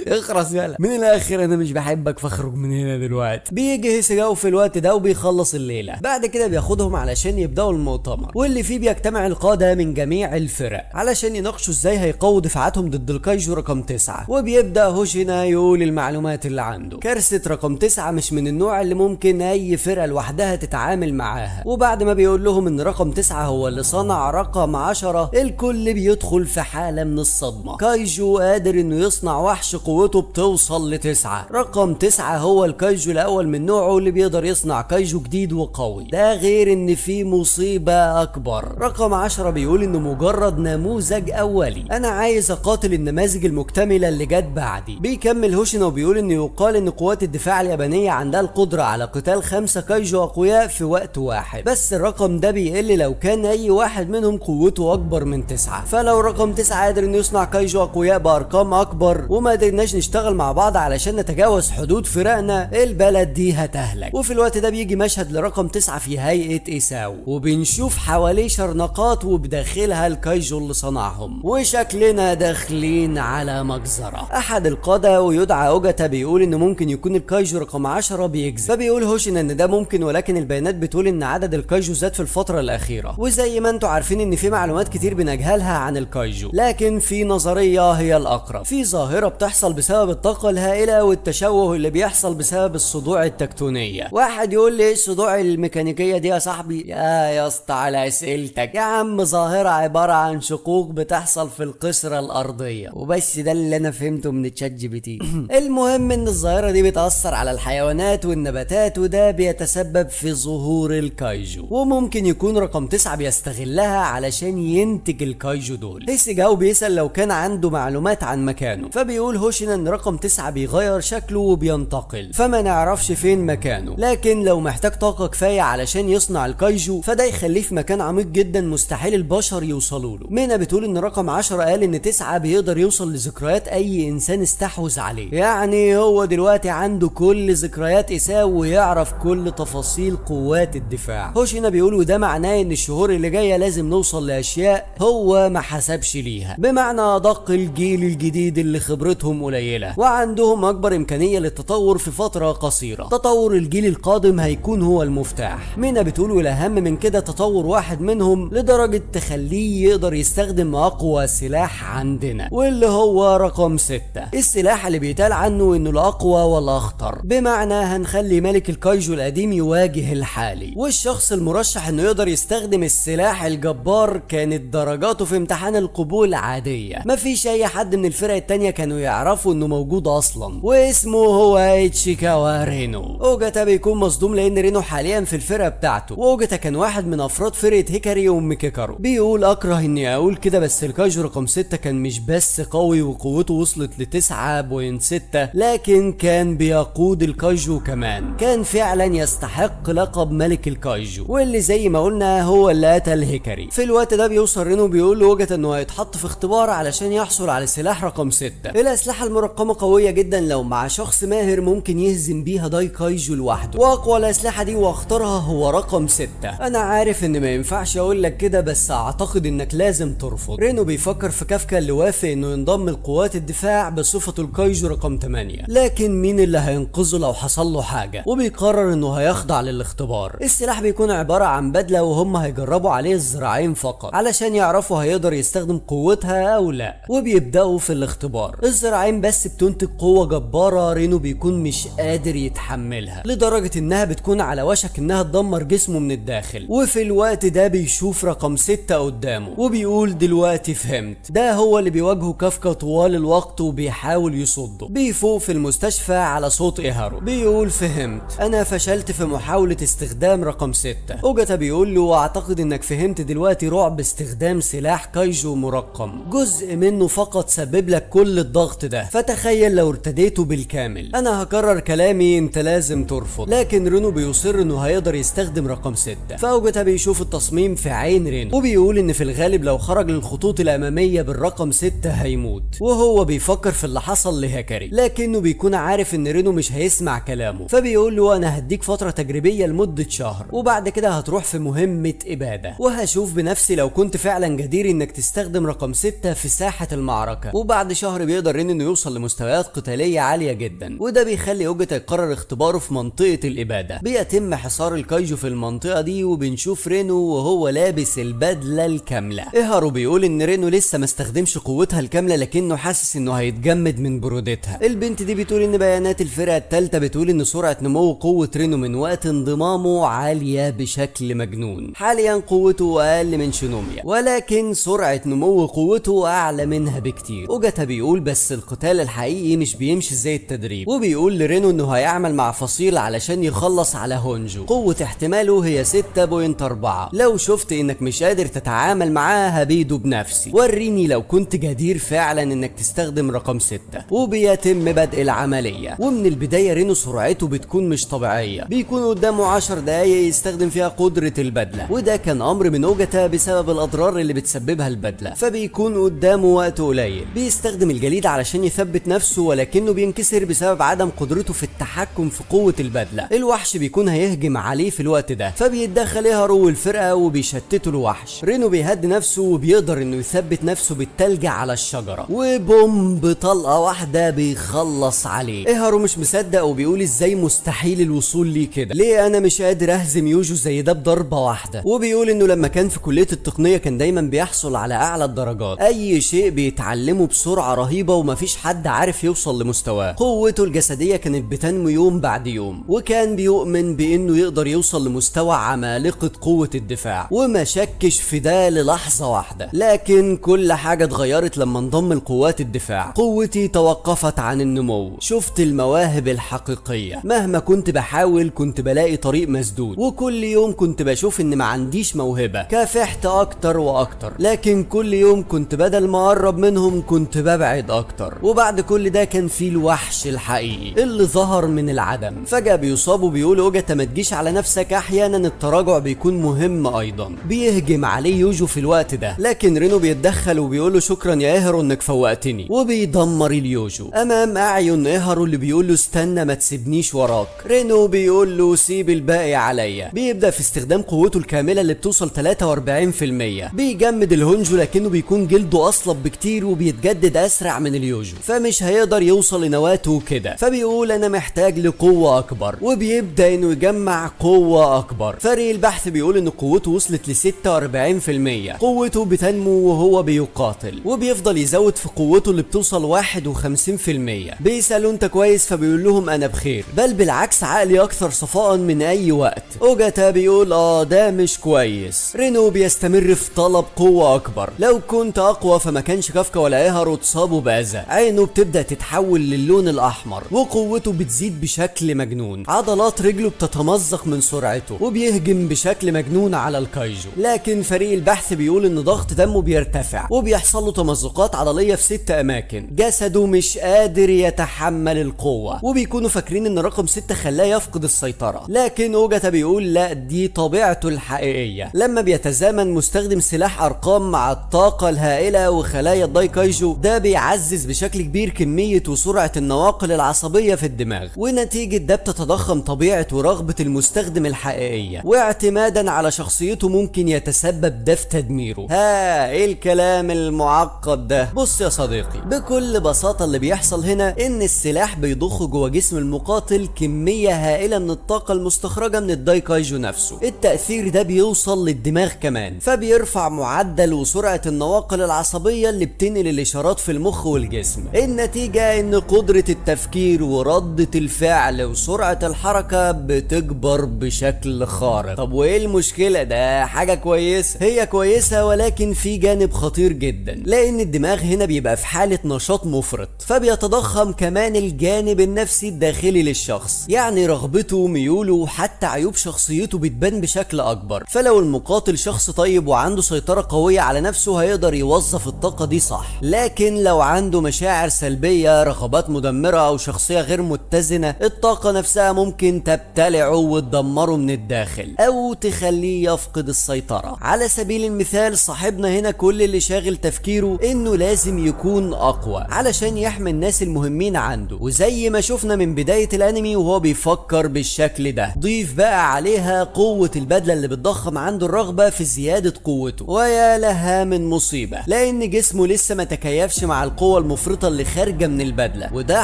B: اخرس يالا من الاخر، انا مش بحبك فاخرج من هنا دلوقتي. بيجي هيسيجاو في الوقت ده وبيخلص الليله. بعد كده بياخدهم علشان يبداوا المؤتمر، واللي فيه بيجتمع القاده من جميع الفرق علشان يناقشوا ازاي هيقووا دفاعاتهم ضد الكايجو رقم 9. وبيبدا هوشينا يقول المعلومات اللي عنده. كارثه رقم رقم 9 مش من النوع اللي ممكن اي فرقة لوحدها تتعامل معاها. وبعد ما بيقول لهم ان رقم 9 هو اللي صنع رقم 10، الكل بيدخل في حالة من الصدمة. كايجو قادر انه يصنع وحش قوته بتوصل ل9. رقم 9 هو الكايجو الاول من نوعه اللي بيقدر يصنع كايجو جديد وقوي، ده غير ان في مصيبة اكبر. رقم 10 بيقول انه مجرد نموذج اولي، انا عايز اقاتل النماذج المكتملة اللي جت بعدي. بيكمل هوشينا وبيقول انه يقال ان قوات الدفاع اليابانية عندها القدرة على قتال 5 كايجو اقوياء في وقت واحد، بس الرقم ده بيقل لو كان اي واحد منهم قوته اكبر من 9. فلو رقم 9 قادر انه يصنع كايجو اقوياء بارقام اكبر وما قدرناش نشتغل مع بعض علشان نتجاوز حدود فرقنا، البلد دي هتهلك. وفي الوقت ده بيجي مشهد لرقم 9 في هيئة ايساو، وبنشوف حواليه شرنقات وبداخلها الكايجو اللي صنعهم، وشكلنا داخلين على مجزرة. احد القادة ويدعى اوجاتا بيقول انه ممكن يكون الكايجو رقم 10 بيكذب، فبيقول هوشينا ان ده ممكن، ولكن البيانات بتقول ان عدد الكايجو زاد في الفترة الاخيرة. وزي ما انتوا عارفين ان في معلومات كتير بنجهلها عن الكايجو، لكن في نظرية هي الاقرب. في ظاهرة بتحصل بسبب الطاقة الهائلة والتشوه اللي بيحصل بسبب الصدوع التكتونية. واحد يقول لي ايه الصدوع الميكانيكية دي يا صاحبي؟ يا اسطى على اسئلتك يا عم، ظاهرة عبارة عن شقوق بتحصل في القشرة الارضية، وبس ده اللي انا فهمته من تشات جي بي تي. المهم ان الظاهرة دي بتأثر على الحيوانات والنباتات، وده بيتسبب في ظهور الكايجو. وممكن يكون رقم 9 بيستغلها علشان ينتج الكايجو دول. هيسيجاو بيسأل لو كان عنده معلومات عن مكانه، فبيقول هوشينا ان رقم 9 بيغير شكله وبينتقل، فما نعرفش فين مكانه، لكن لو محتاج طاقة كفاية علشان يصنع الكايجو فده يخليه في مكان عميق جدا مستحيل البشر يوصلوا له. مينا بتقول ان رقم 10 قال ان 9 بيقدر يوصل لذكريات اي انسان استحوذ عليه، يعني هو دلوقتي عنده كل ذكريات ايساو ويعرف كل تفاصيل قوات الدفاع. هوشينا بيقول وده معناه ان الشهور اللي جايه لازم نوصل لاشياء هو ما حسبش ليها، بمعنى ادق الجيل الجديد اللي خبرتهم قليله وعندهم اكبر امكانيه للتطور في فتره قصيره. تطور الجيل القادم هيكون هو المفتاح. مينا بتقول والاهم من كده تطور واحد منهم لدرجه تخليه يقدر يستخدم اقوى سلاح عندنا، واللي هو رقم 6. السلاح اللي بيتقال عنه انه الاقوى والاخطر، بمعنى هنخلي ملك الكايجو القديم يواجه الحالي، والشخص المرشح انه يقدر يستخدم السلاح الجبار كانت درجاته في امتحان القبول عاديه، مفيش اي حد من الفرق التانية كانوا يعرفوا انه موجود اصلا، واسمه هو ايتشيكاوا رينو. اوجاتا بيكون مصدوم لان رينو حاليا في الفرقه بتاعته، واوجاتا كان واحد من افراد فرقه هيكاري وميكيكارو. بيقول اكره اني اقول كده بس الكايجو رقم 6 كان مش بس قوي وقوته وصلت ل 9.6، لكن كان بيقود الكايجو كمان، كان فعلا يستحق لقب ملك الكايجو، واللي زي ما قلنا هو اللي قتل هيكاري. في الوقت ده بيوصل رينو بيقول لوجاتا انه هيتحط في اختبار علشان يحصل على سلاح رقم 6. الاسلحه المرقمه قويه جدا، لو مع شخص ماهر ممكن يهزم بيها داي كايجو لوحده، واقوى الاسلحه دي واختارها هو رقم 6. انا عارف ان ما ينفعش اقول لك كده بس اعتقد انك لازم ترفض. رينو بيفكر في كافكا اللي وافق انه ينضم لقوات الدفاع بصفته الكايجو رقم 8، لكن مين اللي هينقذه لو حصل له حاجه، وبيقرر انه هيخضع للاختبار. السلاح بيكون عباره عن بدله وهم هيجربوا عليه الذراعين فقط علشان يعرفوا هيقدر يستخدم قوتها او لا، وبيبداوا في الاختبار. الذراعين بس بتنتج قوه جباره رينو بيكون مش قادر يتحملها، لدرجه انها بتكون على وشك انها تدمر جسمه من الداخل. وفي الوقت ده بيشوف رقم 6 قدامه وبيقول دلوقتي فهمت. ده هو اللي بيواجهه كافكا طوال الوقت وبيحاول يصده. بيفوق في المستشفى على صوت ايهارو بيقول فهمت، انا فشلت في محاولة استخدام رقم 6. اوجاتا بيقول له واعتقد انك فهمت دلوقتي رعب استخدام سلاح كايجو مرقم، جزء منه فقط سبب لك كل الضغط ده، فتخيل لو ارتديته بالكامل. انا هكرر كلامي، انت لازم ترفض. لكن رينو بيصر انه هيقدر يستخدم رقم 6. فاوجاتا بيشوف التصميم في عين رينو وبيقول ان في الغالب لو خرج للخطوط الامامية بالرقم 6 هيموت، وهو بيفكر في اللي حصل لهيكاري، لكنه بيكون عارف ان رينو مش هيسمع كلامه، فبيقول له انا هديك فترة تجريبية لمدة شهر وبعد كده هتروح في مهمة ابادة، وهشوف بنفسي لو كنت فعلا جدير انك تستخدم رقم 6 في ساحة المعركة. وبعد شهر بيقدر رينو انه يوصل لمستويات قتالية عالية جدا، وده بيخلي اوجاتا يقرر اختباره في منطقة الابادة. بيتم حصار الكايجو في المنطقة دي وبنشوف رينو وهو لابس البدلة الكاملة. ايهارو بيقول ان رينو لسه ما استخدمش قوتها الكاملة لكنه حاسس انه هيتجمد من برودتها. البنت دي بتقول ان بيانات الفرقة التالتة بتقول ان سرعة نمو قوة رينو من وقت انضمامه عالية بشكل مجنون. حاليا قوته اقل من شينوميا، ولكن سرعة نمو قوته اعلى منها بكتير. اوجاتا بيقول بس القتال الحقيقي مش بيمشي زي التدريب، وبيقول لرينو انه هيعمل مع فصيل علشان يخلص على هونجو. قوة احتماله هي 6.4. لو شفت انك مش قادر تتعامل معاه هبيده بنفسي، وريني لو كنت جدير فعلا انك تستخدم رقم 6. وبيتم بدء العملية، ومن البداية رينو سرعته بتكون مش طبيعية، بيكون قدامه 10 دقايق يستخدم فيها قدرة البدلة، وده كان امر من اوجاتا بسبب الاضرار اللي بتسببها البدلة، فبيكون قدامه وقت قليل. بيستخدم الجليد علشان يثبت نفسه، ولكنه بينكسر بسبب عدم قدرته في التحكم في قوة البدلة. الوحش بيكون هيهجم عليه في الوقت ده، فبيتدخل هارو والفرقة وبيشتتوا الوحش. رينو بيهدي نفسه وبيقدر انه يثبت نفسه بالتلج على الشجرة، وبوم بطلقة واحدة بيخلص عليه. هارو مش مصدق وبيقول ازاي مستحيل الوصول ليه كده، ليه انا مش قادر اهزم يوجو زي ده بضربة واحدة. وبيقول انه لما كان في كلية التقنية كان دايما بيحصل على اعلى الدرجات، اي شيء بيتعلمه بسرعة رهيبة ومفيش حد عارف يوصل لمستواه. قوته الجسدية كانت بتنمو يوم بعد يوم، وكان بيؤمن بانه يقدر يوصل لمستوى عمالقة قوة الدفاع، وما شكش في ده للحظة واحدة. لكن كل حاجة اتغيرت لما انضم لقوات الدفاع. قوتي توقفت عن النمو، شفت المواهب الحقيقية. مهما كنت بحاول كنت بلاقي طريق مسدود، وكل يوم كنت بشوف ان ما عنديش موهبة. كافحت اكتر واكتر، لكن كل يوم كنت بدل ما اقرب منهم كنت ببعد اكتر. وبعد كل ده كان في الوحش الحقيقي اللي ظهر من العدم. فجأة بيصاب وبيقول اوجاتا ما تجيش على نفسك، احيانا التراجع بيكون مهم ايضا. بيهجم عليه يوجو في الوقت ده، لكن رينو بيتدخل وبيقول له شكرا يا ايهارو انك فوقتني، وبيدمر اليوجو امام اعين ايهارو اللي بيقول له استنى ما تسيبنيش وراك. رينو بيقول له سيب الباقي عليا. بيبدأ في استخدام قوته الكاملة اللي بتوصل 43%. بيجمد الهونجو لكنه بيكون جلده اصلب بكتير وبيتجدد اسرع من اليوجو، فمش هيقدر يوصل لنواته كده. فبيقول انا محتاج لقوة اكبر، وبيبدأ انه يجمع قوة اكبر. فريق البحث بيقول ان قوته وصلت ل 46%. قوته بتنمو وهو بيقاتل، وبيفضل يزود في قوته اللي بتوصل 51%. بيسألوا انت كويس؟ فبيقول لهم انا بخير، بل بالعكس عقلي اكثر صفاء من اي وقت. اوجاتا بيقول ده مش كويس. رينو بيستمر في طلب قوة اكبر. لو كنت اقوى فما كانش كافكا ولا ايهارو اتصابوا باذى. عينه بتبدأ تتحول للون الاحمر، وقوته بتزيد بشكل مجنون. عضلات رجله بتتمزق من سرعته، وبيهجم بشكل مجنون على الكايجو. لكن فريق البحث بيقول ان ضغط دمه بيرتفع، وبيحصل له تمزقات عضلية في 6 اماكن. جسده مش قادر يتحمل القوة، وبيكونوا فاكرين ان رقم 6 خلاه يفقد السيطرة. لكن اوجاتا بيقول لا، دي طبيعته الحقيقية. لما بيتزامن مستخدم سلاح ارقام مع الطاقة الهائلة وخلايا الداي كايجو، ده بيعزز بشكل كبير كمية وسرعة النواقل العصبية في الدماغ، ونتيجة ده بتتضخم طبيعة ورغبة المستخدم الحقيقية، واعتمادا على شخصيته ممكن يتسبب ده في تدميره. ايه الكلام المعقد ده؟ بص يا صديقي، بكل بساطة اللي بيحصل هنا ان السلاح بيضخ جوه جسم المقاتل كمية هائلة من الطاقة المستخرجة من الداي كايجو نفسه. التأثير ده بيوصل للدماغ كمان، فبيرفع معدل وسرعة النواقل العصبية اللي بتنقل الاشارات في المخ والجسم. النتيجة ان قدرة التفكير وردة الفعل وسرعة الحركة بتكبر بشكل خارق. طب وايه المشكلة؟ ده حاجة كويسة. هي كويسة، ولكن في جانب خطير جدا، لان الدماغ هنا بيبقى في حالة نشاط مفرط، فبيتضخم كمان الجانب النفسي الداخلي للشخص، يعني رغبته، ميوله، وحتى عيوب شخصيته بتبان بشكل اكبر. فلو المقاتل شخص طيب وعنده سيطرة قوية على نفسه هيقدر يوظف الطاقة دي صح. لكن لو عنده مشاعر سلبية، رغبات مدمرة، او شخصية غير متزنة، الطاقة نفسها ممكن تبتلعه وتدمره من الداخل، او تخليه يفقد السيطرة. على سبيل المثال صاحبنا هنا كل اللي شاغل تفكيره انه لازم يكون اقوى علشان يحمي الناس المهمين عنده، وزي ما شفنا من بداية الانمي وهو بيفكر بالشكل ده. ضيف بقى عليها قوة البدلة اللي بتضخم عنده الرغبة في زيادة قوته، ويا لها من مصيبة، لان جسمه لسه ما تكيفش مع القوة المفرطة اللي خارجة من البدلة، وده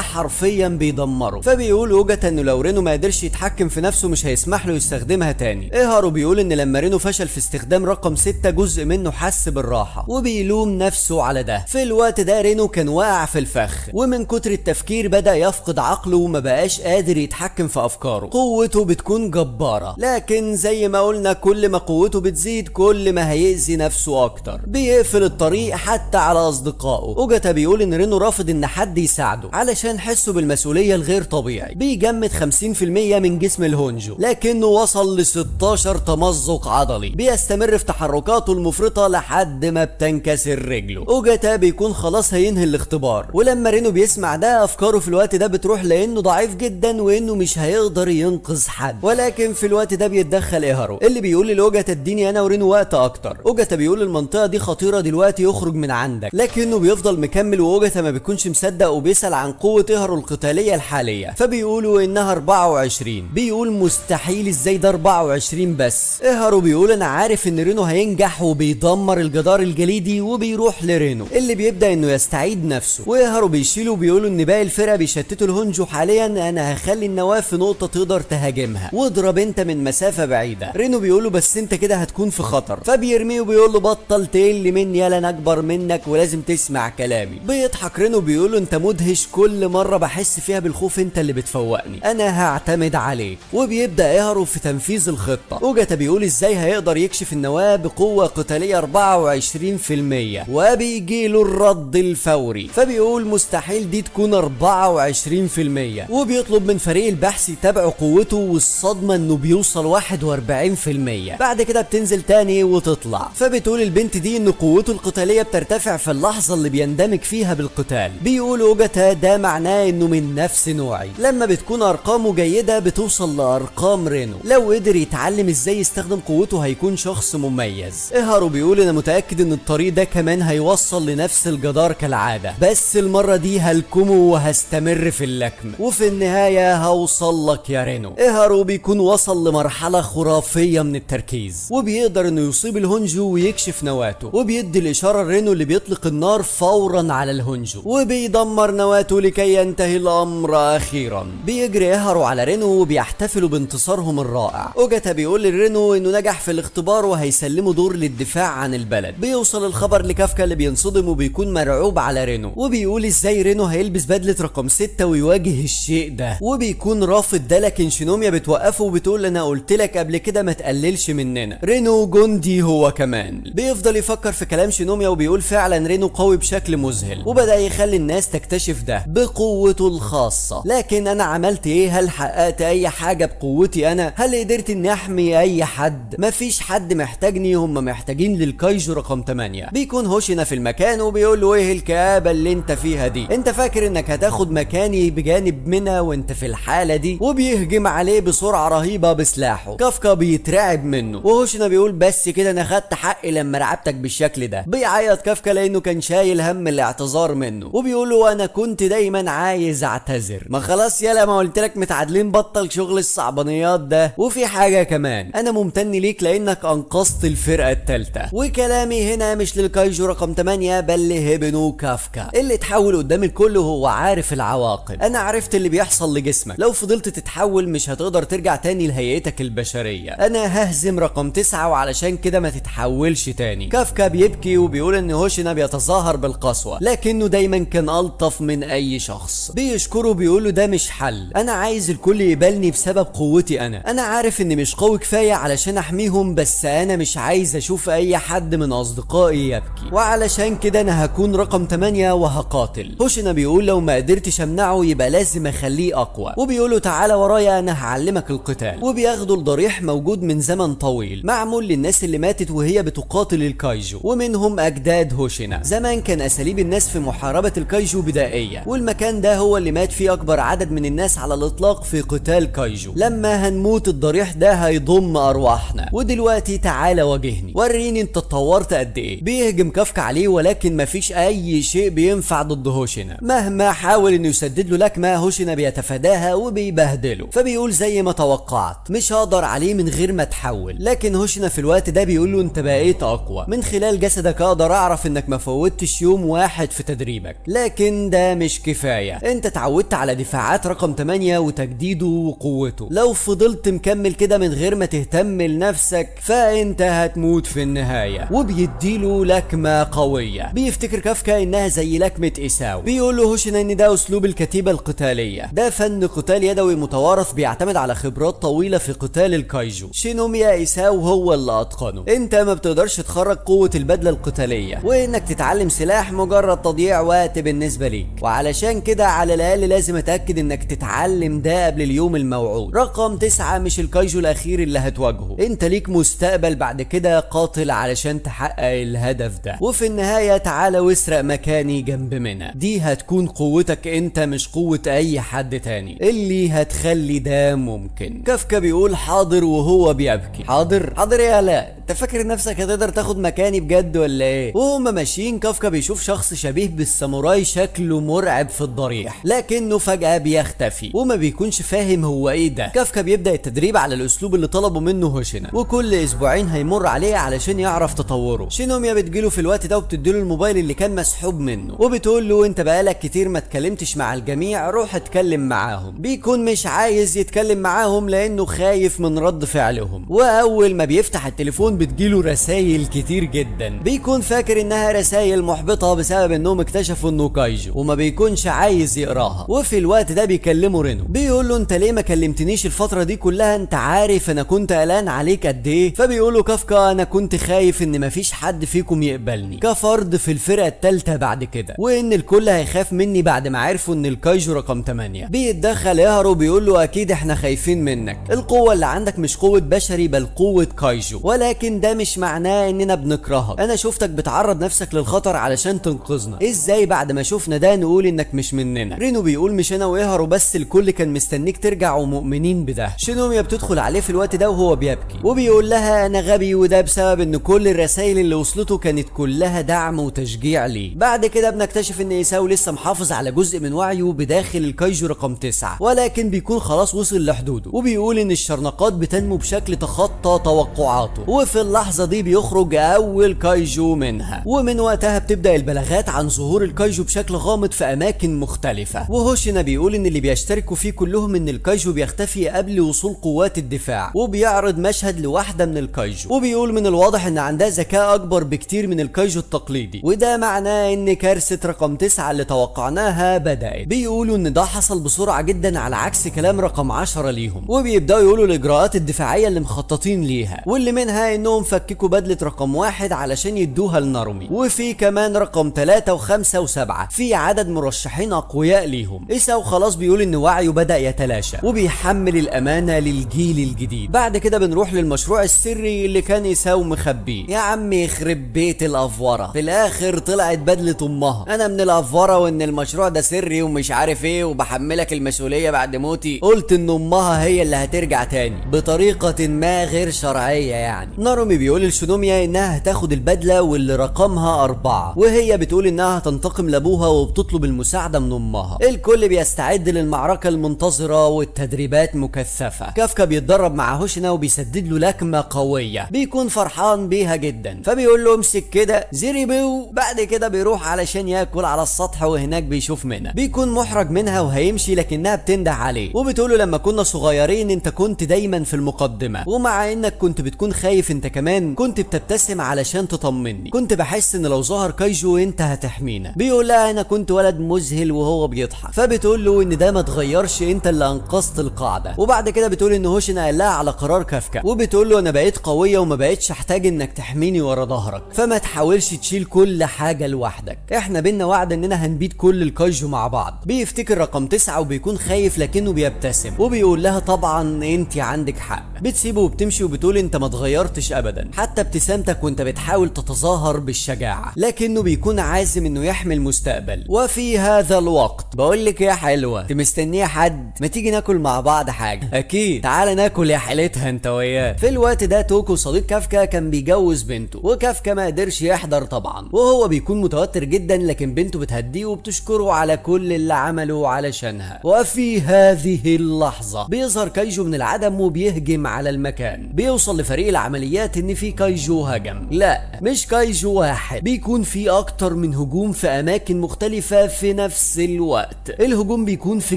B: حرفيا بيدمره. فبيقول اوجاتا انه لو رينو ما قدرش يتحكم في نفسه مش هيسمح له يستخدمها تاني. ايهارو بيقول ان لما رينو فشل في استخدام رقم 6 جزء منه حس بالراحة، وبيلوم نفسه على ده. في الوقت ده رينو كان واقع في الفخ، ومن كتر التفكير بدأ يفقد عقله عقله وما بقاش قادر يتحكم في افكاره. قوته بتكون جبارة، لكن زي ما قلنا كل ما قوته بتزيد كل ما هيأذي نفسه اكتر. بيقفل الطريق حتى على اصدقائه. اوجاتا بيقول ان رينو رافض ان حد يساعده علشان حسه بالمسؤولية الغير طبيعي. بيجمد 50% من جسم الهونجو، لكنه وصل ل 16 تمزق عضلي. بيستمر في تحركاته المفرطة لحد ما بتنكسر رجله. اوجاتا بيكون خلاص هينهي الاختبار، ولما رينو بيسمع ده افكاره في الوقت ده بتروح لانه ضعيف جدا وانه مش هيقدر ينقذ حد. ولكن في الوقت ده بيتدخل ايهارو اللي بيقول لاوجاتا اديني انا ورينو وقت اكتر. اوجاتا بيقول المنطقة دي خطيرة دلوقتي، يخرج من عندك، لكنه بيفضل مكمل واوجاتا ما بيكونش مصدق وبيسأل عن قوة ايهارو القتالية الحالية، فبيقولوا انها 24. بيقول مستحيل، ازاي ده 24 بس؟ ايهارو بيقول انا عارف ان رينو هينجح، وبيدمر الجدار الجليدي وبيروح لرينو اللي بيبدأ انه يستعيد نفسه. وايهارو بيشيله وبيقولوا ان باقي الفرقة بيشتتوا الهونجو حاليا، انا هخلي النواة في نقطة تقدر تهاجمها، واضرب انت من مسافة بعيدة. رينو بيقوله بس انت كده هتكون في خطر، فبيرميه وبيقول له بطل تقل مني، يلا انا اكبر منك ولازم تسمع كلامي. بيضحك رينو بيقوله انت مدهش، كل مرة بحس فيها بالخوف انت اللي بتفوقني، انا هعتمد عليك. وبيبدأ ايهارو في تنفيذ الخطة. اوجاتا بيقول ازاي هيقدر يكشف النواة بقوة قتالية 24%، وبيجيله الرد الفوري، فبيقول مستحيل دي تكون 24%، وبيطلب من فريق البحث يتابعوا قوته، والصدمة انه بيوصل 41%. بعد كده بتنزل تاني وتطلع، فبتقول البنت دي ان قوته القتالية بترتفع في اللحظة اللي بيندمج فيها بالقتال. بيقول اوجاتا ده معناه انه من نفس نوعي، لما بتكون ارقامه جيدة بتوصل لارقام رينو، لو قدر يتعلم ازاي يستخدم قوته هيكون شخص مميز. ايهارو بيقول انا متأكد ان الطريق ده كمان هيوصل لنفس الجدار كالعادة، بس المرة دي هلكمه وهستمر في اللكم، وفي النهاية هوصل لك يا رينو. ايهارو بيكون وصل لمرحلة خرافية من التركيز، وبيقدر انه يصيب الهونجو ويكشف نواته، وبيدي الاشارة لرينو اللي بيطلق النار فورا على الهونجو، وبيدمر نواته لكي ينتهي الامر اخيرا. بيجري ايهارو على رينو وبيحتفلوا بانتصارهم الرائع. اوجاتا بيقول لرينو انه نجح في الاختبار وهيسلمه دور للدفاع عن البلد. بيوصل الخبر لكافكا اللي بينصدم وبيكون مرعوب على رينو، وبيقول ازاي رينو هيلبس بدلة رقم 6 ويواجه الشيء ده، وبيكون رافض ده، لكن شينوميا بتوقفه وبتقول انا قلت لك قبل كده ما تقللش مننا، رينو جندي هو كمان. بيفضل يفكر في كلام شينوميا وبيقول فعلا رينو قوي بشكل مذهل، وبدأ يخلي الناس تكتشف ده بقوته الخاصة. لكن انا عملت ايه؟ هل حققت اي حاجة بقوتي انا؟ هل قدرت اني احمي اي حد؟ مفيش حد محتاجني، هم محتاجين للكايجو رقم 8. بيكون هوشينا في المكان وبيقول له ايه الكآبة اللي انت فيها دي؟ انت فاكر انك هتاخد مكاني بجانب منى وانت في الحالة دي؟ وبيهجم عليه بسرعة رهيبة بسلاحه. كافكا بيترعب منه، وهوشينا بيقول بس كده انا خدت حقي لما رعبتك بالشكل ده. بيعيط كافكا لانه كان شايل هم الاعتذار منه، وبيقول له انا كنت دايما عايز اعتذر. ما خلاص يلا، ما قلت لك متعادلين، بطل شغل الصعبانيات ده. وفي حاجة كمان، انا ممتن ليك لانك انقذت الفرقة الثالثة. وكلامي هنا مش للكايجو رقم 8 بل لهيبنو كافكا اللي اتحول قدام الكل وهو عارف العواقب. انا عرفت اللي بيحصل لجسمك، لو فضلت تتحول مش هتقدر ترجع تاني لهيئتك البشرية. انا ههزم رقم 9 وعلشان كده ما تتحولش تاني. كافكا بيبكي وبيقول ان هوشينا بيتظاهر بالقسوة، لكنه دايما كان الطف من اي شخص. بيشكره بيقوله ده مش حل، انا عايز الكل يقبلني بسبب قوتي انا عارف اني مش قوي كفاية علشان احميهم، بس انا مش عايز اشوف اي حد من اصدقائي يبكي، وعلشان كده انا هكون رقم 8 وهقاتل. هوشينا بيقول لو ما قدرتش امنعه يبقى لازم اخليه اقوى، وبيقوله تعالى ورايا انا هعلمك القتال. وبياخدوا الضريح موجود من زمن طويل، معمول للناس اللي ماتت وهي بتقاتل الكايجو، ومنهم اجداد هوشينا. زمان كان اساليب الناس في محاربة الكايجو بدائية، والمكان ده هو اللي مات فيه اكبر عدد من الناس على الاطلاق في قتال كايجو. لما هنموت الضريح ده هيضم ارواحنا، ودلوقتي تعالى واجهني، وريني انت اتطورت قد ايه. بيهجم كافكا عليه، ولكن مفيش اي شيء بينفع ضد هوشينا. مهما حاول انه يسدد له لكمه هوشينا بيتفاداها وبيبهدله، فبيقول زي ما توقعت مش هقدر عليه من غير ما اتحول. لكن هوشينا في الوقت ده بيقول له انت بقيت اقوى، من خلال جسدك اقدر اعرف انك ما فوتش يوم واحد في تدريبك، لكن ده مش كفايه. انت اتعودت على دفاعات رقم 8 وتجديده وقوته، لو فضلت مكمل كده من غير ما تهتم لنفسك فانت هتموت في النهايه. وبيديله لكمه قويه، بيفتكر كافكا انها زي لكمه ايساو. بيقول له هوشينا ان ده اسلوب الكتيبه القتاليه القتالية. ده فن قتال يدوي متوارث بيعتمد على خبرات طويلة في قتال الكايجو. شينوميا ايساو هو اللي اتقنه. انت ما بتقدرش تخرج قوة البدلة القتالية، وانك تتعلم سلاح مجرد تضييع وقت بالنسبة ليك، وعلشان كده على الاقل لازم اتاكد انك تتعلم ده قبل اليوم الموعود. رقم 9 مش الكايجو الاخير اللي هتواجهه، انت ليك مستقبل بعد كده، قاتل علشان تحقق الهدف ده. وفي النهاية تعالى واسرق مكاني جنب منى. دي هتكون قوتك انت مش قوة اي حد تاني اللي هتخلي ده ممكن. كافكا بيقول حاضر وهو بيبكي. حاضر يا لا، انت فاكر نفسك هتقدر تاخد مكاني بجد ولا ايه؟ وهم ماشيين كافكا بيشوف شخص شبيه بالساموراي شكله مرعب في الضريح، لكنه فجأة بيختفي وما بيكونش فاهم هو ايه ده. كافكا بيبدأ التدريب على الاسلوب اللي طلبه منه هوشينا، وكل اسبوعين هيمر عليه علشان يعرف تطوره. شينوميا بتجيله في الوقت ده وبتديله الموبايل اللي كان مسحوب منه، وبتقول له انت بقالك كتير ما اتكلمتش مع الجميع، روح اتكلم معاهم. بيكون مش عايز يتكلم معاهم لانه خايف من رد فعلهم. واول ما بيفتح التليفون بتجيله رسايل كتير جدا، بيكون فاكر انها رسايل محبطة بسبب انهم اكتشفوا انه كايجو وما بيكونش عايز يقراها. وفي الوقت ده بيكلمه رينو، بيقول له انت ليه ما كلمتنيش الفترة دي كلها؟ انت عارف انا كنت قلقان عليك قد ايه؟ فبيقول له كافكا انا كنت خايف ان مفيش حد فيكم يقبلني كفرد في الفرقة الثالثة بعد كده، وان الكل هيخاف مني بعد ما عرفوا ان الكايجو رقم 8. بيتدخل يهرو بيقول له اكيد احنا خايفين منك، القوة اللي عندك مش قوة بشري بل قوة كايجو، ولكن ده مش معناه اننا بنكرهك. انا شفتك بتعرض نفسك للخطر علشان تنقذنا، ازاي بعد ما شفنا ده نقول انك مش مننا؟ رينو بيقول مش انا ويهرو بس، الكل كان مستنيك ترجع ومؤمنين بده. شينوميا بتدخل عليه في الوقت ده وهو بيبكي، وبيقول لها انا غبي، وده بسبب ان كل الرسائل اللي وصلته كانت كلها دعم وتشجيع ليه. بعد كده بنكتشف ان ايساو لسه محافظ على جزء من وعيه بداخل الكايجو رقم 9، ولكن بيكون خلاص وصل لحدوده، وبيقول ان الشرنقات بتنمو بشكل تخطى توقعاته. وفي اللحظة دي بيخرج اول كايجو منها، ومن وقتها بتبدأ البلاغات عن ظهور الكايجو بشكل غامض في اماكن مختلفة. وهوشينا بيقول ان اللي بيشتركوا فيه كلهم ان الكايجو بيختفي قبل وصول قوات الدفاع، وبيعرض مشهد لواحدة من الكايجو، وبيقول من الواضح ان عندها ذكاء اكبر بكتير من الكايجو التقليدي، وده معناه ان كارثة رقم 9 اللي توقعناها بدأت. بيقولوا ان ده حصل بسرعة جدا على عكس كلام رقم 10 ليهم، وبيبدأوا يقولوا الاجراءات الدفاعية اللي مخططين ليها، واللي منها انهم فككوا بدلة رقم 1 علشان يدوها لنارومي، وفي كمان رقم 3 و5 و7 في عدد مرشحين اقوياء ليهم. ايساو خلاص بيقول ان وعيه بدأ يتلاشى وبيحمل الامانة للجيل الجديد. بعد كده بنروح للمشروع السري اللي كان ايساو مخبيه. يا عم يخرب بيت الافوره، في الاخر طلعت بدلة امها. انا من الافوره وان المشروع ده سري ومش عارف ايه وبحملك المسؤوليه بعد موتي، قلت ان امها هي اللي هترجع تاني بطريقه ما غير شرعيه يعني. نارومي بيقول لشينوميا انها هتاخد البدله واللي رقمها 4، وهي بتقول انها هتنتقم لابوها وبتطلب المساعده من امها. الكل بيستعد للمعركه المنتظره والتدريبات مكثفه. كافكا بيتدرب مع هوشينا وبيسدد له لكمه قويه، بيكون فرحان بيها جدا، فبيقول له امسك كده زيري بيو. بعد كده بيروح علشان ياكل على السطح، وهناك بيشوف منى، بيكون محرج منها وهيمشي لكنها بتنده عليه وبتقول له لما كنا صغيرين انت كنت دايما في المقدمه، ومع انك كنت بتكون خايف انت كمان كنت بتبتسم علشان تطمني، كنت بحس ان لو ظهر كايجو انت هتحمينا. بيقول لها انا كنت ولد مذهل وهو بيضحك، فبتقول له ان ده ما اتغيرش، انت اللي انقذت القاعده. وبعد كده بتقول ان هوشينا قال لها على قرار كافكا، وبتقول له انا بقيت قويه وما بقيتش احتاج انك تحميني ورا ظهرك، فما تحاولش تشيل كل حاجه لوحدك، احنا بينا وعد اننا هنبيد كل الكايجو مع بعض. بيفتكر رقم 9 وبيكون خايف لكنه بيبتسم، وبيقول لها طبعا انت عندك حق. بتسيبه وبتمشي وبتقول انت ما اتغيرتش ابدا، حتى ابتسامتك وانت بتحاول تتظاهر بالشجاعه، لكنه بيكون عازم انه يحمي المستقبل. وفي هذا الوقت بقول لك يا حلوه، انت مستنيه حد؟ ما تيجي ناكل مع بعض حاجه؟ اكيد، تعالى ناكل يا حيلتها انت وياه. في الوقت ده توكو صديق كافكا كان بيجوز بنته، وكافكا ما قدرش يحضر طبعا، وهو بيكون متوتر جدا، لكن بنته بتهديه وبتشكره على كل اللي عمله علشانها. وفي هذه اللحظه بيظهر كايجو من العدم وبيهجم على المكان، بيوصل لفريق العمليات الحفريات ان في كايجو هجم. لا، مش كايجو واحد، بيكون في اكتر من هجوم في اماكن مختلفة في نفس الوقت. الهجوم بيكون في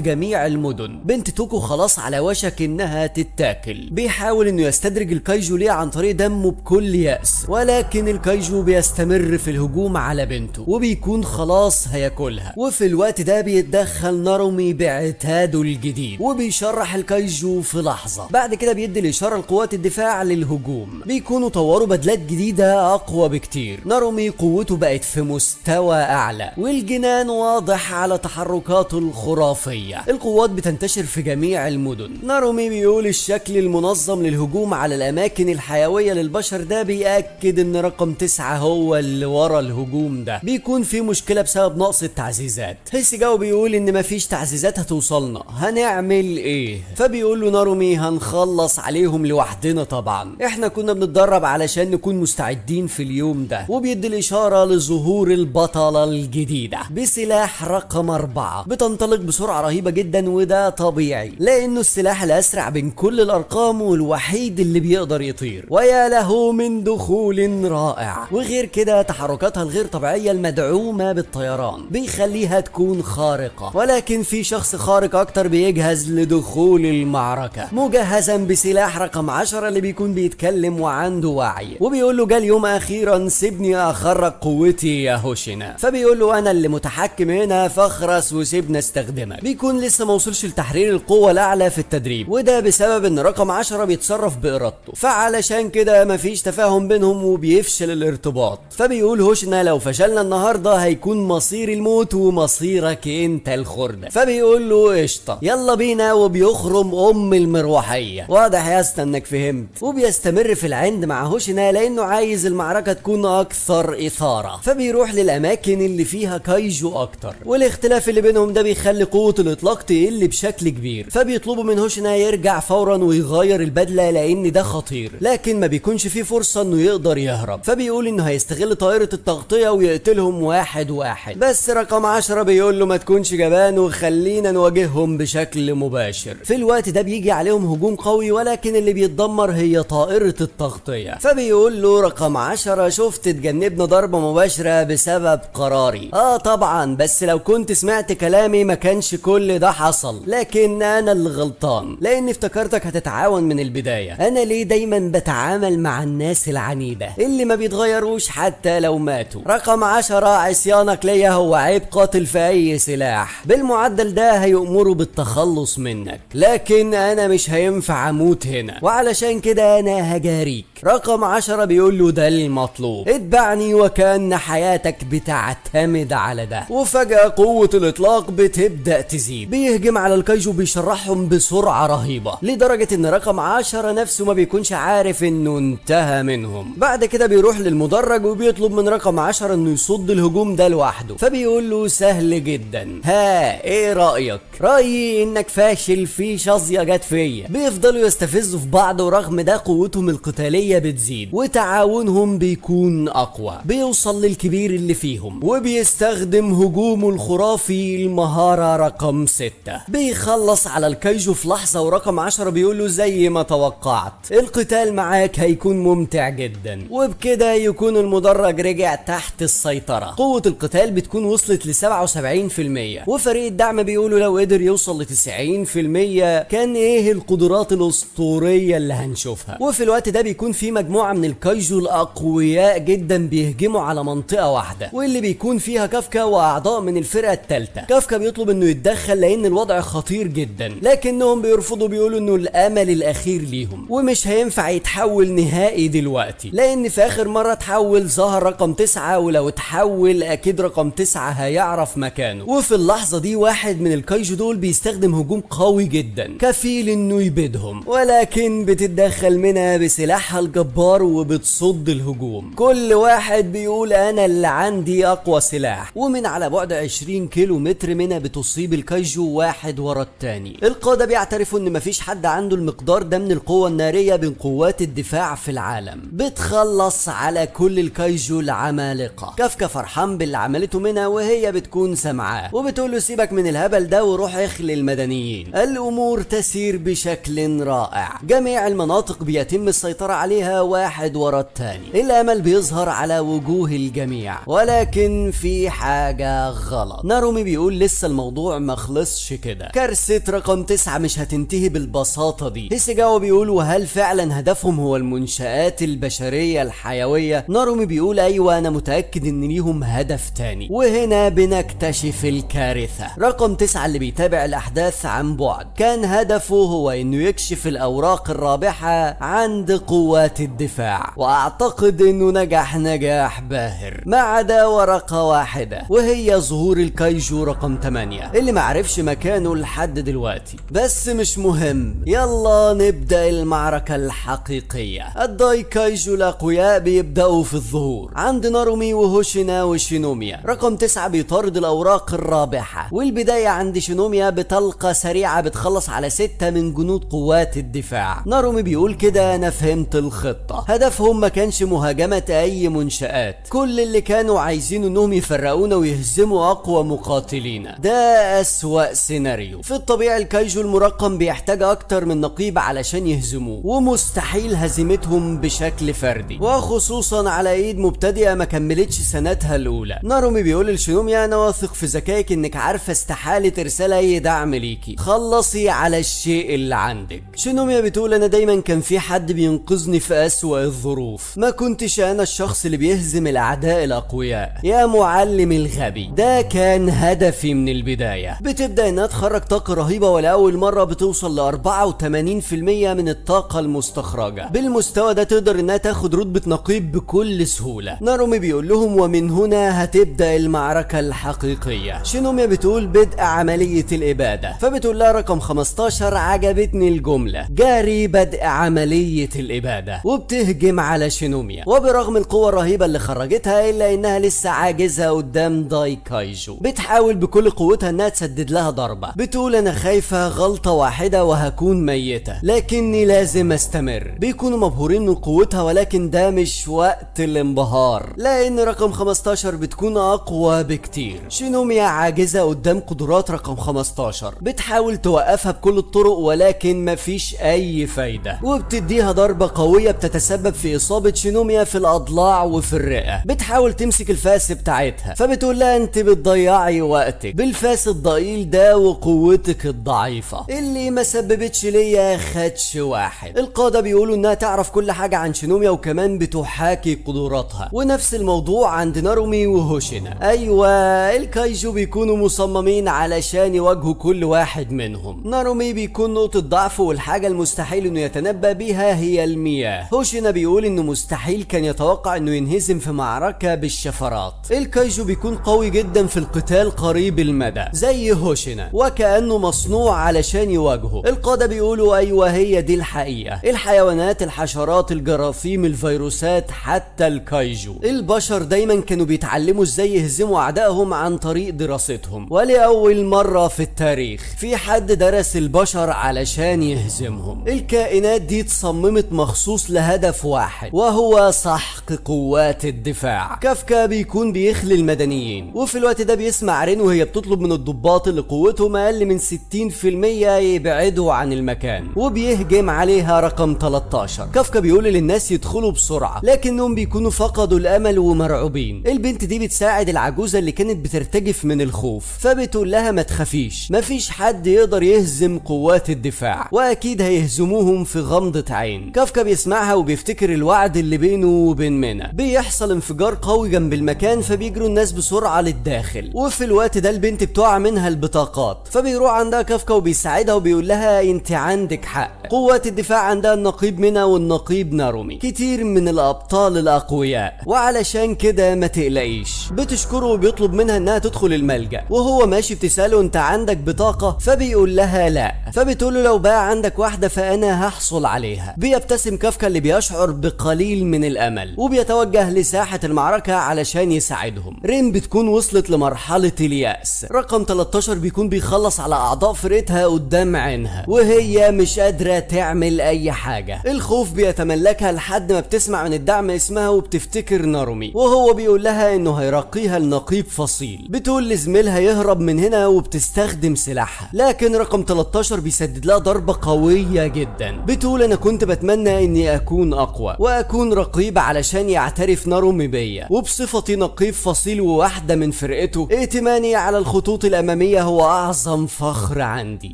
B: جميع المدن. بنت توكو خلاص على وشك انها تتاكل. بيحاول انه يستدرج الكايجو ليه عن طريق دمه بكل يأس، ولكن الكايجو بيستمر في الهجوم على بنته وبيكون خلاص هياكلها. وفي الوقت ده بيتدخل نارومي بعتاده الجديد وبيشرح الكايجو في لحظة. بعد كده بيدي الاشارة لقوات الدفاع للهجوم. بيكونوا طوروا بدلات جديدة اقوى بكتير. نارومي قوته بقت في مستوى اعلى والجنان واضح على تحركاته الخرافية. القوات بتنتشر في جميع المدن. نارومي بيقول الشكل المنظم للهجوم على الاماكن الحيوية للبشر ده بيأكد ان رقم 9 هو اللي ورا الهجوم ده. بيكون في مشكلة بسبب نقص التعزيزات. هيسيجاو بيقول ان مفيش تعزيزات هتوصلنا، هنعمل ايه؟ فبيقول له نارومي هنخلص عليهم لوحدنا طبعا، احنا كنا بنتدرب علشان نكون مستعدين في اليوم ده. وبيدي الاشارة لظهور البطلة الجديدة بسلاح رقم 4. بتنطلق بسرعة رهيبة جدا وده طبيعي لانه السلاح الاسرع بين كل الارقام والوحيد اللي بيقدر يطير. ويا له من دخول رائع. وغير كده تحركاتها الغير طبيعية المدعومة بالطيران بيخليها تكون خارقة. ولكن في شخص خارق اكتر بيجهز لدخول المعركة مجهزا بسلاح رقم 10 اللي بيكون بيتكلم وعنده وعي. وبيقول له جه اليوم اخيرا، سيبني اخرج قوتي يا هوشينا. فبيقول له انا اللي متحكم هنا، فاخرس وسيبنا استخدمك. بيكون لسه ما وصلش لتحرير القوة الاعلى في التدريب، وده بسبب ان رقم 10 بيتصرف بارادته، فعلشان كده مفيش تفاهم بينهم وبيفشل الارتباط. فبيقول هوشينا لو فشلنا النهارده هيكون مصير الموت ومصيرك انت الخردة. فبيقول له قشطة يلا بينا، وبيخرم المروحية. واضح يا اسطى انك فهمت. وبيستمر في العند مع هوشينا لانه عايز المعركة تكون اكثر اثارة. فبيروح للاماكن اللي فيها كايجو اكتر، والاختلاف اللي بينهم ده بيخلي قوة الاطلاق تقل بشكل كبير. فبيطلبوا من هوشينا يرجع فورا ويغير البدلة لان ده خطير، لكن ما بيكونش فيه فرصة انه يقدر يهرب. فبيقول انه هيستغل طائرة التغطية ويقتلهم واحد واحد. بس رقم 10 بيقول له ما تكونش جبان وخلينا نواجههم بشكل مباشر. في الوقت ده بيجي عليهم هجوم قوي، ولكن اللي بيتدمر هي طائرة التغطية. فبيقول له رقم 10 شفت تجنبنا ضربة مباشرة بسبب قراري. طبعا، بس لو كنت سمعت كلامي ما كانش كل ده حصل، لكن انا اللي غلطان لاني افتكرتك هتتعاون من البداية. انا ليه دايما بتعامل مع الناس العنيدة اللي ما بيتغيروش حتى لو ماتوا؟ رقم 10 عصيانك ليا هو عيب قاتل في اي سلاح. بالمعدل ده هيأمروا بالتخلص منك، لكن انا مش هينفع اموت هنا، وعلشان كده انا هجاريك. رقم 10 بيقول له ده المطلوب، اتبعني وكأن حياتك بتعتمد على ده. وفجأة قوة الاطلاق بتبدأ تزيد. بيهجم على الكايجو بيشرحهم بسرعة رهيبة لدرجة ان رقم 10 نفسه ما بيكونش عارف انه انتهى منهم. بعد كده بيروح للمدرج وبيطلب من رقم 10 انه يصد الهجوم ده لوحده. فبيقول له سهل جدا، ها ايه رأيك؟ رأيي انك فاشل في شظية جت فيا. بيفضلوا يستفزوا في بعض، ورغم ده قوتهم القتالية بتزيد وتعاونهم بيكون اقوى. بيوصل للكبير اللي فيهم وبيستخدم هجومه الخرافي المهارة رقم 6. بيخلص على الكايجو في لحظة، ورقم 10 بيقول له زي ما توقعت القتال معاك هيكون ممتع جدا. وبكده يكون المدرج رجع تحت السيطرة. قوة القتال بتكون وصلت ل 77%، وفريق الدعم بيقولوا لو قدر يوصل ل 90% كان ايه القدرات الاسطورية اللي هنشوفها. وفي الوقت ده بيكون في مجموعة من الكايجو الاقوياء جدا بيهجموا على منطقة واحدة، واللي بيكون فيها كافكا واعضاء من الفرقة الثالثة. كافكا بيطلب انه يتدخل لان الوضع خطير جدا، لكنهم بيرفضوا، بيقولوا انه الامل الاخير ليهم ومش هينفع يتحول نهائي دلوقتي، لان في اخر مرة تحول ظهر رقم 9، ولو تحول اكيد رقم 9 هيعرف مكانه. وفي اللحظة دي واحد من الكايجو دول بيستخدم هجوم قوي جدا كفيل انه يبيدهم، ولكن بتتدخل منها بسلاحها الجبار وبتصد الهجوم. كل واحد بيقول انا اللي عندي اقوى سلاح، ومن على بعد 20 كيلو متر منها بتصيب الكايجو واحد ورا التاني. القادة بيعترفوا ان مفيش حد عنده المقدار ده من القوة النارية بين قوات الدفاع في العالم. بتخلص على كل الكايجو العمالقة. كافكا فرحان باللي عملته منها وهي بتكون سامعاه، وبتقول له سيبك من الهبل ده وروح اخلي المدنيين. الامور تسير بشكل رائع. جميع المناطق بيتم السيطرة عليها
A: عليها واحد ورا التاني. الامل بيظهر على وجوه الجميع، ولكن في حاجة غلط. نارومي بيقول لسه الموضوع ما خلصش كده، كارثة رقم 9 مش هتنتهي بالبساطة دي. هيسيجاوا بيقول وهل فعلا هدفهم هو المنشآت البشرية الحيوية؟ نارومي بيقول ايوه انا متأكد ان ليهم هدف تاني، وهنا بنكتشف الكارثة. رقم 9 اللي بيتابع الاحداث عن بعد كان هدفه هو انه يكشف الاوراق الرابحة عند قوات الدفاع، واعتقد انه نجح نجاح باهر ما عدا ورقة واحدة، وهي ظهور الكايجو رقم 8 اللي معرفش مكانه لحد دلوقتي، بس مش مهم. يلا نبدأ المعركة الحقيقية. الداي كايجو الاقوياء بيبدأوا في الظهور عند نارومي وهوشينا وشينوميا. رقم 9 بيطارد الاوراق الرابحة، والبداية عند شينوميا بطلقة سريعة بتخلص على 6 من جنود قوات الدفاع. نارومي بيقول كده انا فهمت الخطة، هدفهم ما كانش مهاجمة اي منشآت، كل اللي كانوا عايزينه انهم يفرقونا ويهزموا اقوى مقاتلين. ده اسوأ سيناريو. في الطبيعي الكايجو المرقم بيحتاج اكتر من نقيب علشان يهزموه، ومستحيل هزيمتهم بشكل فردي، وخصوصا على ايد مبتدئة ما كملتش سنتها الاولى. نارومي بيقول لشينوميا انا واثق في ذكائك انك عارفة استحالة ارسال اي دعم ليكي، خلصي على الشيء اللي عندك. شينوميا بتقول انا دايما كان في حد بينقذني في اسوأ الظروف، ما كنتش انا الشخص اللي بيهزم الاعداء الاقوياء يا معلم الغبي، ده كان هدفي من البداية. بتبدأ انها تخرج طاقة رهيبة، ولأول مرة بتوصل ل 84% من الطاقة المستخرجة. بالمستوى ده تقدر انها تاخد رتبة نقيب بكل سهولة. نارومي بيقول لهم ومن هنا هتبدأ المعركة الحقيقية. شينوميا بتقول بدء عملية الإبادة، فبتقول لها رقم 15 عجبتني الجملة جاري بدء عملية الإبادة، وبتهجم على شينوميا. وبرغم القوة الرهيبة اللي خرجتها إلا إنها لسه عاجزة قدام داي كايجو. بتحاول بكل قوتها إنها تسدد لها ضربة، بتقول أنا خايفة غلطة واحدة وهكون ميتة، لكني لازم أستمر. بيكونوا مبهورين من قوتها، ولكن ده مش وقت الانبهار، لأن رقم 15 بتكون أقوى بكتير. شينوميا عاجزة قدام قدرات رقم 15، بتحاول توقفها بكل الطرق ولكن مفيش أي فايدة، وبتديها ضربة قوية بتتسبب في إصابة شينوميا في الأضلاع وفي الرئة. بتحاول تمسك الفاس بتاعتها، فبتقول لها أنت بتضيعي وقتك بالفاس الضئيل ده وقوتك الضعيفة اللي ما سببتش ليا خدش واحد. القادة بيقولوا إنها تعرف كل حاجة عن شينوميا وكمان بتحاكي قدراتها، ونفس الموضوع عند نارومي وهوشينا. أيوة الكايجو بيكونوا مصممين علشان يواجهوا كل واحد منهم. نارومي بيكون نقطة ضعفه والحاجة المستحيل انه يتنبأ بيها هي المياه. هوشينا بيقول انه مستحيل كان يتوقع انه ينهزم في معركة بالشفرات. الكايجو بيكون قوي جدا في القتال قريب المدى زي هوشينا، وكأنه مصنوع علشان يواجهه. القادة بيقولوا ايوه هي دي الحقيقة، الحيوانات، الحشرات، الجراثيم، الفيروسات، حتى الكايجو. البشر دايما كانوا بيتعلموا ازاي يهزموا اعدائهم عن طريق دراستهم، ولأول مرة في التاريخ في حد درس البشر علشان يهزمهم. الكائنات دي اتصممت مخصوص لهدف واحد، وهو سحق قوات الدفاع. كافكا بيكون بيخلي المدنيين، وفي الوقت ده بيسمع رين وهي بتطلب من الضباط اللي قوتهم اقل من 60% يبعدوا عن المكان، وبيهجم عليها رقم 13. كافكا بيقول للناس يدخلوا بسرعة، لكنهم بيكونوا فقدوا الامل ومرعوبين. البنت دي بتساعد العجوزة اللي كانت بترتجف من الخوف، فبتقول لها ما تخافيش، مفيش حد يقدر يهزم قوات الدفاع، واكيد هيهزموهم في غمضة عين. كافكا بيسمعها وبيفتكر الوعد اللي بينه وبين مينا. بيحصل انفجار قوي جنب المكان، فبيجروا الناس بسرعة للداخل، وفي الوقت ده البنت بتقع منها البطاقات، فبيروح عندها كافكا وبيساعدها وبيقول لها انت عندك حق، قوات الدفاع عندها النقيب مينا والنقيب نارومي، كتير من الابطال الاقوياء، وعلشان كده ما تقلقيش. بتشكره وبيطلب منها انها تدخل الملجأ، وهو ماشي بتسأله انت عندك بطاقة؟ فبيقول لها لا، فبتقول له لو بقى عندك واحدة فانا هحصل عليها. بيبتسم كافكا اللي بيشعر بقليل من الامل، وبيتوجه لساحة المعركة علشان يساعدهم. رين بتكون وصلت لمرحلة اليأس. رقم 13 بيكون بيخلص على اعضاء فرقتها قدام عينها، وهي مش قادرة تعمل اي حاجة. الخوف بيتملكها لحد ما بتسمع من الدعم اسمها وبتفتكر نارومي، وهو بيقول لها انه هيرقيها لنقيب فصيل. بتقول لزميلها يهرب من هنا وبتستخدم سلاحها، لكن رقم 13 بيسدد لها ضربة قوية جدا. بتقول انا كنت بتمنى اني
B: اني اكون اقوى واكون رقيب علشان يعترف نارومي بيا، وبصفتي نقيب فصيل وواحدة من فرقته ائتماني على الخطوط الامامية هو اعظم فخر عندي.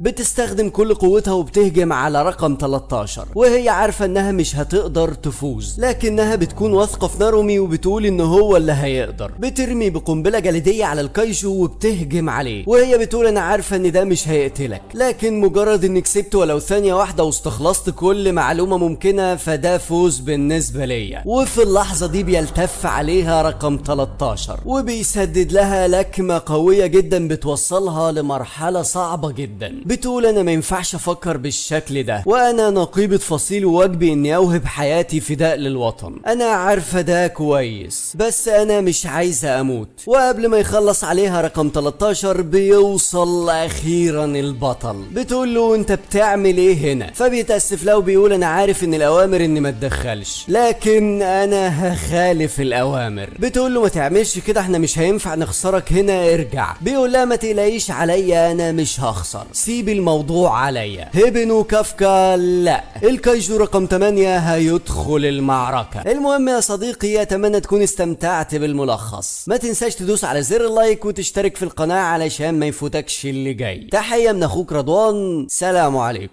B: بتستخدم كل قوتها وبتهجم على رقم 13 وهي عارفة انها مش هتقدر تفوز، لكنها بتكون واثقة في نارومي وبتقول ان هو اللي هيقدر. بترمي بقنبلة جليدية على الكايجو وبتهجم عليه وهي بتقول انا عارفة ان ده مش هيقتلك، لكن مجرد انك سبت ولو ثانية واحدة واستخلصت كل معلومة ممكنة فده فوز بالنسبة ليا. وفي اللحظة دي بيلتف عليها رقم 13 وبيسدد لها لكمة قوية جدا بتوصلها لمرحلة صعبة جدا. بتقول انا ما ينفعش افكر بالشكل ده، وانا نقيبة فصيل وواجبي اني اوهب حياتي فداء للوطن. انا عارفة ده كويس بس انا مش عايزة اموت. وقبل ما يخلص عليها رقم 13 بيوصل اخيرا البطل. بتقول له انت بتعمل ايه هنا؟ فبيتأسف له وبيقول انا عارف ان الاوامر اني ما اتدخلش، لكن انا هخالف الاوامر. بتقول له ما تعملش كده، احنا مش هينفع نخسرك هنا، ارجع. بيقول لها ما تقلقيش عليا، انا مش هخسر، سيب الموضوع عليا. هيبن وكافكا لا، الكايجو رقم 8 هيدخل المعركة. المهم يا صديقي اتمنى تكون استمتعت بالملخص. ما تنساش تدوس على زر اللايك وتشترك في القناة علشان ما يفوتكش اللي جاي. تحية من اخوك رضوان، سلام عليكم.